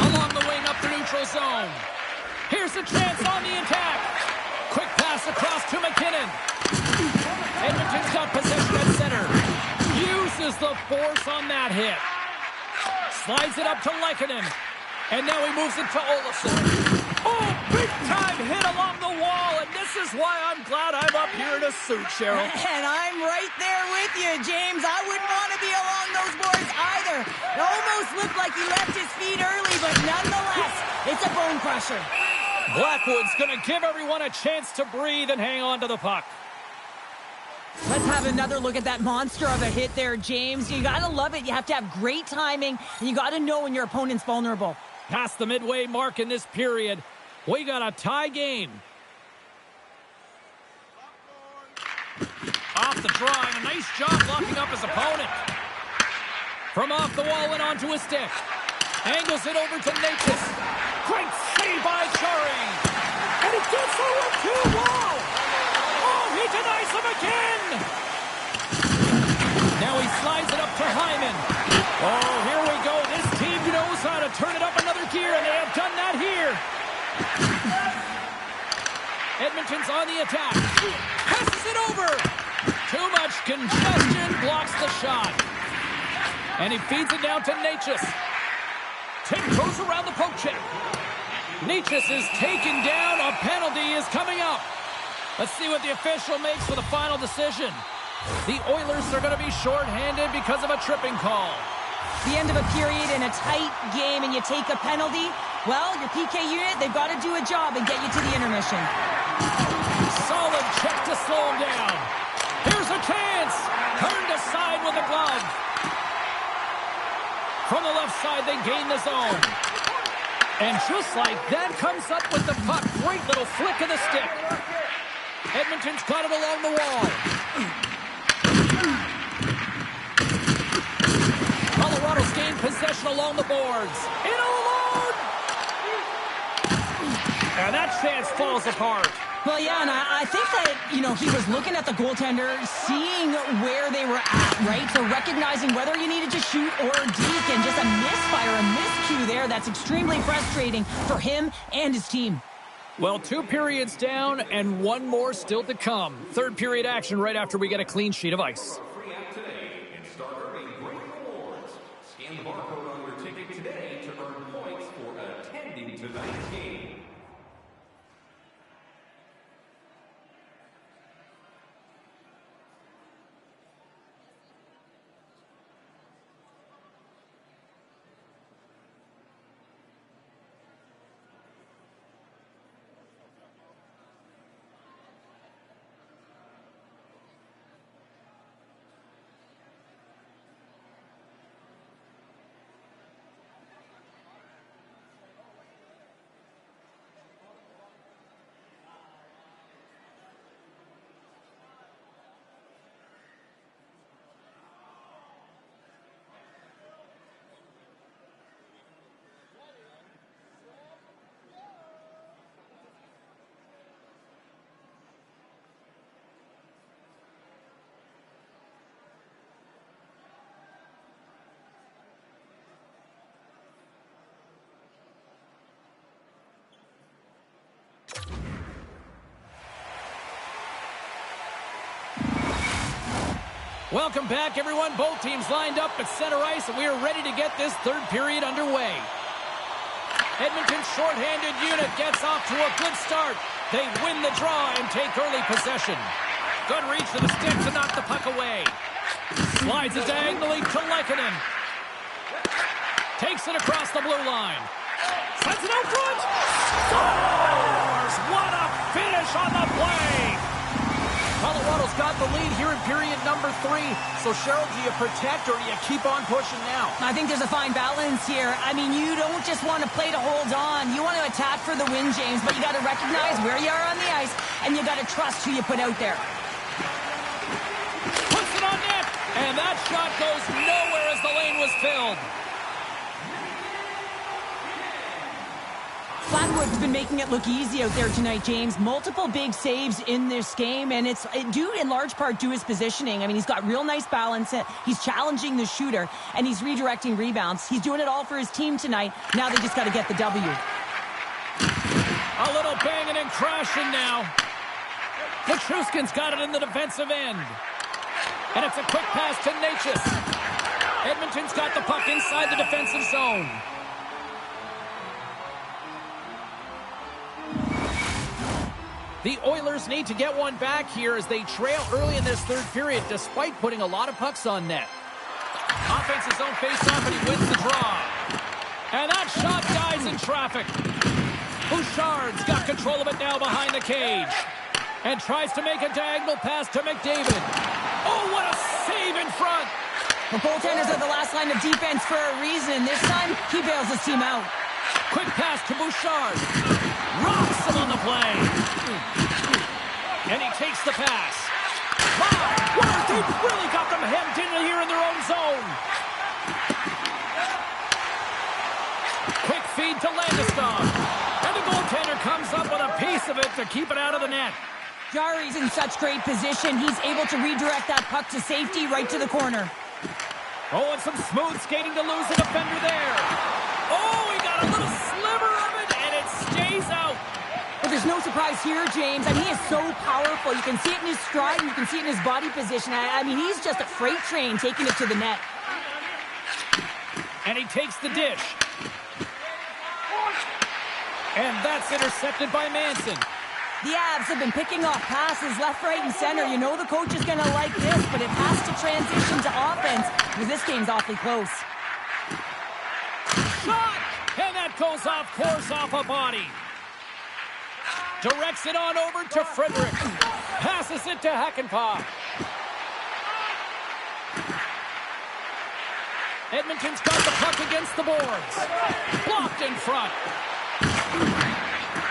Along the wing up the neutral zone. Here's a chance on the attack. Quick pass across to McKinnon. Edmonton's got possession at center. Uses the force on that hit. Slides it up to Lehkonen. And now he moves it to Olofsson. Oh, big-time hit along the wall, and this is why I'm glad I'm up here in a suit, Cheryl. And I'm right there with you, James. I wouldn't want to be along those boards either. It almost looked like he left his feet early, but nonetheless, it's a bone crusher. Blackwood's going to give everyone a chance to breathe and hang on to the puck. Let's have another look at that monster of a hit there, James. You got to love it. You have to have great timing, and you got to know when your opponent's vulnerable. Past the midway mark in this period, we got a tie game. Off the draw, and a nice job blocking up his opponent. From off the wall and onto his stick. Angles it over to Natchez. Great save by Chari. And he gets over too. Wow! Oh, he denies him again! Now he slides it up to Hyman. Oh, here we go. This team knows how to turn it up another gear, and they have done that here. Edmonton's on the attack. Passes it over. Too much congestion, blocks the shot. And he feeds it down to Natchez. Tim goes around the poke check. Natchez is taken down. A penalty is coming up. Let's see what the official makes for the final decision. The Oilers are going to be shorthanded because of a tripping call. The end of a period in a tight game and you take a penalty, well, your PK unit, they've got to do a job and get you to the intermission. Solid check to slow him down. Here's a chance. Turned aside with a glove. From the left side, they gain the zone. And just like that, comes up with the puck. Great little flick of the stick. Edmonton's got it along the wall. Colorado's gained possession along the boards. In alone! And that chance falls apart. Well, yeah, and I think that, he was looking at the goaltender, seeing where they were at, right? So recognizing whether you needed to shoot or deke, and just a misfire, a miscue there. That's extremely frustrating for him and his team. Well, 2 periods down and 1 more still to come. Third period action right after we get a clean sheet of ice. Scan the barcode on your ticket today to earn points for attending tonight's game. Welcome back, everyone. Both teams lined up at center ice, and we are ready to get this third period underway. Edmonton's shorthanded unit gets off to a good start. They win the draw and take early possession. Good reach to the stick to knock the puck away. Slides it diagonally to Lehkonen. Takes it across the blue line. Sends it out front. Scores! What a finish on the play! Colorado's got the lead here in period number 3. So, Cheryl, do you protect or do you keep on pushing now? I think there's a fine balance here. I mean, you don't just want to play to hold on. You want to attack for the win, James, but you got to recognize where you are on the ice, and you got to trust who you put out there. Puts it on net, and that shot goes nowhere as the lane was filled. Flatwood's been making it look easy out there tonight, James. Multiple big saves in this game, and it's due in large part to his positioning. I mean, he's got real nice balance. He's challenging the shooter, and he's redirecting rebounds. He's doing it all for his team tonight. Now they just got to get the W. A little banging and crashing now. Petruskin's got it in the defensive end. And it's a quick pass to Natchez. Edmonton's got the puck inside the defensive zone. The Oilers need to get one back here as they trail early in this third period, despite putting a lot of pucks on net. Offensive zone face-off, and he wins the draw. And that shot dies in traffic. Bouchard's got control of it now behind the cage. And tries to make a diagonal pass to McDavid. Oh, what a save in front! The goaltenders are the last line of defense for a reason. This time, he bails his team out. Quick pass to Bouchard. Rocks him on the play. And he takes the pass. My, they've really got them hemmed in here in their own zone. Quick feed to Landeskog. And the goaltender comes up with a piece of it to keep it out of the net. Jari's in such great position. He's able to redirect that puck to safety right to the corner. Oh, and some smooth skating to lose the defender there. Oh, he got a little sliver of it, and it stays out. But there's no surprise here, James. I mean, he is so powerful. You can see it in his stride, and you can see it in his body position. I mean, he's just a freight train taking it to the net. And he takes the dish. And that's intercepted by Manson. The Avs have been picking off passes left, right, and center. You know the coach is going to like this, but it has to transition to offense because this game's awfully close. Shot! And that goes off course off a body. Directs it on over to Frederick. Passes it to Hakanpää. Edmonton's got the puck against the boards. Blocked in front.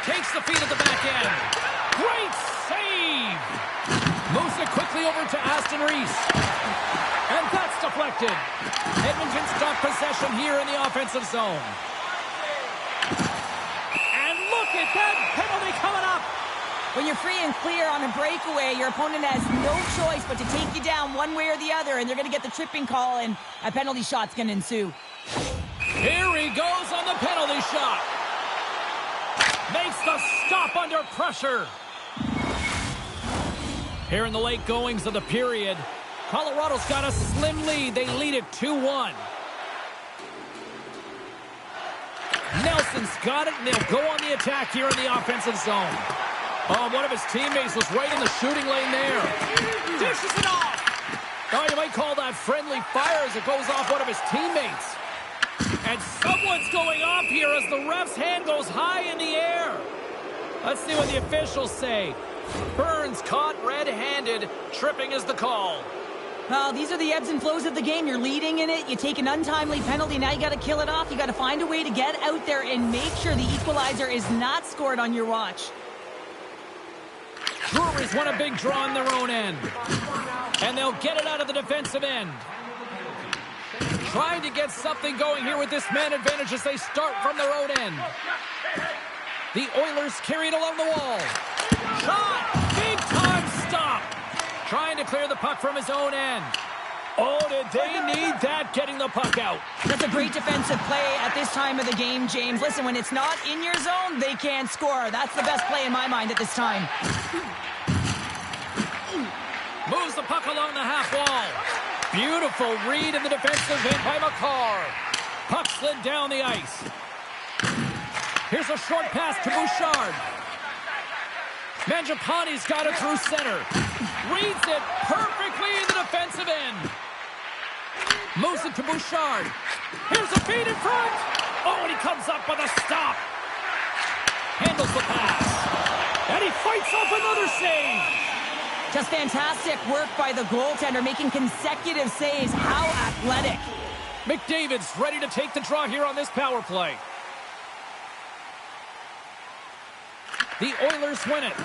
Takes the feed at the back end. Great save! Moves it quickly over to Aston Reese. And that's deflected. Edmonton's got possession here in the offensive zone. And look at that penalty coming up. When you're free and clear on a breakaway, your opponent has no choice but to take you down one way or the other, and they're going to get the tripping call, and a penalty shot's going to ensue. Here he goes on the penalty shot. Makes the stop under pressure. Here in the late goings of the period, Colorado's got a slim lead. They lead it 2-1. Nelson's got it, and they'll go on the attack here in the offensive zone. Oh, one of his teammates was right in the shooting lane there. Dishes it off. Oh, you might call that friendly fire as it goes off one of his teammates. And someone's going off here as the ref's hand goes high in the air. Let's see what the officials say. Burns caught red-handed. Tripping is the call. Well, these are the ebbs and flows of the game. You're leading in it. You take an untimely penalty. Now you got to kill it off. You got to find a way to get out there and make sure the equalizer is not scored on your watch. Breweries want a big draw on their own end. And they'll get it out of the defensive end. Trying to get something going here with this man advantage as they start from their own end. The Oilers carry it along the wall. Shot! Big time stop! Trying to clear the puck from his own end. Oh, did they need that getting the puck out? That's a great defensive play at this time of the game, James. Listen, when it's not in your zone, they can't score. That's the best play in my mind at this time. Moves the puck along the half wall. Beautiful read in the defensive end by McCarr. Puck slid down the ice. Here's a short pass to Bouchard. Mangiapane's got it through center. Reads it perfectly in the defensive end. Moves it to Bouchard. Here's a feed in front. Oh, and he comes up with a stop. Handles the pass. And he fights off another save. Just fantastic work by the goaltender, making consecutive saves. How athletic. McDavid's ready to take the draw here on this power play. The Oilers win it.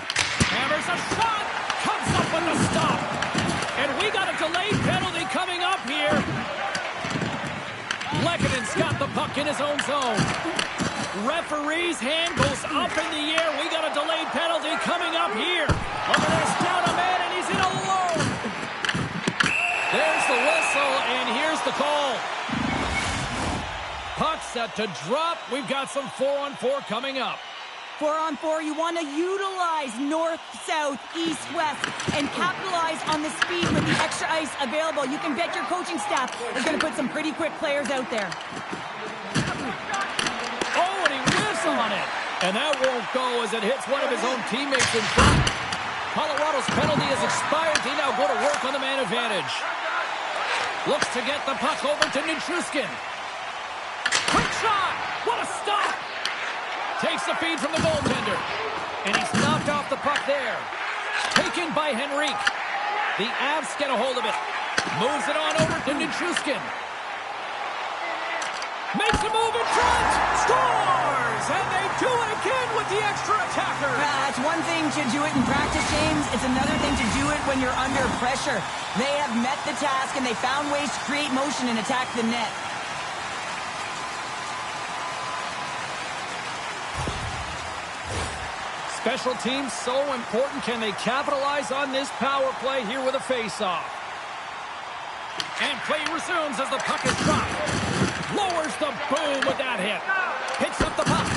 Hammers a shot. Comes up with a stop. And we got a delayed penalty coming up here. Lekkonen's got the puck in his own zone. Referee's hand goes up in the air. We got a delayed penalty coming up here. Look at this, down a man, and he's in alone. There's the whistle, and here's the call. Puck set to drop. We've got some 4-on-4 coming up. 4-on-4, you want to utilize north, south, east, west, and capitalize on the speed with the extra ice available. You can bet your coaching staff is going to put some pretty quick players out there. Oh, and he whiffs on it. And that won't go as it hits one of his own teammates in front. Colorado's penalty has expired. They now go to work on the man advantage. Looks to get the puck over to Nichushkin. Quick shot! What a stop! Takes the feed from the goaltender. And he's knocked off the puck there. Taken by Henrique. The Avs get a hold of it. Moves it on over to Nichushkin. Makes a move in front. Scores! And they do it again with the extra attacker. It's one thing to do it in practice, James. It's another thing to do it when you're under pressure. They have met the task, and they found ways to create motion and attack the net. Special teams so important. Can they capitalize on this power play here with a face-off? And play resumes as the puck is dropped. Lowers the boom with that hit. Picks up the puck.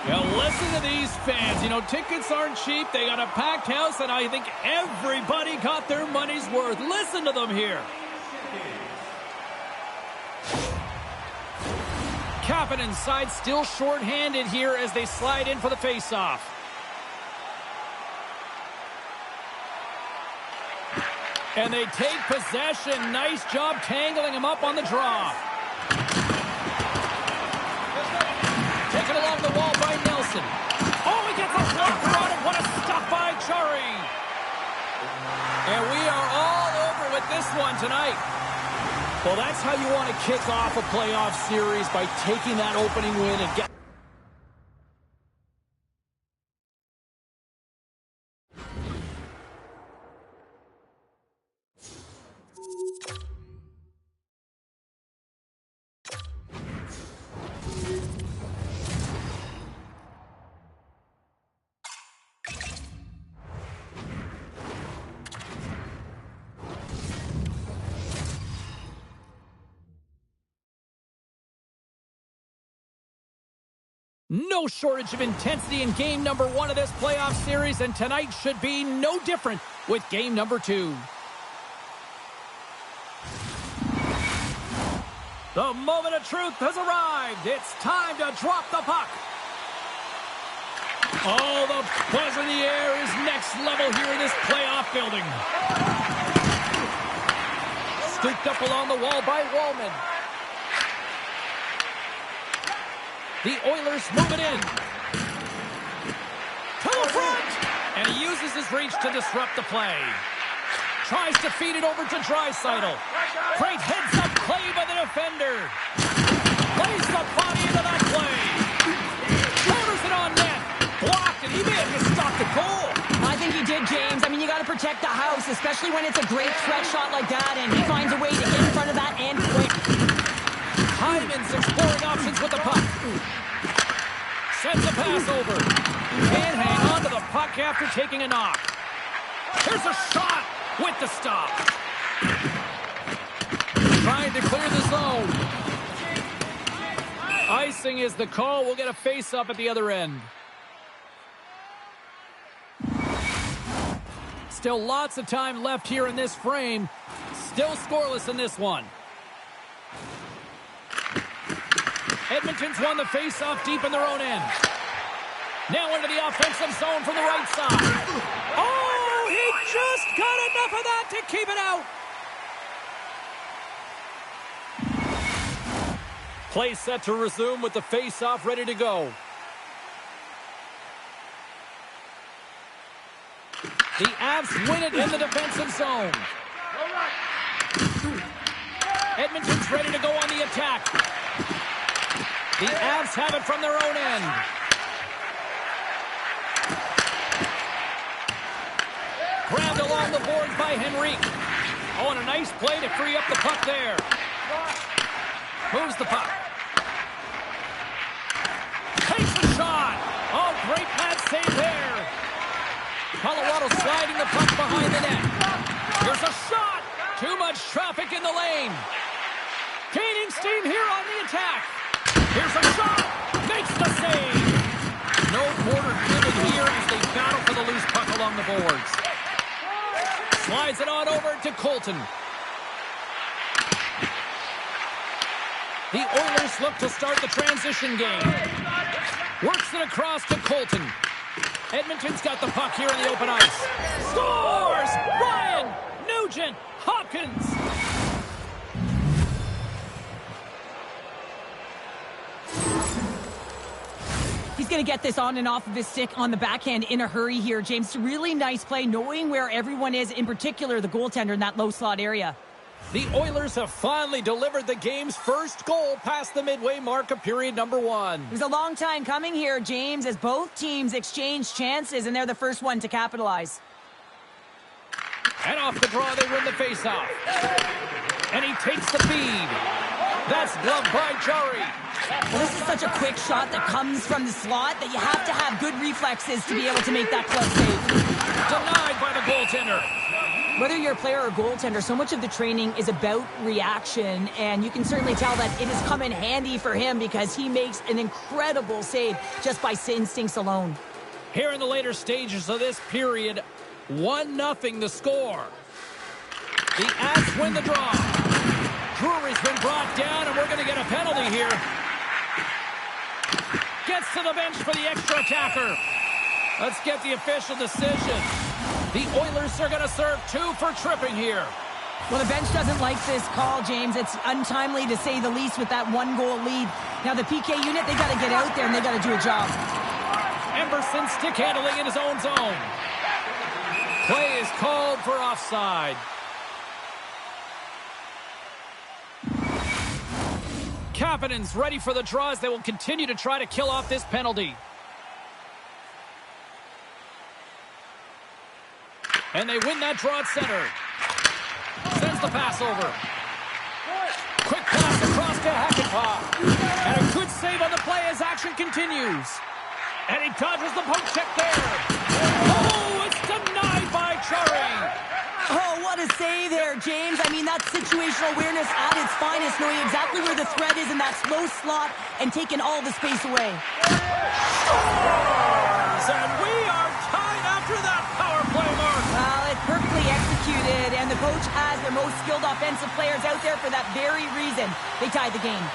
Now listen to these fans. You know, tickets aren't cheap. They got a packed house, and I think everybody got their money's worth. Listen to them here. Kapanen's side still short-handed here as they slide in for the face-off. And they take possession. Nice job tangling him up on the draw. Taken along the wall by Nelson. Oh, he gets a blocker on it. What a stop by Chari. And we are all over with this one tonight. Well, that's how you want to kick off a playoff series, by taking that opening win and get... No shortage of intensity in game number 1 of this playoff series, and tonight should be no different with game number 2. The moment of truth has arrived. It's time to drop the puck. Oh, the buzz in the air is next level here in this playoff building. Scooped up along the wall by Wallman. The Oilers move it in. To the front! And he uses his reach to disrupt the play. Tries to feed it over to Draisaitl. Great heads-up play by the defender. Plays the body into that play. Shoulders it on net. Blocked, and he may have just stopped the goal. I think he did, James. I mean, you got to protect the house, especially when it's a great threat shot like that, and he finds a way to get in front of that and quick. Hyman's exploring options with the puck. Sends a pass over. Can't hang on to the puck after taking a knock. Here's a shot with the stop. Trying to clear the zone. Icing is the call. We'll get a face-up at the other end. Still lots of time left here in this frame. Still scoreless in this one. Edmonton's won the face-off deep in their own end. Now into the offensive zone from the right side. Oh, he just got enough of that to keep it out. Play set to resume with the face-off ready to go. The Avs win it in the defensive zone. Edmonton's ready to go on the attack. The Avs have it from their own end. Grabbed along the boards by Henrique. Oh, and a nice play to free up the puck there. Moves the puck. Takes a shot. Oh, great pad save there. Colorado sliding the puck behind the net. Here's a shot. Too much traffic in the lane. Gaining steam here on the attack. Here's a shot. Makes the save. No quarter given here as they battle for the loose puck along the boards. Slides it on over to Colton. The Oilers look to start the transition game. Works it across to Colton. Edmonton's got the puck here in the open ice. Scores! Ryan, Nugent, Hopkins. He's going to get this on and off of his stick on the backhand in a hurry here, James. Really nice play, knowing where everyone is, in particular the goaltender in that low slot area. The Oilers have finally delivered the game's first goal past the midway mark of period number 1. It was a long time coming here, James, as both teams exchange chances, and they're the first one to capitalize. And off the draw, they win the faceoff. And he takes the feed. That's gloved by Jari. Well, this is such a quick shot that comes from the slot that you have to have good reflexes to be able to make that glove save. Denied by the goaltender. Whether you're a player or goaltender, so much of the training is about reaction, and you can certainly tell that it has come in handy for him because he makes an incredible save just by instincts alone. Here in the later stages of this period, 1-0 the score. The Avs win the draw. Drury's been brought down, and we're going to get a penalty here. Gets to the bench for the extra attacker. Let's get the official decision. The Oilers are going to serve 2 for tripping here. Well, the bench doesn't like this call, James. It's untimely to say the least with that 1-goal lead. Now, the PK unit, they got to get out there and they got to do a job. Emerson stick handling in his own zone. Play is called for offside. Kapanen's ready for the draws. They will continue to try to kill off this penalty. And they win that draw at center. Sends the pass over. Quick pass across to Hakanpää. And a good save on the play as action continues. And he dodges the poke check there. Oh, it's denied by Chari. Oh, what a save there, James. I mean, that's situational awareness at its finest, knowing exactly where the threat is in that slow slot and taking all the space away. Scores! And we are tied after that power play, Mark. Well, it's perfectly executed, and the coach has their most skilled offensive players out there for that very reason. They tied the game.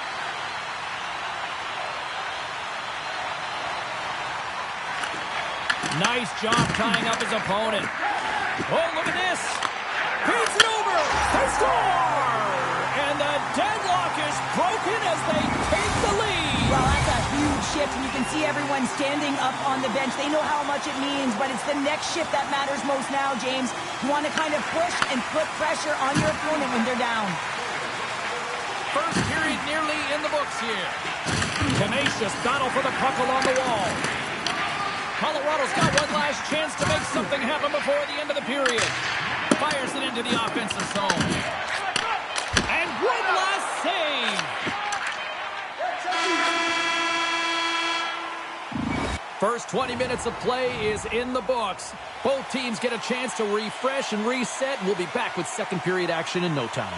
Nice job tying up his opponent. Oh, look at this. Beats it over. They score! And the deadlock is broken as they take the lead. Well, that's a huge shift, and you can see everyone standing up on the bench. They know how much it means, but it's the next shift that matters most now, James. You want to kind of push and put pressure on your opponent when they're down. First period nearly in the books here. Tenacious battle for the puck along the wall. Colorado's got one last chance to make something happen before the end of the period. Fires it into the offensive zone. And one last save. First 20 minutes of play is in the books. Both teams get a chance to refresh and reset. We'll be back with second period action in no time.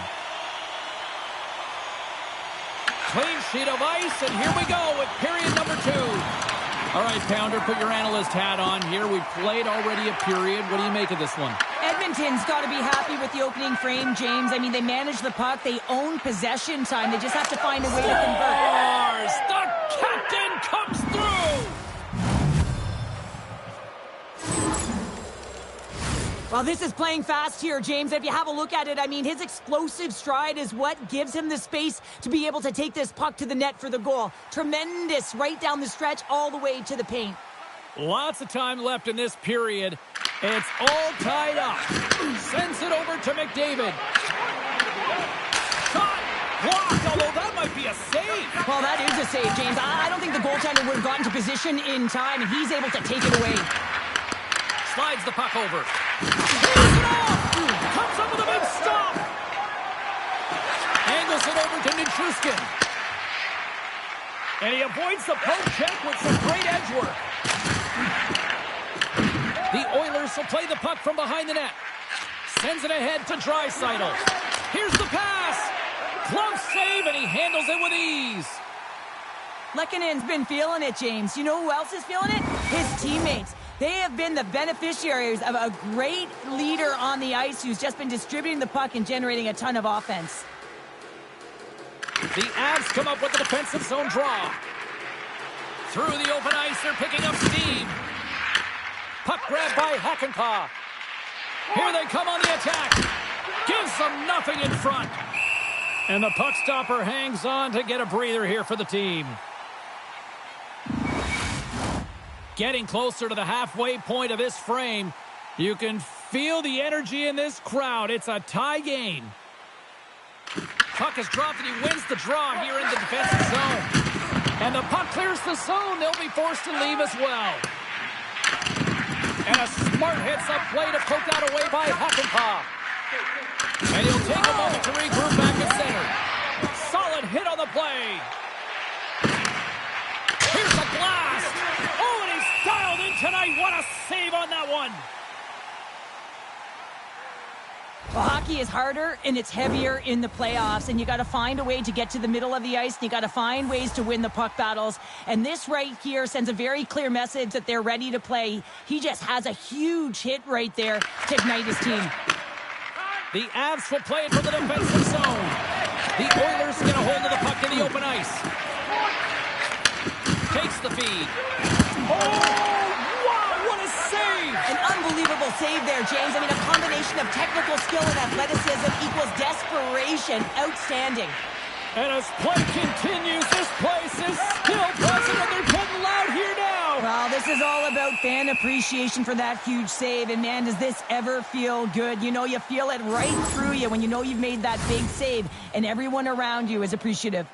Clean sheet of ice, and here we go with period number 2. All right, Pounder, put your analyst hat on here. We've played already a period. What do you make of this one? Edmonton's got to be happy with the opening frame, James. I mean, they manage the puck. They own possession time. They just have to find a way to convert. The captain comes through! Well, this is playing fast here, James. If you have a look at it, I mean, his explosive stride is what gives him the space to be able to take this puck to the net for the goal. Tremendous right down the stretch all the way to the paint. Lots of time left in this period. It's all tied up. Sends it over to McDavid. Shot blocked, although that might be a save. Well, that is a save, James. I don't think the goaltender would have gotten to position in time, and he's able to take it away. Slides the puck over. Hands it off! Comes up with a big stop! Angles it over to Nichushkin. And he avoids the poke check with some great edge work. The Oilers will play the puck from behind the net. Sends it ahead to Draisaitl. Here's the pass! Glove save, and he handles it with ease. Lekkonen's been feeling it, James. You know who else is feeling it? His teammates. They have been the beneficiaries of a great leader on the ice who's just been distributing the puck and generating a ton of offense. The Avs come up with the defensive zone draw. Through the open ice, they're picking up steam. Puck grab by Hakanpää. Here they come on the attack. Gives them nothing in front. And the puck stopper hangs on to get a breather here for the team. Getting closer to the halfway point of this frame. You can feel the energy in this crowd. It's a tie game. Puck is dropped and he wins the draw here in the defensive zone. And the puck clears the zone. They'll be forced to leave as well. And a smart hits up play to poke that away by Hakanpää. And he'll take a moment to regroup back at center. Solid hit on the play. Here's a blast. Oh, and he's dialed in tonight. What a save on that one. Well, hockey is harder and it's heavier in the playoffs, and you got to find a way to get to the middle of the ice, and you got to find ways to win the puck battles. And this right here sends a very clear message that they're ready to play. He just has a huge hit right there to ignite his team. The Avs will play it for the defensive zone. The Oilers get a hold of the puck in the open ice. Takes the feed. Oh, wow, what a save! An unbelievable save there, James. I mean, a combination of technical skill and athleticism equals desperation. Outstanding. And as play continues, this place is still buzzing, and they're getting loud here now. Well, this is all about fan appreciation for that huge save. And, man, does this ever feel good? You know, you feel it right through you when you know you've made that big save, and everyone around you is appreciative.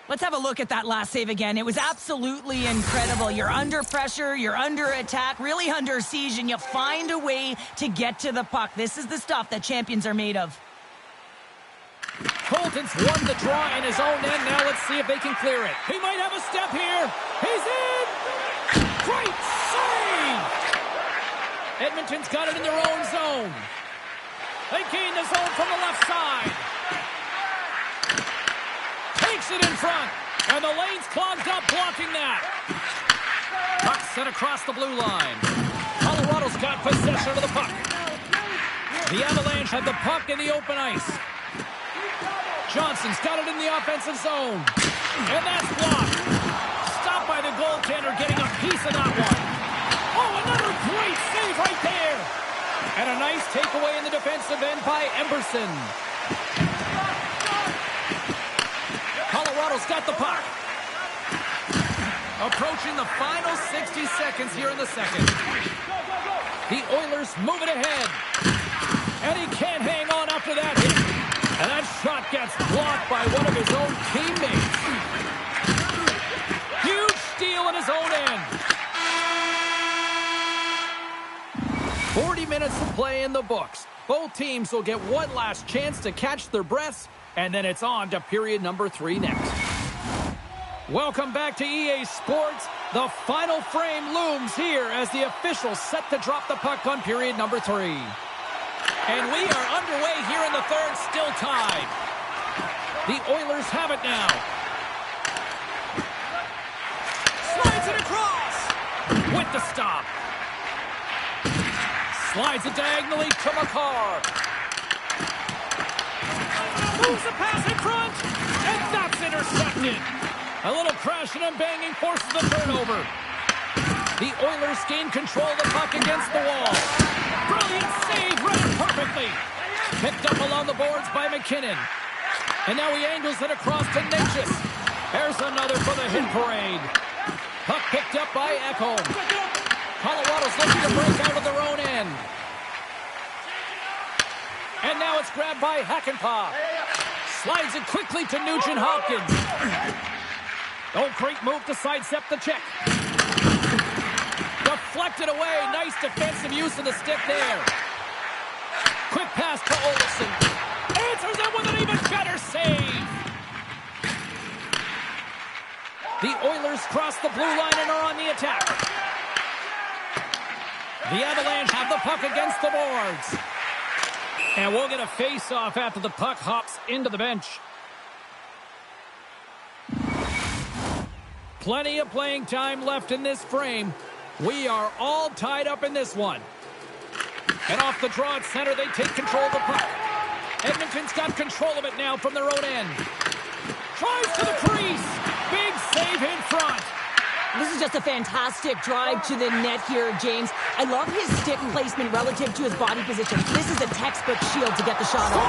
Let's have a look at that last save again. It was absolutely incredible. You're under pressure, you're under attack, really under siege, and you find a way to get to the puck. This is the stuff that champions are made of. Colton's won the draw in his own end. Now let's see if they can clear it. He might have a step here. He's in! Great save! Edmonton's got it in their own zone. They gain the zone from the left side. Takes it in front, and the lane's clogged up blocking that. Puck sent across the blue line. Colorado's got possession of the puck. The Avalanche have the puck in the open ice. Johnson's got it in the offensive zone, and that's blocked. Stopped by the goaltender, getting a piece of that one. Oh, another great save right there. And a nice takeaway in the defensive end by Emberson. Colorado's got the puck. Approaching the final 60 seconds here in the second. The Oilers move it ahead. And he can't hang on after that hit. And that shot gets blocked by one of his own teammates. Huge steal in his own end. 40 minutes to play in the books. Both teams will get one last chance to catch their breaths, and then it's on to period number 3 next. Welcome back to EA Sports. The final frame looms here as the officials set to drop the puck on period number 3. And we are underway here in the third, still tied. The Oilers have it now. Slides it across with the stop. Slides it diagonally to McCarr. Moves the pass in front, and that's intercepted. A little crashing and banging forces the turnover. The Oilers gain control of the puck against the wall. Brilliant save, read it perfectly. Picked up along the boards by McKinnon. And now he angles it across to Natchez. There's another for the hit parade. Puck picked up by Ekholm. Colorado's looking to break out of their own end. And now it's grabbed by Hakanpää. Slides it quickly to Nugent Hopkins. Oh, great move to sidestep the check. Deflected away. Nice defensive use of the stick there. Quick pass to Olsen. Answers it with an even better save. The Oilers cross the blue line and are on the attack. The Avalanche have the puck against the boards. And we'll get a face-off after the puck hops into the bench. Plenty of playing time left in this frame. We are all tied up in this one. And off the draw at center, they take control of the puck. Edmonton's got control of it now from their own end. Tries to the crease. Big save in front. This is just a fantastic drive to the net here, James. I love his stick placement relative to his body position. This is a textbook shield to get the shot off.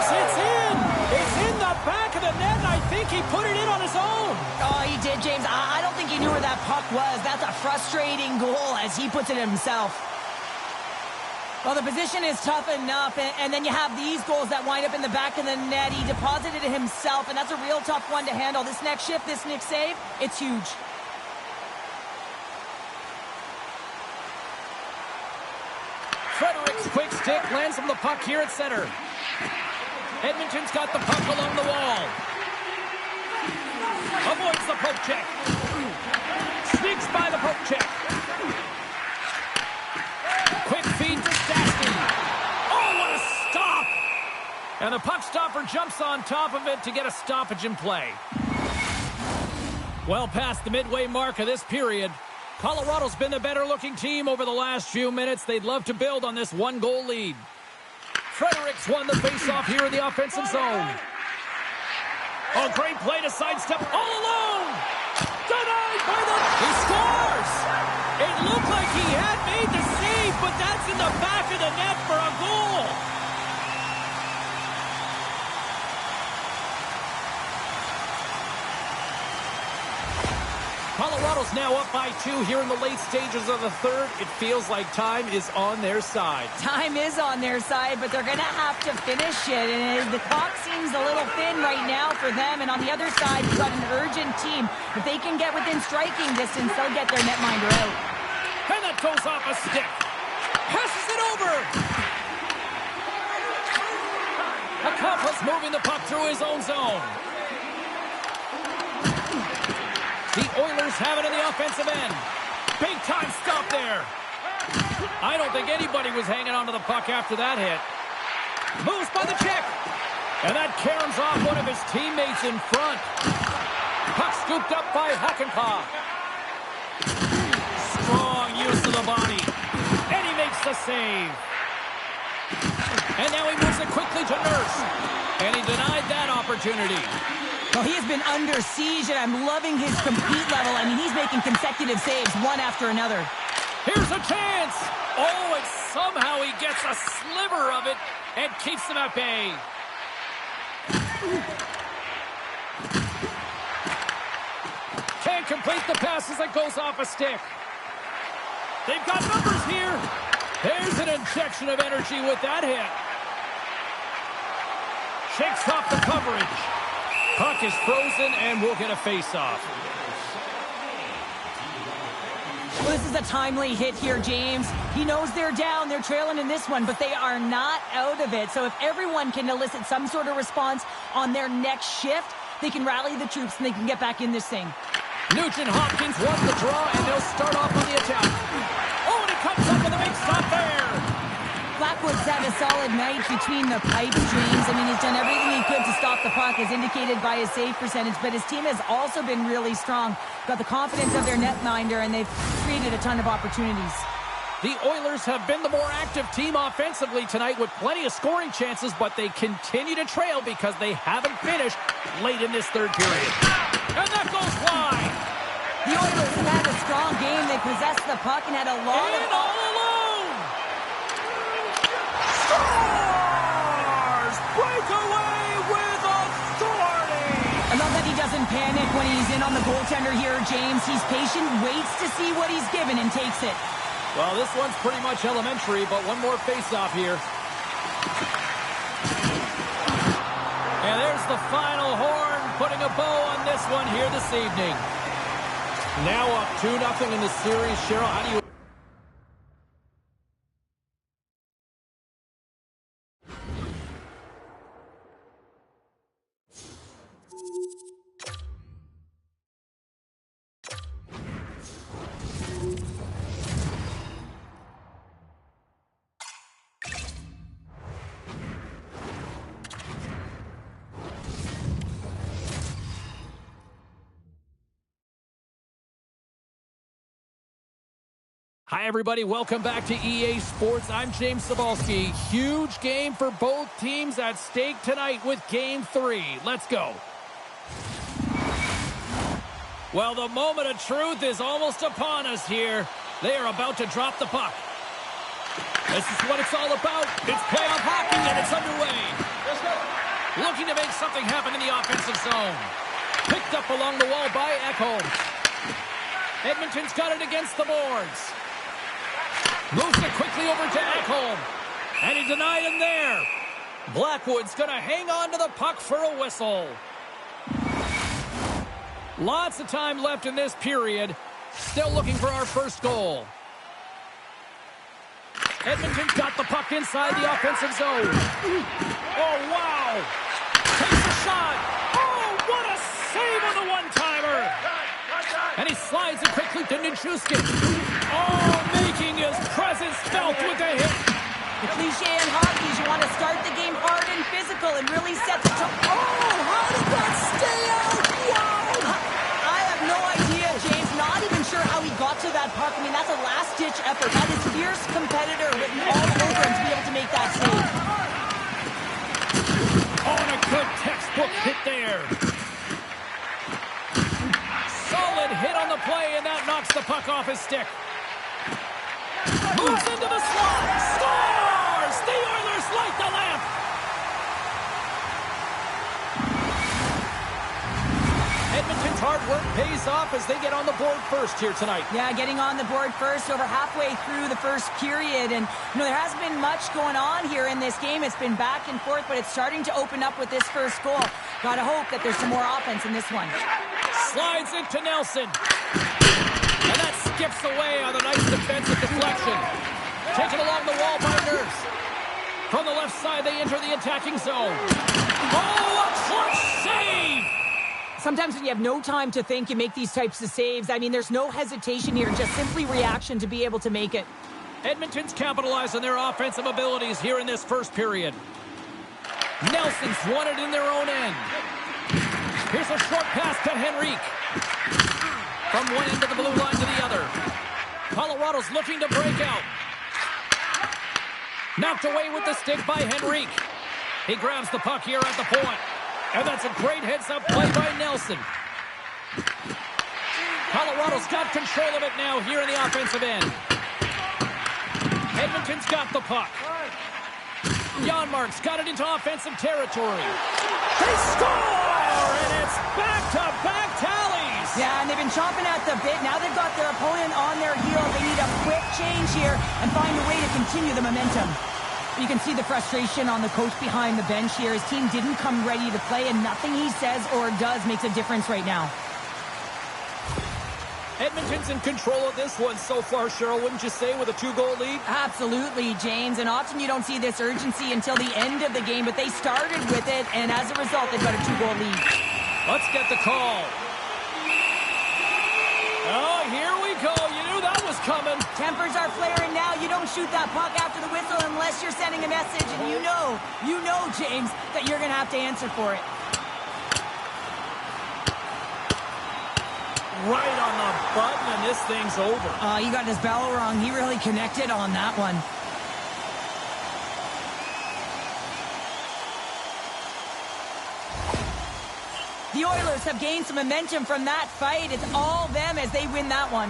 It's in! It's in the back of the net, and I think he put it in on his own. Oh, he did, James. I don't think he knew where that puck was. That's a frustrating goal as he puts it himself. Well, the position is tough enough, and then you have these goals that wind up in the back of the net. He deposited it himself, and that's a real tough one to handle. This next shift, this next save, it's huge. Frederic's quick stick lands him the puck here at center. Edmonton's got the puck along the wall. Avoids the poke check. Sneaks by the poke check. Quick feed to Stastny. Oh, what a stop! And the puck stopper jumps on top of it to get a stoppage in play. Well past the midway mark of this period. Colorado's been the better-looking team over the last few minutes. They'd love to build on this one-goal lead. Fredericks won the face-off here in the offensive zone. Oh, great play to sidestep all alone. Denied by the... He scores! It looked like he had made the save, but that's in the back of the net for a goal. Colorado's now up by 2 here in the late stages of the third. It feels like time is on their side. Time is on their side, but they're going to have to finish it. And the clock seems a little thin right now for them. And on the other side, you've got an urgent team. If they can get within striking distance, they'll get their netminder out. And that goes off a stick. Passes it over. Akapa's moving the puck through his own zone. The Oilers have it in the offensive end. Big time stop there. I don't think anybody was hanging on to the puck after that hit. Moves by the check. And that caroms off one of his teammates in front. Puck scooped up by Hakanpää. Strong use of the body. And he makes the save. And now he moves it quickly to Nurse. And he denied that opportunity. Well, he has been under siege, and I'm loving his compete level. I mean, he's making consecutive saves, one after another. Here's a chance. Oh, and somehow he gets a sliver of it and keeps them at bay. Can't complete the pass as it goes off a stick. They've got numbers here. There's an injection of energy with that hit. Shakes off the coverage. Puck is frozen, and we'll get a face-off. Well, this is a timely hit here, James. He knows they're down. They're trailing in this one, but they are not out of it. So if everyone can elicit some sort of response on their next shift, they can rally the troops, and they can get back in this thing. Nugent Hopkins won the draw, and they'll start off on the attack. Oh, and he comes up with a big stop there. Blackwood's had a solid night between the pipes, James. I mean, he's done everything he could to stop the puck, as indicated by his save percentage, but his team has also been really strong. Got the confidence of their netminder, and they've created a ton of opportunities. The Oilers have been the more active team offensively tonight with plenty of scoring chances, but they continue to trail because they haven't finished late in this third period. And that goes wide. The Oilers have had a strong game. They possessed the puck and had a lot And of... all alone! Stars! Breakaway with authority! I love that he doesn't panic when he's in on the goaltender here, James. He's patient, waits to see what he's given, and takes it. Well, this one's pretty much elementary, but one more face-off here. And there's the final horn, putting a bow on this one here this evening. Now up 2-0 in the series. Cheryl, how do you... Hi, everybody. Welcome back to EA Sports. I'm James Cebulski. Huge game for both teams at stake tonight with Game 3. Let's go. Well, the moment of truth is almost upon us here. They are about to drop the puck. This is what it's all about. It's playoff hockey, and it's underway. Looking to make something happen in the offensive zone. Picked up along the wall by Ekholm. Edmonton's got it against the boards. Moves it quickly over to Ekholm. And he denied him there. Blackwood's going to hang on to the puck for a whistle. Lots of time left in this period. Still looking for our first goal. Edmonton's got the puck inside the offensive zone. Oh, wow. Takes a shot. Oh, what a save on the one-timer. And he slides it quickly to Nichushkin. Oh, making his presence felt with a hit. The cliche in hockey is you want to start the game hard and physical and really set the tone. Oh, how did that stay out? Wow! I have no idea, James. Not even sure how he got to that puck. I mean, that's a last-ditch effort. That is fierce competitor written all over him to be able to make that save. Oh, and a good textbook hit there. Solid hit on the play, and that knocks the puck off his stick. Moves into the slot. Scores! The Oilers light the lamp. Edmonton's hard work pays off as they get on the board first here tonight. Yeah, getting on the board first over halfway through the first period. And, you know, there hasn't been much going on here in this game. It's been back and forth, but it's starting to open up with this first goal. Gotta hope that there's some more offense in this one. Slides it to Nelson. And that skips away on a nice defensive deflection. Taken along the wall by Nurse. From the left side, they enter the attacking zone. Oh, a clutch save! Sometimes when you have no time to think, you make these types of saves. I mean, there's no hesitation here, just simply reaction to be able to make it. Edmonton's capitalized on their offensive abilities here in this first period. Nelson's won it in their own end. Here's a short pass to Henrique. From one end of the blue line to the other. Colorado's looking to break out. Knocked away with the stick by Henrique. He grabs the puck here at the point. And that's a great heads-up play by Nelson. Colorado's got control of it now here in the offensive end. Edmonton's got the puck. Janmark's got it into offensive territory. They score! And it's back-to-back tallies! Yeah, and they've been chomping at the bit. Now they've got their opponent on their heels. They need a quick change here and find a way to continue the momentum. You can see the frustration on the coach behind the bench here. His team didn't come ready to play, and nothing he says or does makes a difference right now. Edmonton's in control of this one so far, Cheryl, wouldn't you say, with a 2-goal lead? Absolutely, James, and often you don't see this urgency until the end of the game, but they started with it, and as a result, they've got a 2-goal lead. Let's get the call. Oh, here we go. You knew that was coming. Tempers are flaring now. You don't shoot that puck after the whistle unless you're sending a message, and you know, James, that you're going to have to answer for it. Right on the button, and this thing's over. He got his bell wrong. He really connected on that one. The Oilers have gained some momentum from that fight. It's all them as they win that one.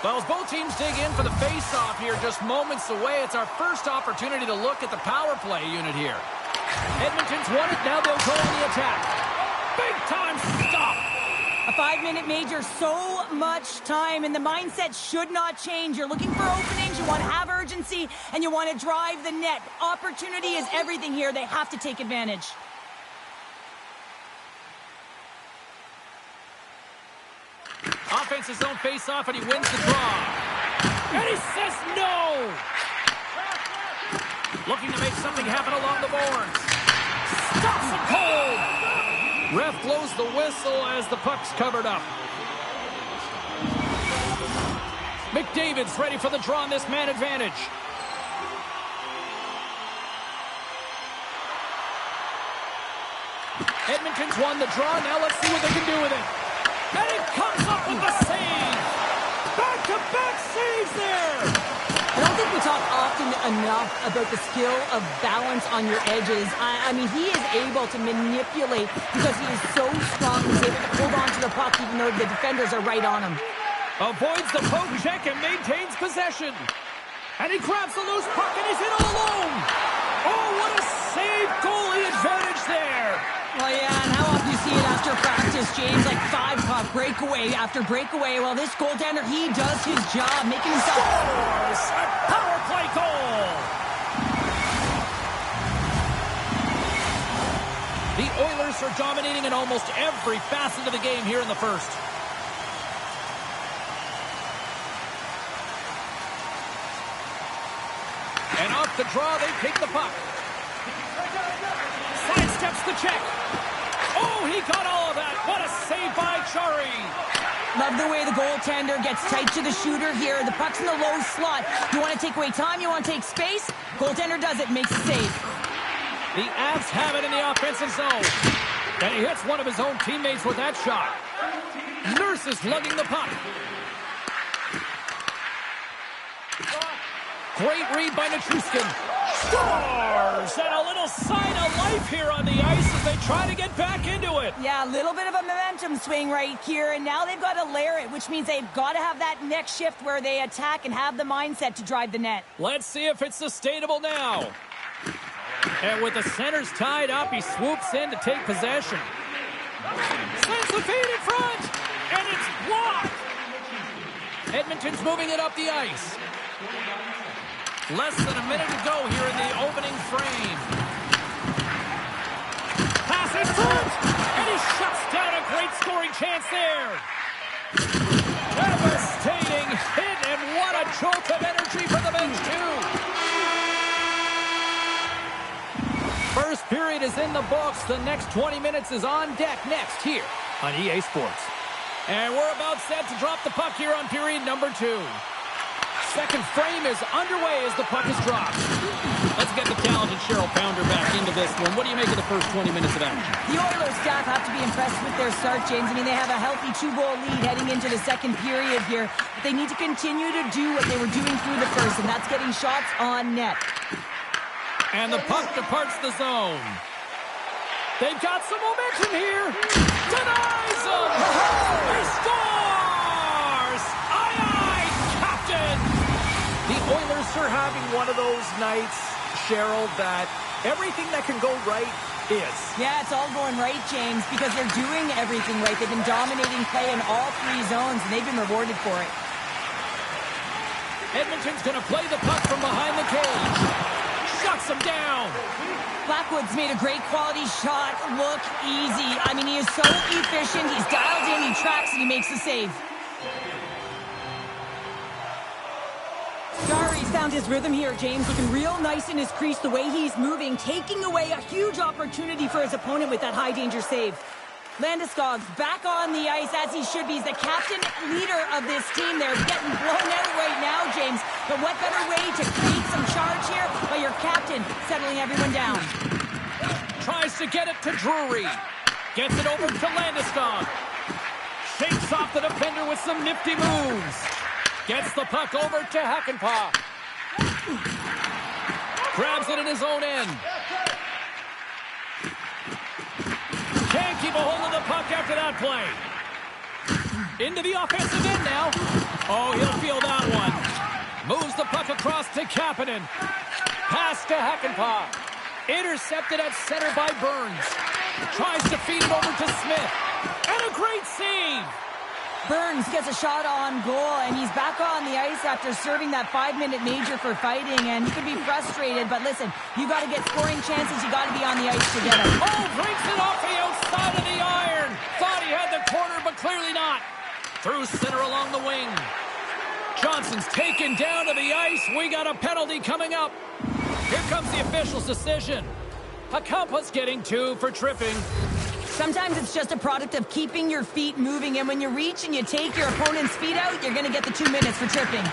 Well, as both teams dig in for the face-off here, just moments away, it's our first opportunity to look at the power play unit here. Edmonton's won it, now they'll go on the attack. Big time stop! A 5-minute major, so much time, and the mindset should not change. You're looking for openings, you want to have urgency, and you want to drive the net. Opportunity is everything here. They have to take advantage. Offense his own face-off, and he wins the draw. And he says no! Looking to make something happen along the boards. Stops him cold! Ref blows the whistle as the puck's covered up. McDavid's ready for the draw on this man advantage. Edmonton's won the draw. Now let's see what they can do with it. And he comes up with the save. Back-to-back saves there. I don't think we talk often enough about the skill of balance on your edges. I mean, he is able to manipulate because he is so strong. He's able to hold on to the puck even though the defenders are right on him. Avoids the poke check and maintains possession. And he grabs the loose puck and he's in all alone. Oh, what a save goalie advantage there. Well, yeah, and how often you see it after practice, James, like 5-puck breakaway after breakaway. Well, this goaltender, he does his job, making himself... Scores! A power play goal! The Oilers are dominating in almost every facet of the game here in the first. And off the draw, they take the puck. Sidesteps the check. Oh, he got all of that. What a save by Chari. Love the way the goaltender gets tight to the shooter here. The puck's in the low slot. You want to take away time? You want to take space? Goaltender does it, makes a save. The Avs have it in the offensive zone. And he hits one of his own teammates with that shot. Nurse is lugging the puck. Great read by Nichushkin. Scores! And a little sign of life here on the ice as they try to get back into it. Yeah, a little bit of a momentum swing right here, and now they've got to layer it, which means they've got to have that next shift where they attack and have the mindset to drive the net. Let's see if it's sustainable now. And with the centers tied up, he swoops in to take possession. Sends the feed in front, and it's blocked. Edmonton's moving it up the ice. Less than a minute to go here in the opening frame. Pass in front, and he shuts down a great scoring chance there. Devastating hit, and what a jolt of energy for the bench, too. First period is in the books. The next 20 minutes is on deck next here on EA Sports. And we're about set to drop the puck here on period number 2. Second frame is underway as the puck is dropped. Let's get the talented Cheryl Pounder back into this one. What do you make of the first 20 minutes of action? The Oilers staff have to be impressed with their start, James. I mean, they have a healthy 2-goal lead heading into the second period here. But they need to continue to do what they were doing through the first, and that's getting shots on net. And the puck departs the zone. They've got some momentum here. Denies him. He scores! Aye, aye, Captain! The Oilers are having one of those nights, Cheryl, that everything that can go right is. Yeah, it's all going right, James, because they're doing everything right. They've been dominating play in all 3 zones, and they've been rewarded for it. Edmonton's going to play the puck from behind the cage. Shuts him down. Blackwood's made a great quality shot look easy. I mean, he is so efficient. He's dialed in, he tracks, and he makes the save. Jari's found his rhythm here, James. Looking real nice in his crease, the way he's moving, taking away a huge opportunity for his opponent with that high-danger save. Landeskog's back on the ice as he should be. He's the captain leader of this team. They're getting blown out right now, James. But what better way to create some charge here by your captain settling everyone down. Tries to get it to Drury. Gets it over to Landeskog. Shakes off the defender goaltender with some nifty moves. Gets the puck over to Hakanpää. Grabs it in his own end. Can't keep a hold of the puck after that play. Into the offensive end now. Oh, he'll feel that one. Moves the puck across to Kapanen. Pass to Hakanpää. Intercepted at center by Burns. Tries to feed it over to Smith. And a great save. Burns gets a shot on goal, and he's back on the ice after serving that 5-minute major for fighting, and you can be frustrated, but listen, you got to get scoring chances, you got to be on the ice to get them. Oh, breaks it off the outside of the iron. Thought he had the corner, but clearly not. Through center along the wing. Johnson's taken down to the ice. We got a penalty coming up. Here comes the official's decision. Hakanpää's getting 2 for tripping. Sometimes it's just a product of keeping your feet moving, and when you reach and you take your opponent's feet out, you're going to get the 2 minutes for tripping.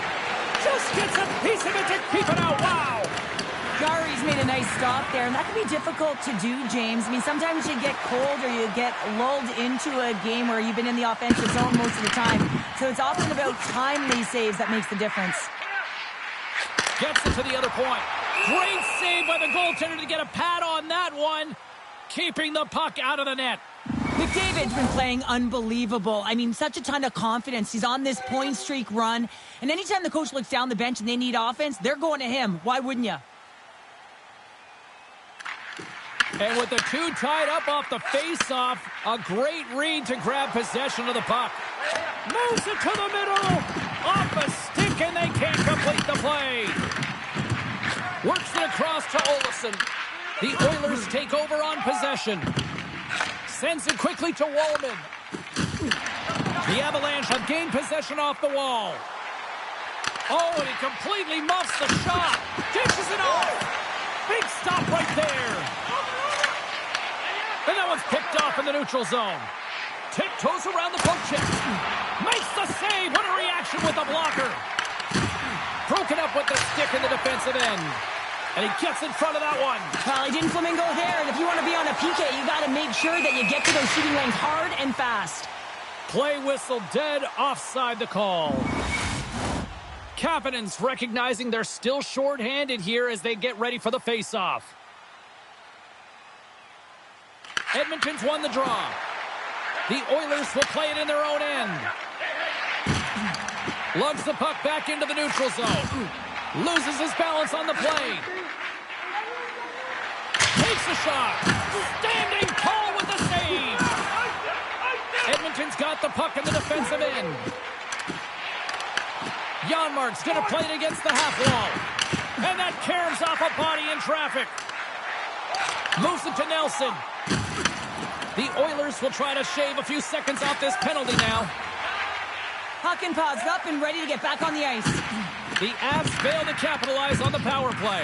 Just gets a piece of it to keep it out. Wow! Jari's made a nice stop there, and that can be difficult to do, James. I mean, sometimes you get cold or you get lulled into a game where you've been in the offensive zone most of the time. So it's often about timely saves that makes the difference. Gets it to the other point. Great save by the goaltender to get a pad on that one. Keeping the puck out of the net. McDavid's been playing unbelievable. I mean, such a ton of confidence. He's on this point streak run. And anytime the coach looks down the bench and they need offense, they're going to him. Why wouldn't you? And with the 2 tied up off the face-off, a great read to grab possession of the puck. Moves it to the middle. Off a stick, and they can't complete the play. Works it across to Olofsson. The Oilers take over on possession. Sends it quickly to Wallman. The Avalanche have gained possession off the wall. Oh, and he completely muffs the shot. Dishes it off. Big stop right there. And that one's picked off in the neutral zone. Tiptoes around the poke check. Makes the save. What a reaction with the blocker. Broken up with the stick in the defensive end. And he gets in front of that one. Well, he didn't flamingo there. And if you want to be on a PK, you got to make sure that you get to those shooting lanes hard and fast. Play whistle dead, offside the call. Kapanen's recognizing they're still short-handed here as they get ready for the face-off. Edmonton's won the draw. The Oilers will play it in their own end. Lugs the puck back into the neutral zone. Loses his balance on the play. Takes a shot. Standing tall with the save. Edmonton's got the puck in the defensive end. Janmark's going to play it against the half wall. And that caroms off a body in traffic. Moves it to Nelson. The Oilers will try to shave a few seconds off this penalty now. Hakanpää's up and ready to get back on the ice. The Avs fail to capitalize on the power play.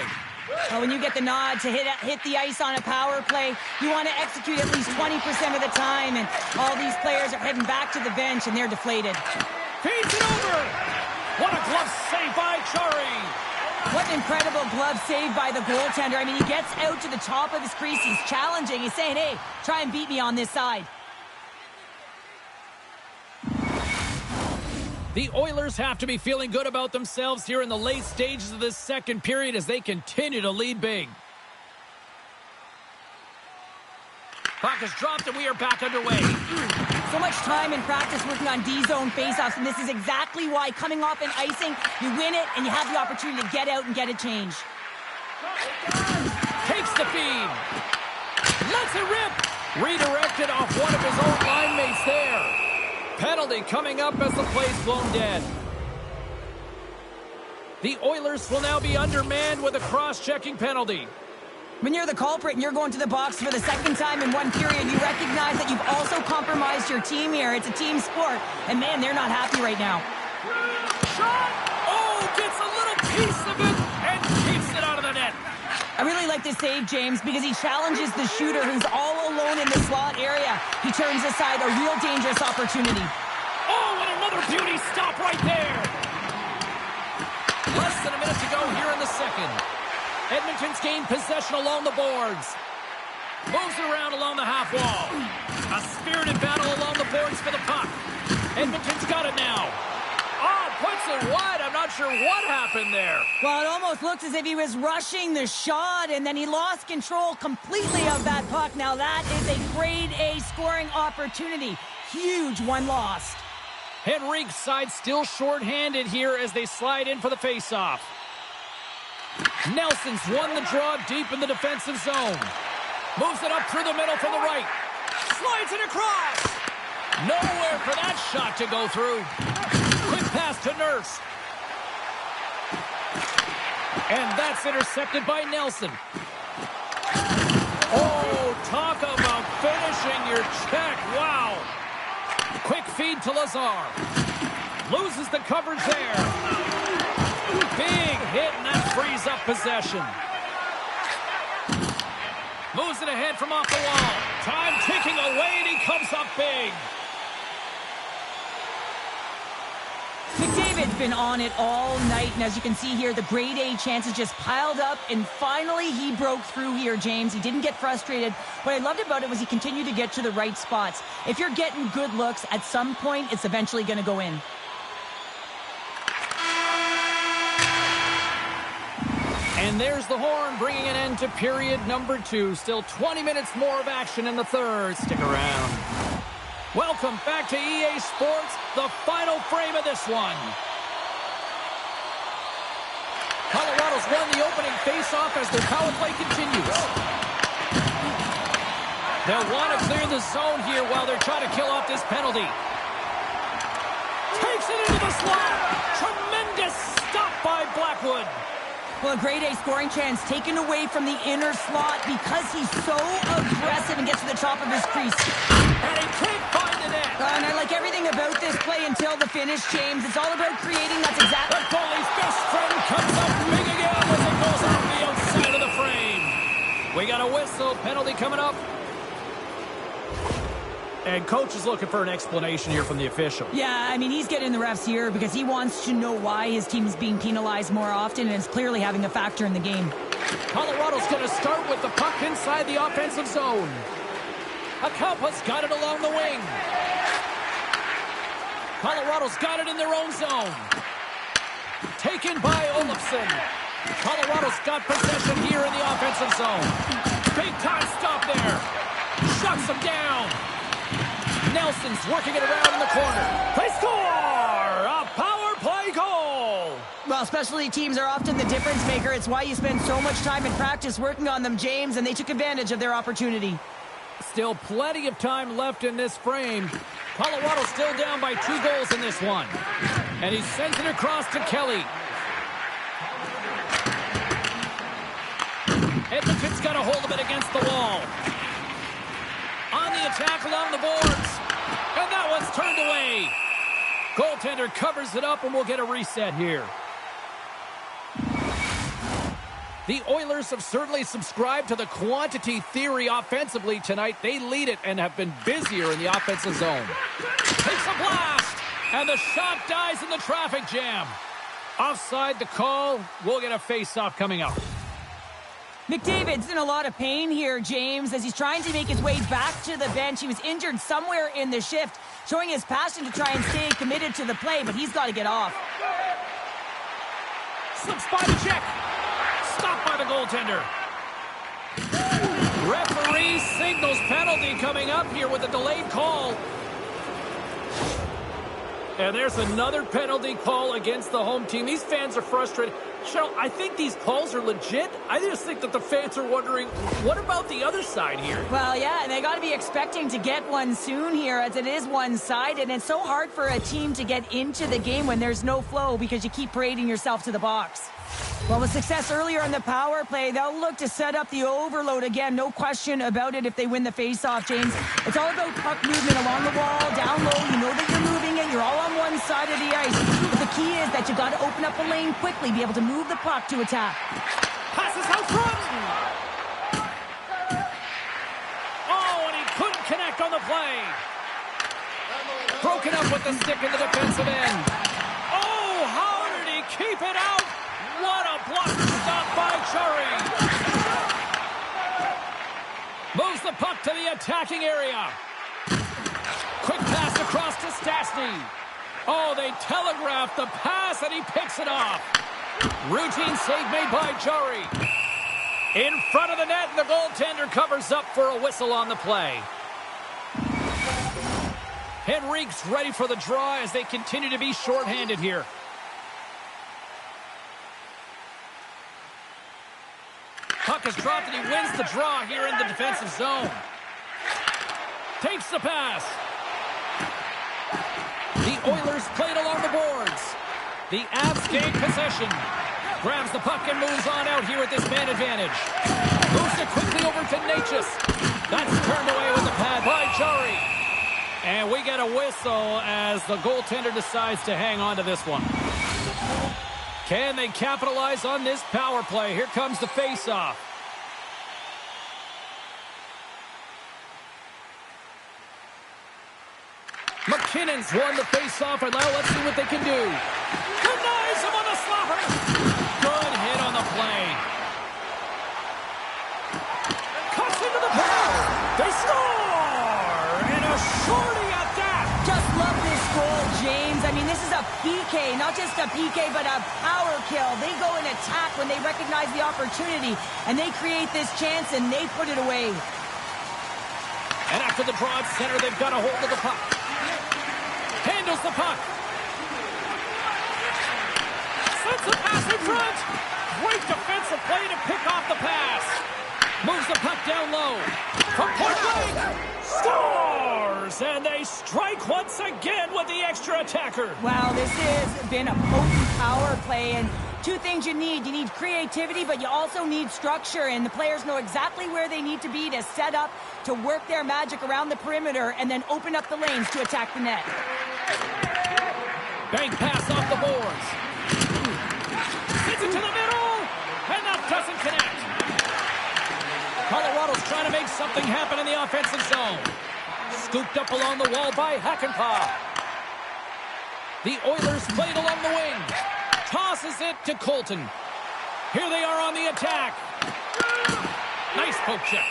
Well, when you get the nod to hit the ice on a power play, you want to execute at least 20% of the time, and all these players are heading back to the bench, and they're deflated. Feeds it over! What a glove save by Chari! What an incredible glove save by the goaltender. I mean, he gets out to the top of his crease. He's challenging. He's saying, hey, try and beat me on this side. The Oilers have to be feeling good about themselves here in the late stages of this second period as they continue to lead big. Puck is dropped and we are back underway. So much time in practice working on D-zone faceoffs, and this is exactly why coming off an icing, you win it and you have the opportunity to get out and get a change. Takes the feed. Lets it rip. Redirected off one of his own line mates there. Penalty coming up as the play's blown dead. The Oilers will now be undermanned with a cross-checking penalty. When you're the culprit and you're going to the box for the second time in one period, you recognize that you've also compromised your team here. It's a team sport, and man, they're not happy right now. Shot! Oh, gets a little piece of it and keeps it out of the net. I really like this save, James, because he challenges the shooter who's all alone in the slot area. He turns aside a real dangerous opportunity. Oh, and another beauty stop right there. Less than a minute to go here in the second. Edmonton's gained possession along the boards. Moves it around along the half wall. A spirited battle along the boards for the puck. Edmonton's got got it now. Oh, puts it wide. I'm not sure what happened there. Well, it almost looks as if he was rushing the shot, and then he lost control completely of that puck. Now that is a grade A scoring opportunity. Huge one lost. Henrique's side still shorthanded here as they slide in for the faceoff. Nelson's won the draw deep in the defensive zone. Moves it up through the middle from the right. Slides it across. Nowhere for that shot to go through. Quick pass to Nurse. And that's intercepted by Nelson. Oh, talk about finishing your check. Wow. Quick feed to Lazar. Loses the coverage there. Big hit, and that frees up possession. Moves it ahead from off the wall. Time ticking away, and he comes up big. McDavid's been on it all night, and as you can see here, the grade A chances just piled up, and finally he broke through here, James. He didn't get frustrated. What I loved about it was he continued to get to the right spots. If you're getting good looks, at some point, it's eventually going to go in. And there's the horn, bringing an end to period number 2. Still 20 minutes more of action in the third. Stick around. Welcome back to EA Sports, the final frame of this one. Colorado's won the opening faceoff as their power play continues. They'll want to clear the zone here while they're trying to kill off this penalty. Takes it into the slot. Tremendous stop by Blackwood. Well, a grade A scoring chance taken away from the inner slot because he's so aggressive and gets to the top of his crease. And he can't find the net. And I like everything about this play until the finish, James. It's all about creating. That's exactly... The goalie's best friend comes up big again as it goes off the outside of the frame. We got a whistle. Penalty coming up. And coach is looking for an explanation here from the official. Yeah, I mean, he's getting the refs here because he wants to know why his team is being penalized more often, and it's clearly having a factor in the game. Colorado's going to start with the puck inside the offensive zone. Acampo's got it along the wing. Colorado's got it in their own zone. Taken by Olofsson. Colorado's got possession here in the offensive zone. Big time stop there. Shuts them down. Nelson's working it around in the corner. They score! A power play goal! Well, specialty teams are often the difference maker. It's why you spend so much time in practice working on them, James, and they took advantage of their opportunity. Still plenty of time left in this frame. Colorado's still down by 2 goals in this one. And he sends it across to Kelly. Edmonton's got a hold of it against the wall. On the attack along the boards. And that one's turned away. Goaltender covers it up, and we'll get a reset here. The Oilers have certainly subscribed to the quantity theory offensively tonight. They lead it and have been busier in the offensive zone. Takes a blast, and the shot dies in the traffic jam. Offside the call. We'll get a face-off coming up. McDavid's in a lot of pain here, James, as he's trying to make his way back to the bench. He was injured somewhere in the shift, showing his passion to try and stay committed to the play, but he's got to get off. Slips by the check. Stopped by the goaltender. Referee signals penalty coming up here with a delayed call. And there's another penalty call against the home team. These fans are frustrated. Cheryl, I think these calls are legit. I just think that the fans are wondering, what about the other side here? Well, yeah, and they got to be expecting to get one soon here, as it is one-sided. And it's so hard for a team to get into the game when there's no flow because you keep parading yourself to the box. Well, with success earlier in the power play, they'll look to set up the overload again. No question about it if they win the faceoff, James. It's all about puck movement along the wall, down low. You know that you're moving it. You're all on one side of the ice. But the key is that you've got to open up a lane quickly, be able to move the puck to attack. Passes out front. Oh, and he couldn't connect on the play. Broken up with the stick in the defensive end. Oh, how did he keep it out? What a block stop by Churi. Moves the puck to the attacking area. Quick pass across to Stastny. Oh, they telegraphed the pass, and he picks it off. Routine save made by Jari. In front of the net, and the goaltender covers up for a whistle on the play. Henrique's ready for the draw as they continue to be shorthanded here. Puck is dropped, and he wins the draw here in the defensive zone. Takes the pass. The Oilers played along the boards. The Avs gain possession. Grabs the puck and moves on out here at this man advantage. Moves it quickly over to Natchez. That's turned away with the pad by Jari. And we get a whistle as the goaltender decides to hang on to this one. Can they capitalize on this power play? Here comes the face-off. McKinnon's won the face-off, and now let's see what they can do. Denies him on the slapper. Good hit on the play. Cuts into the pass. They score! And a shorty at that. Just love this goal, James. I mean, this is a PK, not just a PK, but a power kill. They go and attack when they recognize the opportunity, and they create this chance, and they put it away. And after the draw at center, they've got a hold of the puck. Handles the puck. Sends the pass in front. Great defensive play to pick off the pass. Moves the puck down low. From point blank. Scores! And they strike once again with the extra attacker. Wow, this has been a potent power play. And two things you need. You need creativity, but you also need structure. And the players know exactly where they need to be to set up, to work their magic around the perimeter, and then open up the lanes to attack the net. Bank pass off the boards. Hits it to the middle, and that doesn't connect. Colorado's trying to make something happen in the offensive zone. Scooped up along the wall by Hakanpää. The Oilers played along the wing. Tosses it to Colton. Here they are on the attack. Nice poke check.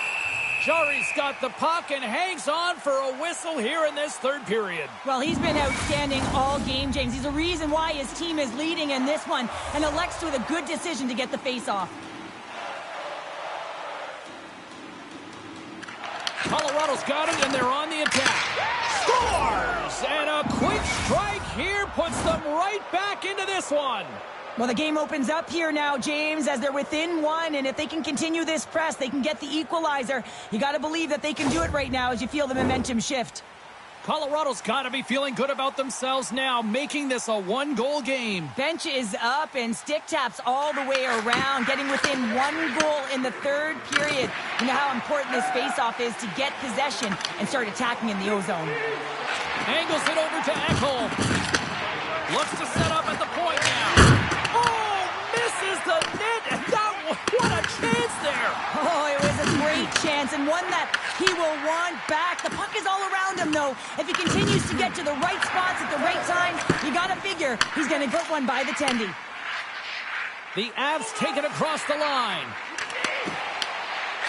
Jari's got the puck and hangs on for a whistle here in this third period. Well, he's been outstanding all game, James. He's a reason why his team is leading in this one, and elects with a good decision to get the face-off. Colorado's got it, and they're on the attack. Scores! And a quick strike here puts them right back into this one. Well, the game opens up here now, James, as they're within one, and if they can continue this press, they can get the equalizer. You got to believe that they can do it right now as you feel the momentum shift. Colorado's got to be feeling good about themselves now, making this a one-goal game. Bench is up and stick taps all the way around, getting within one goal in the third period. You know how important this face-off is to get possession and start attacking in the O-zone. Angles it over to Ekholm. Looks to set up at the point now. Oh, misses the net, and what a chance there. Oh, it was a great chance, and one that he will want back. The puck is all around him, though. If he continues to get to the right spots at the right time, you got to figure he's going to put one by the tendy. The Avs take it across the line.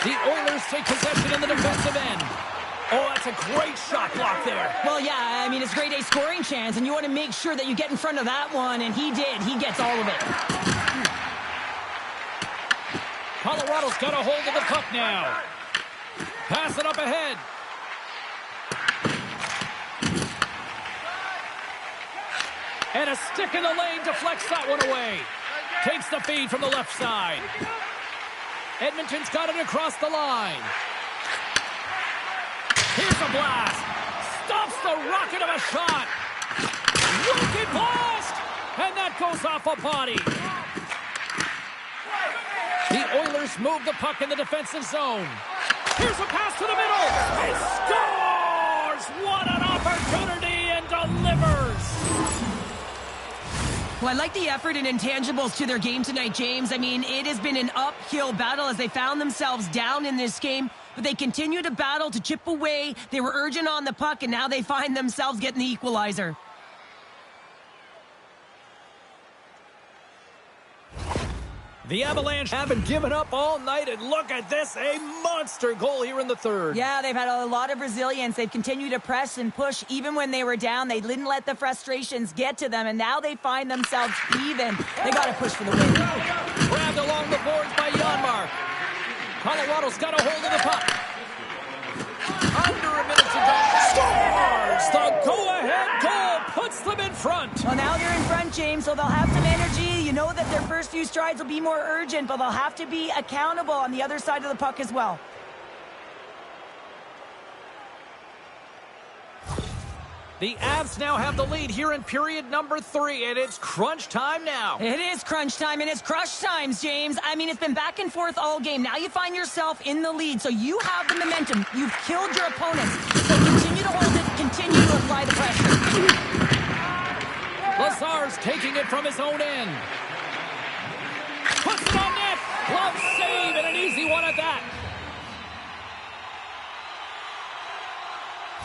The Oilers take possession in the defensive end. Oh, that's a great shot block there. Well, yeah, I mean, it's grade A scoring chance, and you want to make sure that you get in front of that one, and he did. He gets all of it. Colorado's got a hold of the puck now. Pass it up ahead. And a stick in the lane deflects that one away. Takes the feed from the left side. Edmonton's got it across the line. Here's a blast. Stops the rocket of a shot. Wicked blast. And that goes off a body. The Oilers move the puck in the defensive zone. Here's a pass to the middle. He scores. What an opportunity, and delivers. Well, I like the effort and intangibles to their game tonight, James. I mean, it has been an uphill battle as they found themselves down in this game, but they continue to battle to chip away. They were urgent on the puck, and now they find themselves getting the equalizer. The Avalanche haven't given up all night, and look at this, a monster goal here in the third. Yeah, they've had a lot of resilience. They've continued to press and push even when they were down. They didn't let the frustrations get to them, and now they find themselves even. They got to push for the win. Grabbed along the boards by Janmark. Colorado's got a hold of the puck. Under a minute to go. Scores! The go-ahead goal puts them in front. Well, now they're in front, James, so they'll have some energy. You know that their first few strides will be more urgent, but they'll have to be accountable on the other side of the puck as well. The Avs now have the lead here in period number 3, and it's crunch time now. It is crunch time, and it's crush times, James. I mean, it's been back and forth all game. Now you find yourself in the lead, so you have the momentum. You've killed your opponents, so continue to hold it, continue to apply the pressure. Lazar's taking it from his own end. Puts it on net. Glove save, and an easy one at that.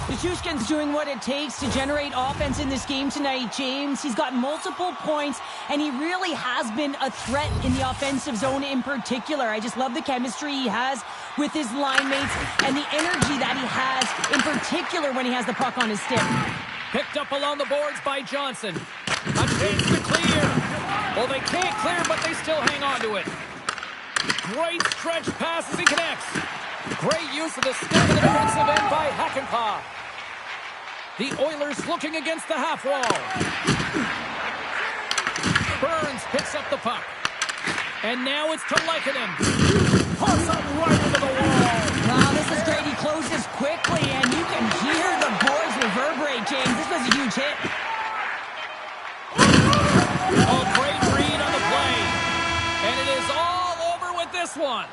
Nichushkin's doing what it takes to generate offense in this game tonight, James. He's got multiple points, and he really has been a threat in the offensive zone in particular. I just love the chemistry he has with his line mates and the energy that he has, in particular when he has the puck on his stick. Picked up along the boards by Johnson. A chance to clear. Well, they can't clear, but they still hang on to it. Great stretch pass as he connects. Great use of the stick of the defensive end by Hakanpää. The Oilers looking against the half wall. Burns picks up the puck. And now it's to Lehkonen. Puts up right into the wall. Wow, this is great. He closes quickly, and you can hear the boards reverberate, James. This was a huge hit. Oh, great read on the play. And it is all over with this one.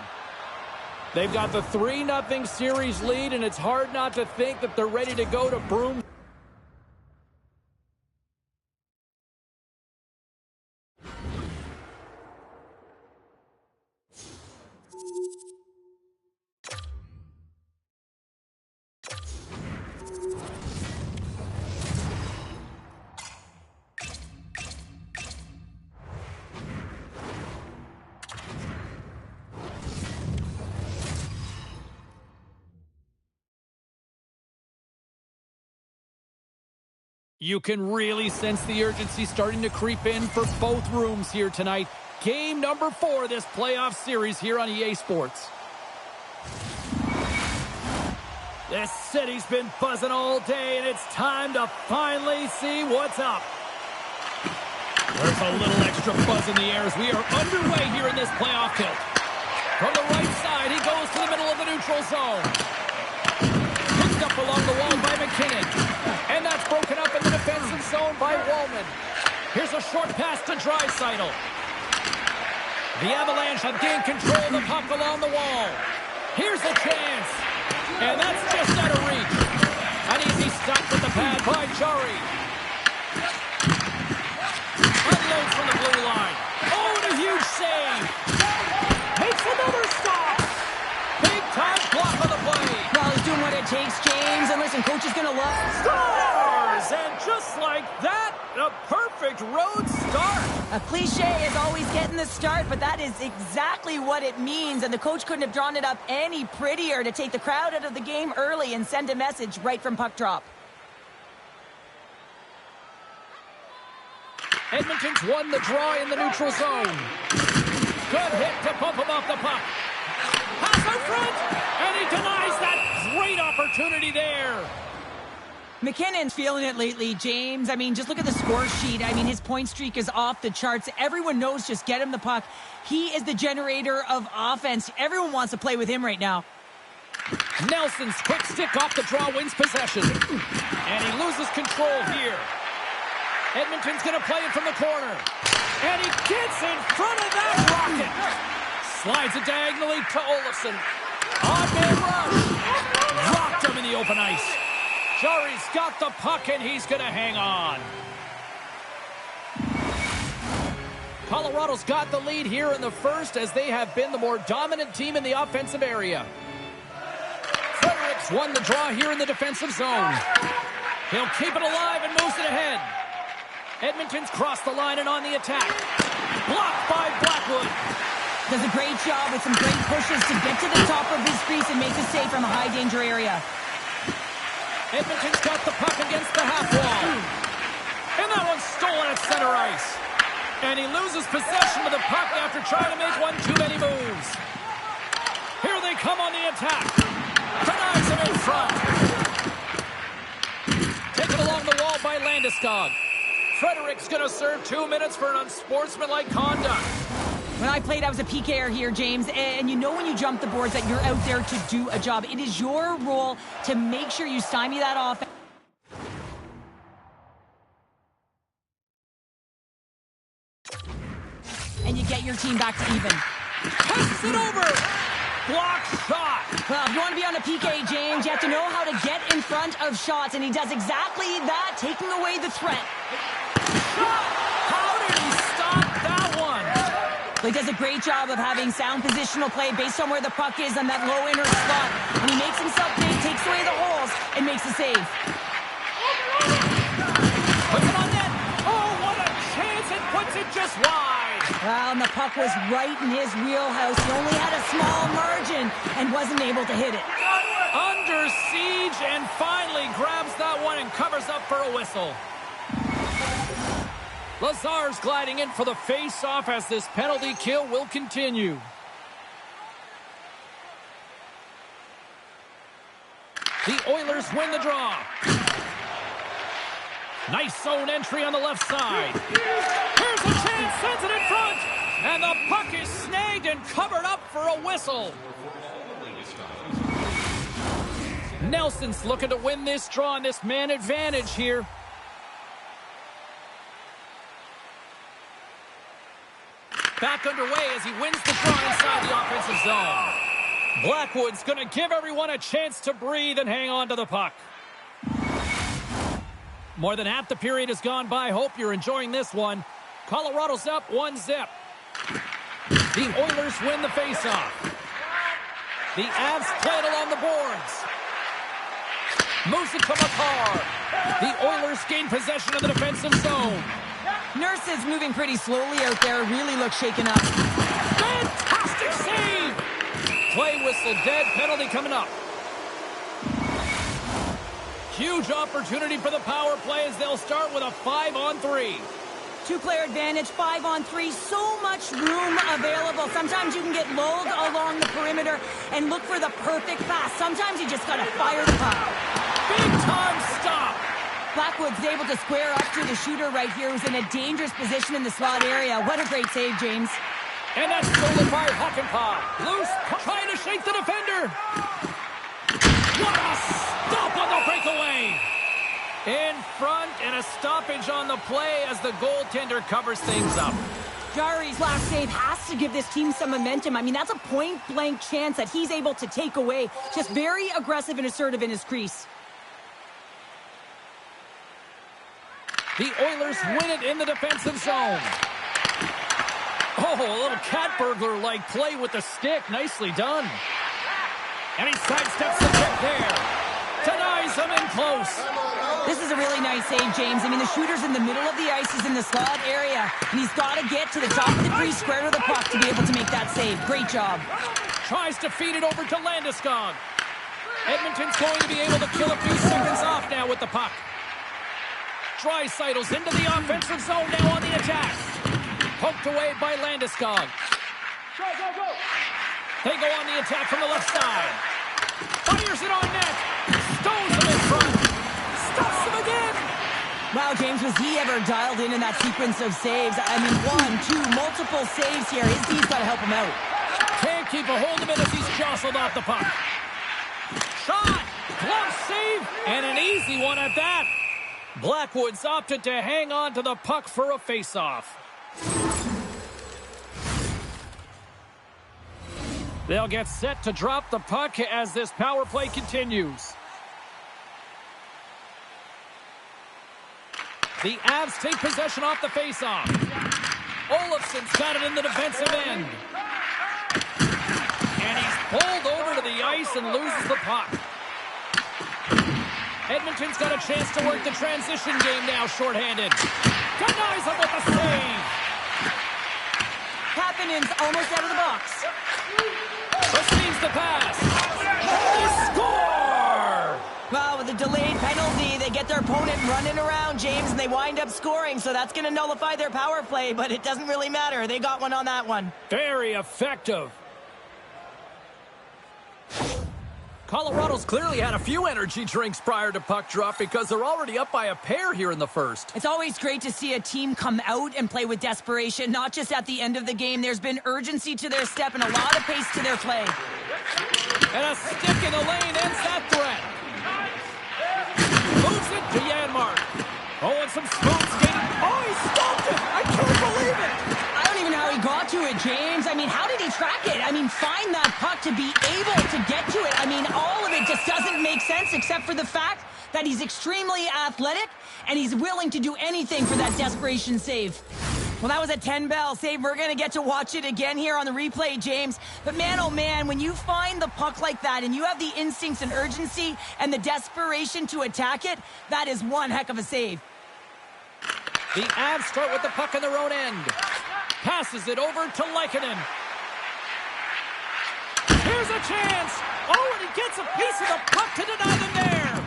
They've got the 3-0 series lead, and it's hard not to think that they're ready to go to Broome. You can really sense the urgency starting to creep in for both rooms here tonight. Game number 4 of this playoff series here on EA Sports. This city's been buzzing all day, and it's time to finally see what's up. There's a little extra buzz in the air as we are underway here in this playoff tilt. From the right side, he goes to the middle of the neutral zone. Picked up along the wall by McKinnon. And that's broken up in the defensive zone by Wallman. Here's a short pass to Draisaitl. The Avalanche have gained control of the puck along the wall. Here's a chance. And that's just out of reach. An easy stop with the pad by Jari. Unloads from the blue line. Oh, and a huge save. Makes another stop. Big time block on the play. Well, he's doing what it takes, James. And listen, coach is going to love... Scores! And just like that, a perfect road start. A cliche is always getting the start, but that is exactly what it means. And the coach couldn't have drawn it up any prettier to take the crowd out of the game early and send a message right from puck drop. Edmonton's won the draw in the neutral zone. Good hit to pump him off the puck. Pass out front, and he denies that great opportunity there. McKinnon's feeling it lately, James. I mean, just look at the score sheet. I mean, his point streak is off the charts. Everyone knows just get him the puck. He is the generator of offense. Everyone wants to play with him right now. Nelson's quick stick off the draw wins possession. And he loses control here. Edmonton's going to play it from the corner. And he gets in front of that rocket. Slides it diagonally to Olofsson. On-man rush. Rocked him in the open ice. Jari's got the puck, and he's going to hang on. Colorado's got the lead here in the first as they have been the more dominant team in the offensive area. Fredericks won the draw here in the defensive zone. He'll keep it alive and moves it ahead. Edmonton's crossed the line and on the attack. Blocked by Blackwood. Does a great job with some great pushes to get to the top of his crease and make the save from a high-danger area. Edmonton's got the puck against the half wall. And that one's stolen at center ice. And he loses possession of the puck after trying to make one too many moves. Here they come on the attack. Denies him in front. Taken along the wall by Landeskog. Frederick's going to serve 2 minutes for an unsportsmanlike conduct. When I played, I was a PKer here, James, and you know when you jump the boards that you're out there to do a job. It is your role to make sure you stymie that off. And you get your team back to even. Passes it over. Block shot. Well, if you want to be on a PK, James, you have to know how to get in front of shots, and he does exactly that, taking away the threat. Shot! How did he stop that one? Well, he does a great job of having sound positional play based on where the puck is on that low inner slot. And he makes himself big, takes away the holes, and makes the save. Puts it on net. Oh, what a chance. It puts it just wide. Well, and the puck was right in his wheelhouse. He only had a small margin and wasn't able to hit it. Under siege and finally grabs that one and covers up for a whistle. Lazar's gliding in for the face-off as this penalty kill will continue. The Oilers win the draw. Nice zone entry on the left side. Here's a chance, sends it in front. And the puck is snagged and covered up for a whistle. Nelson's looking to win this draw on this man advantage here. Back underway as he wins the draw inside the offensive zone. Blackwood's going to give everyone a chance to breathe and hang on to the puck. More than half the period has gone by. Hope you're enjoying this one. Colorado's up 1-0. The Oilers win the faceoff. The Avs play it along the boards. Moves it to McCarr. The Oilers gain possession of the defensive zone. Nurse is moving pretty slowly out there. Really looks shaken up. Fantastic save! Play whistle dead. Penalty coming up. Huge opportunity for the power play as they'll start with a 5-on-3. Two-player advantage, 5-on-3, so much room available. Sometimes you can get lulled along the perimeter and look for the perfect pass. Sometimes you just gotta fire the puck. Big time stop. Blackwood's able to square up to the shooter right here, who's in a dangerous position in the slot area. What a great save, James. And that's stolen by Hockenpah. Loose, trying to shake the defender. What a stop on the breakaway. In front and a stoppage on the play as the goaltender covers things up. Jari's last save has to give this team some momentum. I mean, that's a point-blank chance that he's able to take away. Just very aggressive and assertive in his crease. The Oilers win it in the defensive zone. Oh, a little cat burglar-like play with the stick. Nicely done. And he sidesteps the kick there. Denies him in close. This is a really nice save, James. I mean, the shooter's in the middle of the ice. He's in the slot area. And he's got to get to the top of the crease, square to the puck to be able to make that save. Great job. Tries to feed it over to Landeskog. Edmonton's going to be able to kill a few seconds off now with the puck. Draisaitl's into the offensive zone now on the attack. Poked away by Landeskog. They go on the attack from the left side. Fires it on net. Stones him in front. Stuffs him again. Wow, James, was he ever dialed in that sequence of saves? I mean, 1, 2, multiple saves here. His team's got to help him out. Can't keep a hold of it as he's jostled off the puck. Shot. Glove save. And an easy one at that. Blackwood's opted to hang on to the puck for a face-off. They'll get set to drop the puck as this power play continues. The Avs take possession off the face-off. Olofsson's got it in the defensive end. And he's pulled over to the ice and loses the puck. Edmonton's got a chance to work the transition game now, shorthanded. Denies him with a save. Kapanen's almost out of the box. Receives the pass. They score! Well, with a delayed penalty, they get their opponent running around, James, and they wind up scoring, so that's going to nullify their power play, but it doesn't really matter. They got one on that one. Very effective. Colorado's clearly had a few energy drinks prior to puck drop because they're already up by a pair here in the first. It's always great to see a team come out and play with desperation, not just at the end of the game. There's been urgency to their step and a lot of pace to their play. And a stick in the lane ends that threat. Moves it to Janmark. Oh, and some smooth skating. Oh, he stopped it! I can't believe it! I don't even know how he got to it, James. I mean, how did he track it? I mean, find that puck to be able to get to it. I mean, all of it just doesn't make sense except for the fact that he's extremely athletic and he's willing to do anything for that desperation save. Well, that was a 10-bell save. We're going to get to watch it again here on the replay, James. But man, oh man, when you find the puck like that and you have the instincts and urgency and the desperation to attack it, that is one heck of a save. The Avs start with the puck in their own end. Passes it over to Lehkonen. Here's a chance. Oh, and he gets a piece of the puck to deny them there.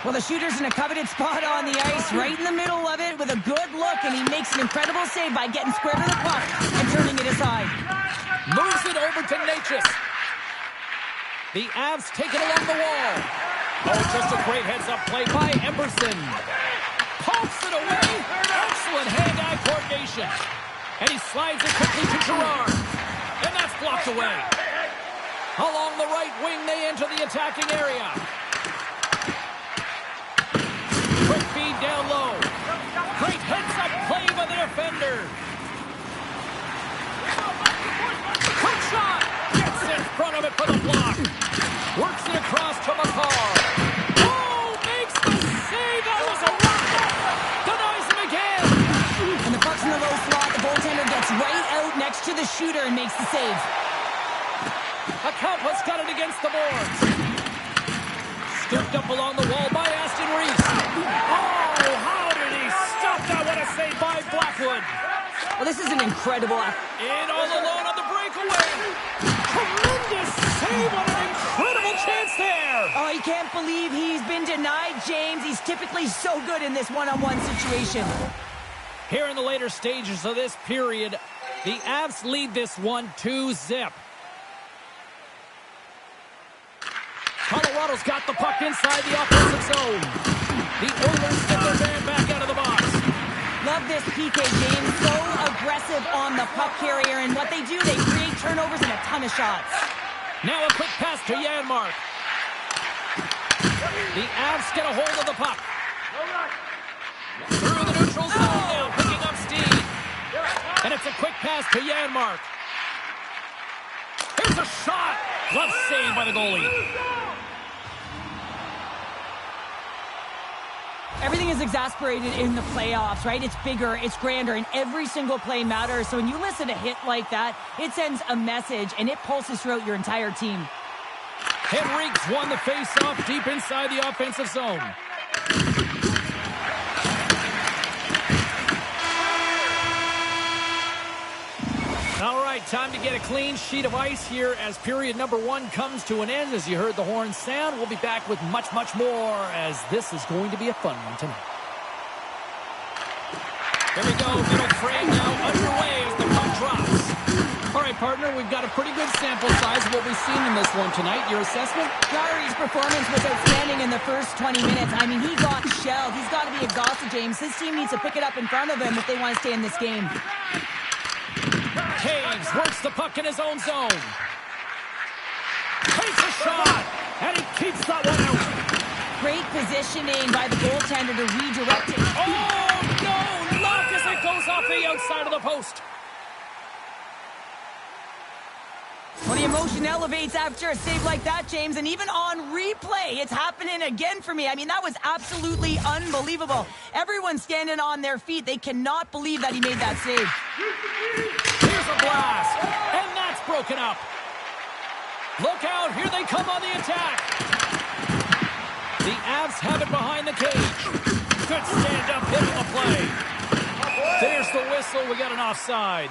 Well, the shooter's in a coveted spot on the ice, right in the middle of it with a good look, and he makes an incredible save by getting square to the puck and turning it aside. Moves it over to Natchez. The Avs take it along the wall. Oh, just a great heads-up play by Emberson. Pumps it away. Excellent hand-eye coordination. And he slides it quickly to Girard. And that's blocked away. Along the right wing, they enter the attacking area. Quick feed down low. Great heads-up play by the defender. Quick shot. Gets in front of it for the block. Works it across to McCarr. Oh, makes the save. That was a rocket. Denies him again. And the puck's in the low slot. The goaltender gets right out next to the shooter and makes the save. Akampa's got it against the boards. Scooped up along the wall by Aston Reese. Oh, how did he stop that? What a save by Blackwood. Well, this is an incredible... In all alone on the breakaway. Tremendous save. What an incredible chance there. Oh, you can't believe he's been denied, James. He's typically so good in this one-on-one situation. Here in the later stages of this period, the Avs lead this one 2-0. Colorado's got the puck inside the offensive zone. The Oilers get their man back out of the box. Love this PK game. So aggressive on the puck carrier. And what they do, they create turnovers and a ton of shots. Now a quick pass to Janmark. The Avs get a hold of the puck. Through the neutral zone now, picking up steam. And it's a quick pass to Janmark. Here's a shot. Glove saved by the goalie. Everything is exasperated in the playoffs, right? It's bigger, it's grander, and every single play matters. So when you listen to a hit like that, it sends a message, and it pulses throughout your entire team. Henriques won the face-off deep inside the offensive zone. All right, time to get a clean sheet of ice here as period number one comes to an end. As you heard the horn sound, we'll be back with much, much more as this is going to be a fun one tonight. Here we go, middle frame now underway as the puck drops. All right, partner, we've got a pretty good sample size of what we've seen in this one tonight. Your assessment? Jarry's performance was outstanding in the first 20 minutes. I mean, he got shelled. He's got to be exhausted, James. His team needs to pick it up in front of him if they want to stay in this game. Taves works the puck in his own zone. Takes a shot, and he keeps that one out. Great positioning by the goaltender to redirect it. Oh, no! Luck as it goes off the outside of the post. Well, the emotion elevates after a save like that, James, and even on replay, it's happening again for me. I mean, that was absolutely unbelievable. Everyone's standing on their feet. They cannot believe that he made that save. Here's a blast, and that's broken up. Look out, here they come on the attack. The Avs have it behind the cage. Good stand-up hit on the play. There's the whistle, we got an offside.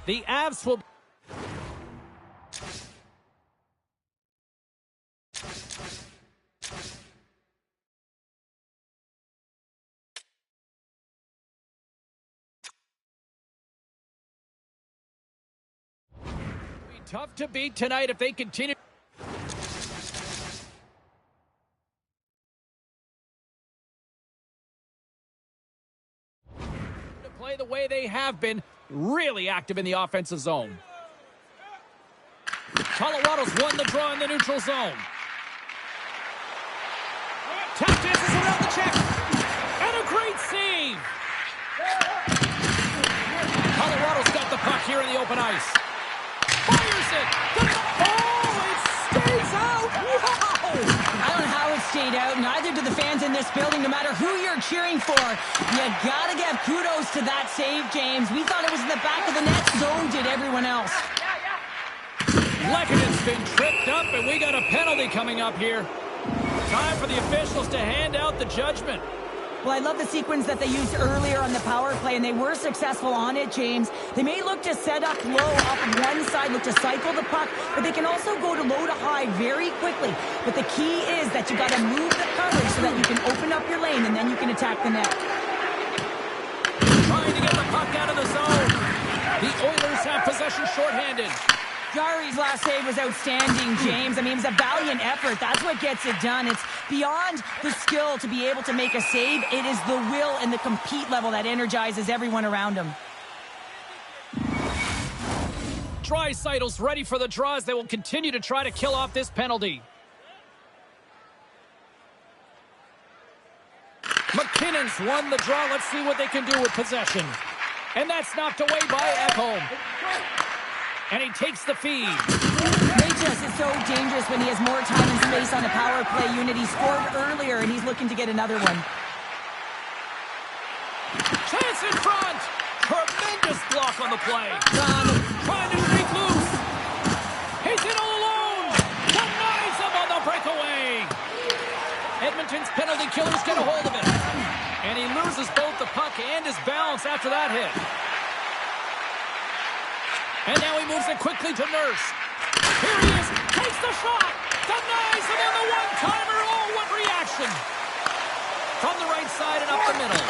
The Avs will... be tough to beat tonight if they continue to play the way they have been, really active in the offensive zone. Colorado's won the draw in the neutral zone. Tap dances around the check. And a great save. Colorado's got the puck here in the open ice. Fires it. Oh, it stays out. Wow. I don't know how it stayed out. Neither do the fans in this building, no matter who you're cheering for. You got to give kudos to that save, James. We thought it was in the back of the net. So did everyone else. Lekkonen's been tripped up, and we got a penalty coming up here. Time for the officials to hand out the judgment. Well, I love the sequence that they used earlier on the power play, and they were successful on it, James. They may look to set up low off of one side, look to cycle the puck, but they can also go to low to high very quickly. But the key is that you got to move the coverage so that you can open up your lane, and then you can attack the net. Trying to get the puck out of the zone. The Oilers have possession shorthanded. Jari's last save was outstanding, James. I mean, it was a valiant effort. That's what gets it done. It's beyond the skill to be able to make a save. It is the will and the compete level that energizes everyone around him. Draisaitl's ready for the draws. They will continue to try to kill off this penalty. McKinnon's won the draw. Let's see what they can do with possession. And that's knocked away by Ekholm. And he takes the feed. Regis is so dangerous when he has more time and space on a power play unit. He scored earlier, and he's looking to get another one. Chance in front. Tremendous block on the play. Trying to break loose. He's in all alone. Denies him on the breakaway. Edmonton's penalty killers get a hold of it. And he loses both the puck and his balance after that hit. And now he moves it quickly to Nurse. Here he is. Takes the shot. Denies him on the one-timer. Oh, what reaction. From the right side and up the middle.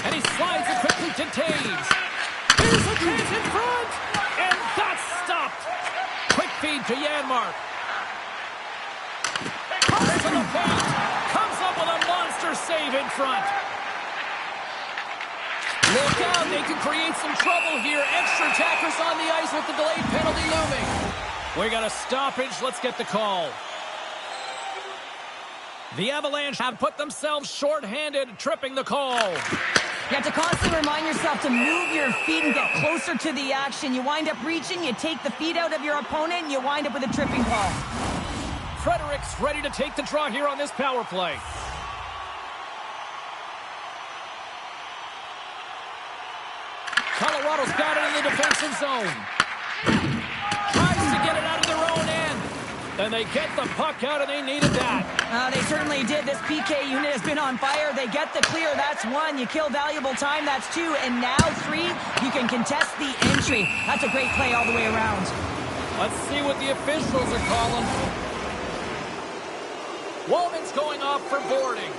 And he slides it quickly to Taves. Here's a chance in front. And that's stopped. Quick feed to Janmark. Comes to the paint. Comes up with a monster save in front. Look out, they can create some trouble here. Extra attackers on the ice with the delayed penalty looming. We got a stoppage. Let's get the call. The Avalanche have put themselves short-handed, tripping the call. You have to constantly remind yourself to move your feet and get closer to the action. You wind up reaching, you take the feet out of your opponent, and you wind up with a tripping call. Frederick's ready to take the draw here on this power play. Colorado's got it in the defensive zone. Tries to get it out of their own end. And they get the puck out, and they needed that. They certainly did. This PK unit has been on fire. They get the clear. That's one. You kill valuable time. That's two. And now three, you can contest the entry. That's a great play all the way around. Let's see what the officials are calling. Wallman's going off for boarding.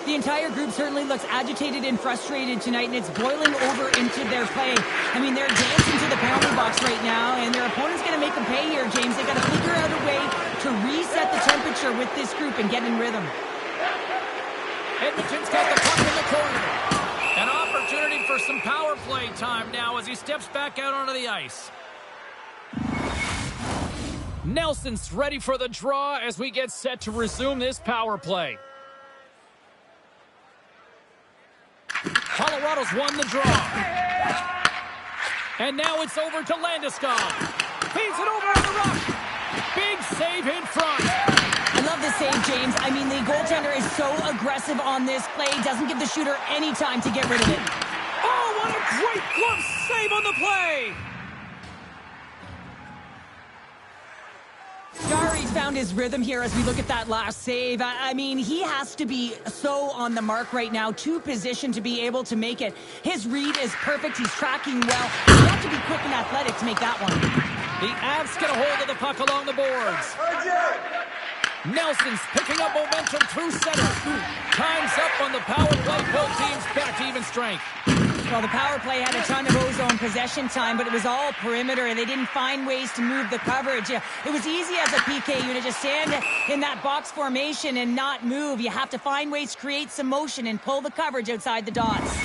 The entire group certainly looks agitated and frustrated tonight, and it's boiling over into their play. I mean, they're dancing to the penalty box right now, and their opponent's going to make them pay here, James. They've got to figure out a way to reset the temperature with this group and get in rhythm. Edmonton's got the puck in the corner. An opportunity for some power play time now as he steps back out onto the ice. Nelson's ready for the draw as we get set to resume this power play. Colorado's won the draw. And now it's over to Landeskog. Feeds it over on the rush. Big save in front. I love this save, James. I mean, the goaltender is so aggressive on this play. Doesn't give the shooter any time to get rid of it. Oh, what a great glove save on the play. Jari Jarry's found his rhythm here as we look at that last save. I mean, he has to be so on the mark right now, to position to be able to make it. His read is perfect. He's tracking well. You have to be quick and athletic to make that one. The Avs get a hold of the puck along the boards. Nelson's picking up momentum through center. Time's up on the power play. Both teams back to even strength. Well, the power play had a ton of ozone possession time, but it was all perimeter, and they didn't find ways to move the coverage. It was easy as a PK unit to stand in that box formation and not move. You have to find ways to create some motion and pull the coverage outside the dots.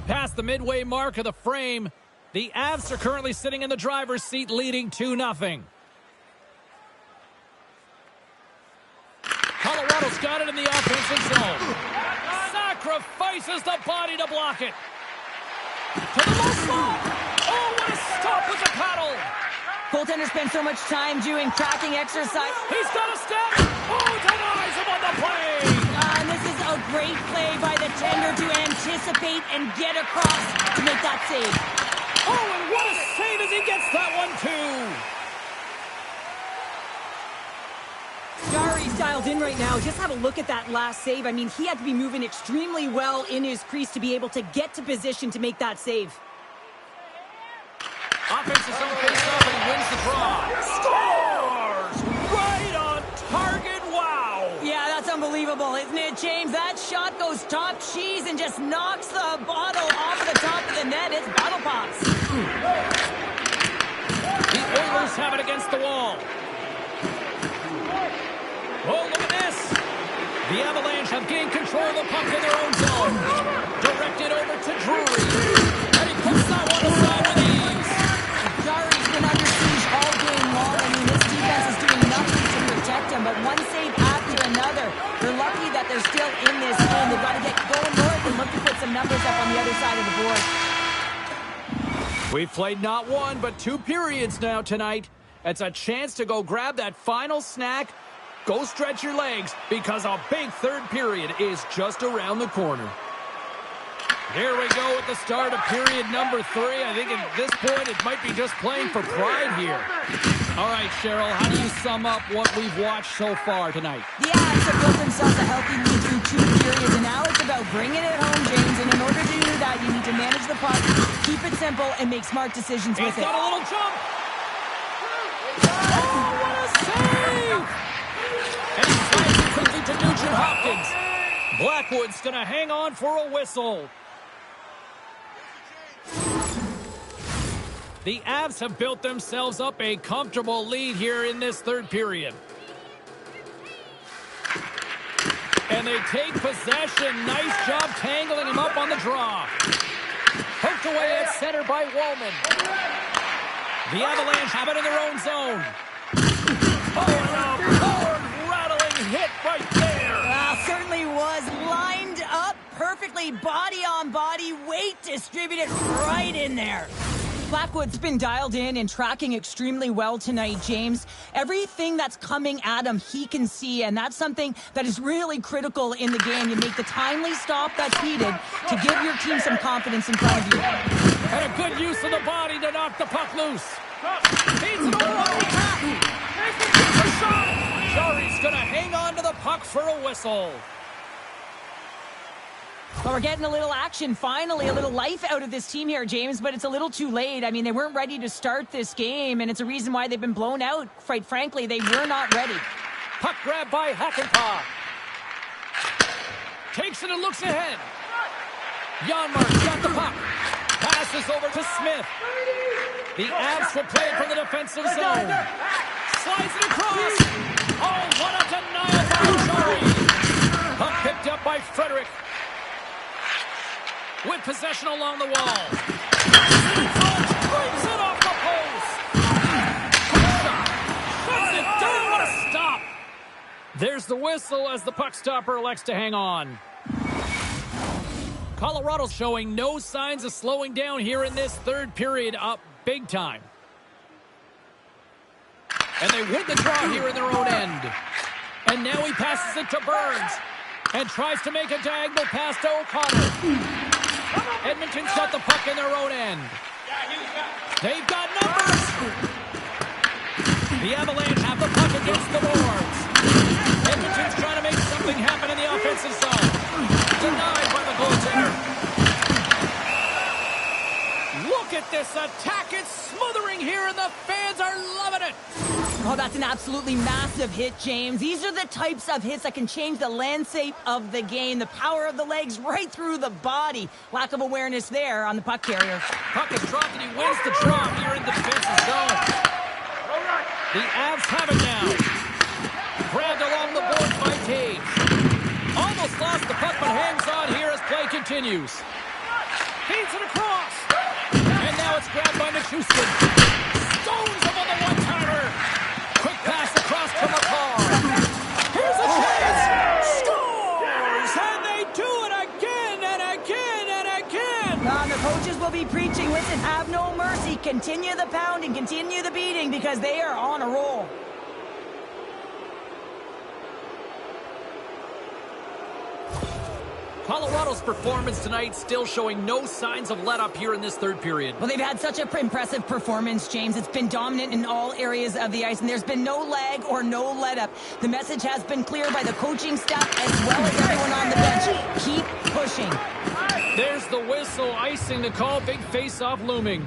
Past the midway mark of the frame, the Avs are currently sitting in the driver's seat, leading 2-0. Colorado's got it in the offensive zone. Sacrifices the body to block it. To the low slot. Oh, what a stop with the paddle. Goaltender spent so much time doing tracking exercise. He's got a step. Oh, denies him on the play. And this is a great play by the tender to anticipate and get across to make that save. Oh, and what a save as he gets that one, too. Jarry's dialed in right now. Just have a look at that last save. I mean, he had to be moving extremely well in his crease to be able to get to position to make that save. Offensive zone face-off, and he wins the draw. Scores! Right on target. Wow! Yeah, that's unbelievable, isn't it, James? That shot goes top cheese and just knocks the bottle off the top of the net. It's bottle pops. The Oilers have it against the wall. Oh, look at this. The Avalanche have gained control of the puck in their own zone. Directed over to Drury. And he puts that one aside with ease. Jarry's been under siege all game long. I mean, this defense is doing nothing to protect him, but one save after another. They're lucky that they're still in this game. They've got to get going north and look to put some numbers up on the other side of the board. We've played not one, but 2 periods now tonight. It's a chance to go grab that final snack. Go stretch your legs, because a big third period is just around the corner. Here we go at the start of period number 3. I think at this point it might be just playing for pride here. All right, Cheryl, how do you sum up what we've watched so far tonight? The Avs have built themselves a healthy lead through 2 periods, and now it's about bringing it home, James. And in order to do that, you need to manage the puck, keep it simple, and make smart decisions with it. He's got a little jump. Oh, what a save! And he slides it quickly to Nugent Hopkins. Blackwood's going to hang on for a whistle. The Avs have built themselves up a comfortable lead here in this third period. And they take possession. Nice job tangling him up on the draw. Poked away at center by Wallman. The Avalanche have it in their own zone. Oh, and a board-rattling hit right there. Certainly was lined up perfectly, body on body, weight distributed right in there. Blackwood's been dialed in and tracking extremely well tonight, James. Everything that's coming at him, he can see, and that's something that is really critical in the game. You make the timely stop that's needed to give your team some confidence in front of you. And a good use of the body to knock the puck loose. Feeds it over on the attack. It's a shot. Jarry's going to hang on to the puck for a whistle. Well, we're getting a little action, finally, a little life out of this team here, James, but it's a little too late. I mean, they weren't ready to start this game, and it's a reason why they've been blown out. Quite frankly, they were not ready. Puck grab by Hakanpää. Takes it and looks ahead. Janmark's got the puck. Passes over to Smith. The Avs will play it from the defensive zone. Slides it across. Oh, what a denial by Jarry. Puck picked up by Frederick. With possession along the wall. Brings it off the post. Shuts it down. What a stop. There's the whistle as the puck stopper elects to hang on. Colorado's showing no signs of slowing down here in this third period, up big time. And they win the draw here in their own end. And now he passes it to Burns. And tries to make a diagonal pass to O'Connor. Edmonton's got the puck in their own end. They've got numbers. The Avalanche have the puck again. against the boards. Edmonton's trying to make something happen in the offensive zone. Denied by the goaltender. Look at this attack. It's smothering here, and the fans are loving it. Oh, that's an absolutely massive hit, James. These are the types of hits that can change the landscape of the game. The power of the legs right through the body. Lack of awareness there on the puck carrier. Puck is dropped, and he wins the draw here in the defensive zone. The Avs have it now. Grabbed along the boards by Taves. Almost lost the puck, but hangs on here as play continues. Feeds it across. And now it's grabbed by Nichushkin. Stones him on the one-timer. Quick pass across to McCall. Here's a chance. Scores! And they do it again and again and again. The coaches will be preaching, listen, have no mercy. Continue the pounding, continue the beating, because they are on a roll. Colorado's performance tonight still showing no signs of let-up here in this third period. Well, they've had such an impressive performance, James. It's been dominant in all areas of the ice, and there's been no lag or no let-up. The message has been clear by the coaching staff as well as everyone on the bench. Keep pushing. There's the whistle, icing the call, big face-off looming.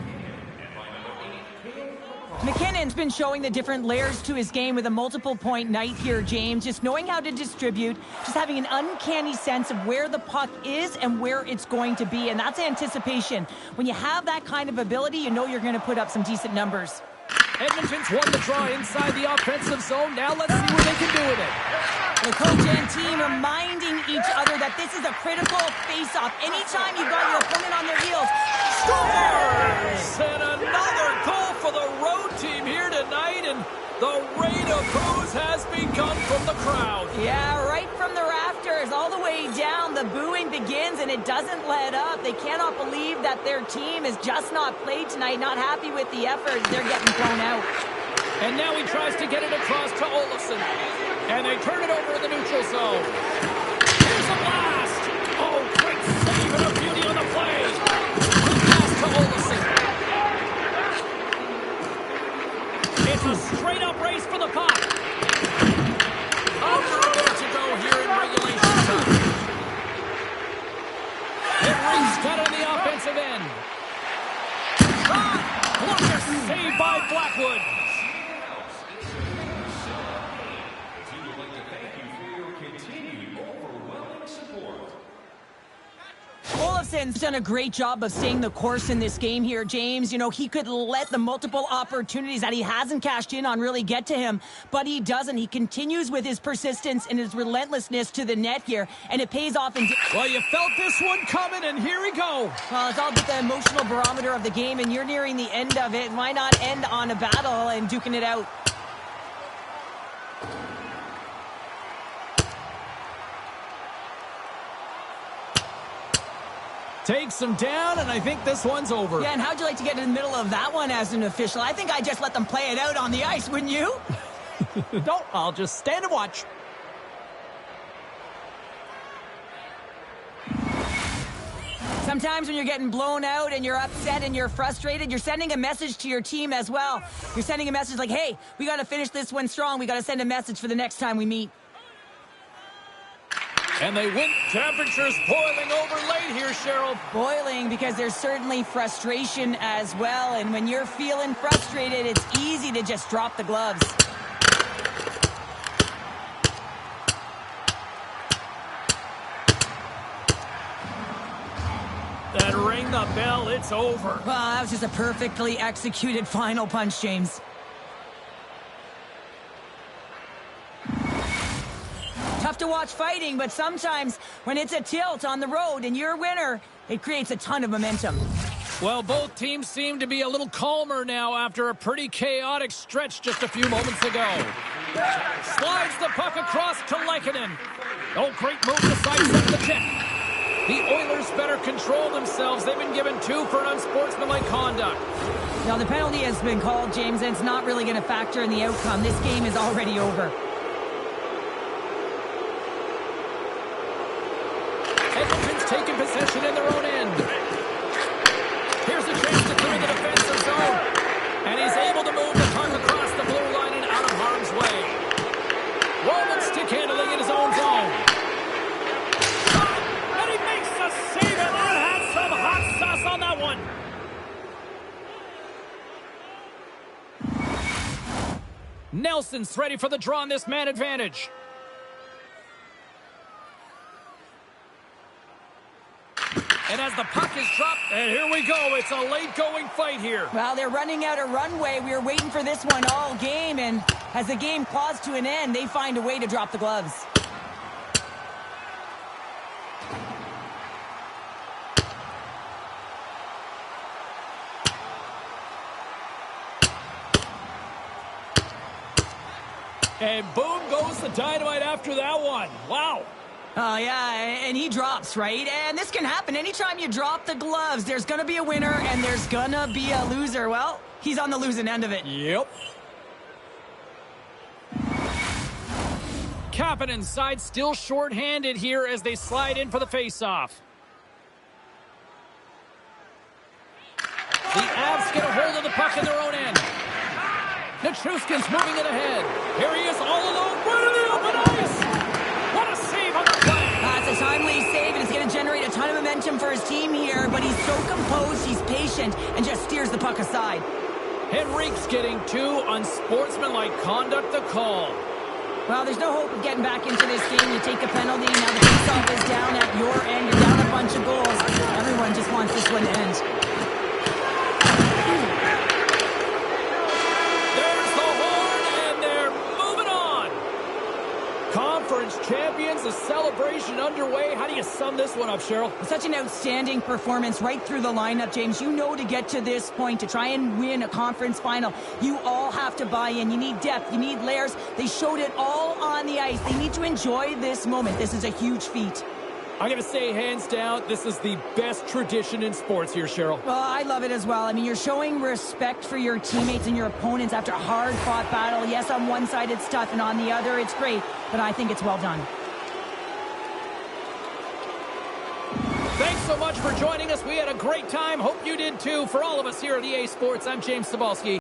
McKinnon's been showing the different layers to his game with a multiple-point night here, James. Just knowing how to distribute, just having an uncanny sense of where the puck is and where it's going to be, and that's anticipation. When you have that kind of ability, you know you're going to put up some decent numbers. Edmonton's won the draw inside the offensive zone. Now let's see what they can do with it. The coach and team reminding each other that this is a critical face-off. Anytime you've got your opponent on their heels, Scores! And another goal for the road team here tonight, and the rain of boos has begun from the crowd. yeah, right from the rafters all the way down, the booing begins, and it doesn't let up. They cannot believe that their team has just not played tonight, not happy with the effort. They're getting thrown out. And now he tries to get it across to Olofsson. And they turn it over in the neutral zone. Here's a blast! Oh, great save and a beauty on the play. Quick pass to Olofsson. It's a straight-up race for the puck. Under a minute to go here in regulation time. It rings cut on the offensive end. Shot! Blocker saved by Blackwood. Olofsson's done a great job of staying the course in this game here, James. You know, he could let the multiple opportunities that he hasn't cashed in on really get to him, but he doesn't. He continues with his persistence and his relentlessness to the net here, and it pays off. Well, you felt this one coming, and here we go. Well, it's all about the emotional barometer of the game, and you're nearing the end of it. Why not end on a battle and duking it out? Takes him down, and I think this one's over. Yeah, and how'd you like to get in the middle of that one as an official? I think I'd just let them play it out on the ice, wouldn't you? No, I'll just stand and watch. Sometimes when you're getting blown out and you're upset and you're frustrated, you're sending a message to your team as well. You're sending a message like, hey, we got to finish this one strong. We got to send a message for the next time we meet. And they win. Temperatures boiling over late here, Cheryl. Boiling because there's certainly frustration as well. And when you're feeling frustrated, it's easy to just drop the gloves. That ring the bell, it's over. Well, that was just a perfectly executed final punch, James. Tough to watch fighting, but sometimes when it's a tilt on the road and you're a winner, it creates a ton of momentum. Well, both teams seem to be a little calmer now after a pretty chaotic stretch just a few moments ago. Slides the puck across to Lehkonen. Oh, great move to sidestep the check. The Oilers better control themselves. They've been given 2 for unsportsmanlike conduct. Now, the penalty has been called, James, and it's not really going to factor in the outcome. This game is already over. Edmonton's taking possession in their own end. Here's a chance to clear the defensive zone. And he's able to move the puck across the blue line and out of harm's way. Nelson's ready for the draw on this man advantage. And as the puck is dropped, and here we go. It's a late-going fight here. Well, they're running out of runway. We were waiting for this one all game, and as the game claws to an end, they find a way to drop the gloves. And boom goes the dynamite after that one. Wow. Oh, yeah, and he drops, right? And this can happen. Anytime you drop the gloves, there's going to be a winner and there's going to be a loser. Well, he's on the losing end of it. Yep. Kapanen's side still short-handed here as they slide in for the face-off. The Avs get a hold of the puck in their own end. Nichushkin's moving it ahead. Here he is all alone. Right in the open ice. What a save on the play. It's a timely save, and it's going to generate a ton of momentum for his team here, but he's so composed, he's patient, and just steers the puck aside. Henrique's getting too unsportsmanlike conduct to call. Well, there's no hope of getting back into this game. You take a penalty, now the face-off is down at your end. You're down a bunch of goals. Everyone just wants this one to end. Conference champions, a celebration underway. How do you sum this one up, Cheryl? Such an outstanding performance right through the lineup, James. You know, to get to this point, to try and win a conference final, you all have to buy in. You need depth. You need layers. They showed it all on the ice. They need to enjoy this moment. This is a huge feat. I'm going to say, hands down, this is the best tradition in sports here, Cheryl. Well, I love it as well. I mean, you're showing respect for your teammates and your opponents after a hard-fought battle. Yes, on one side it's tough, and on the other it's great, but I think it's well done. Thanks so much for joining us. We had a great time. Hope you did too. For all of us here at EA Sports, I'm James Cebulski.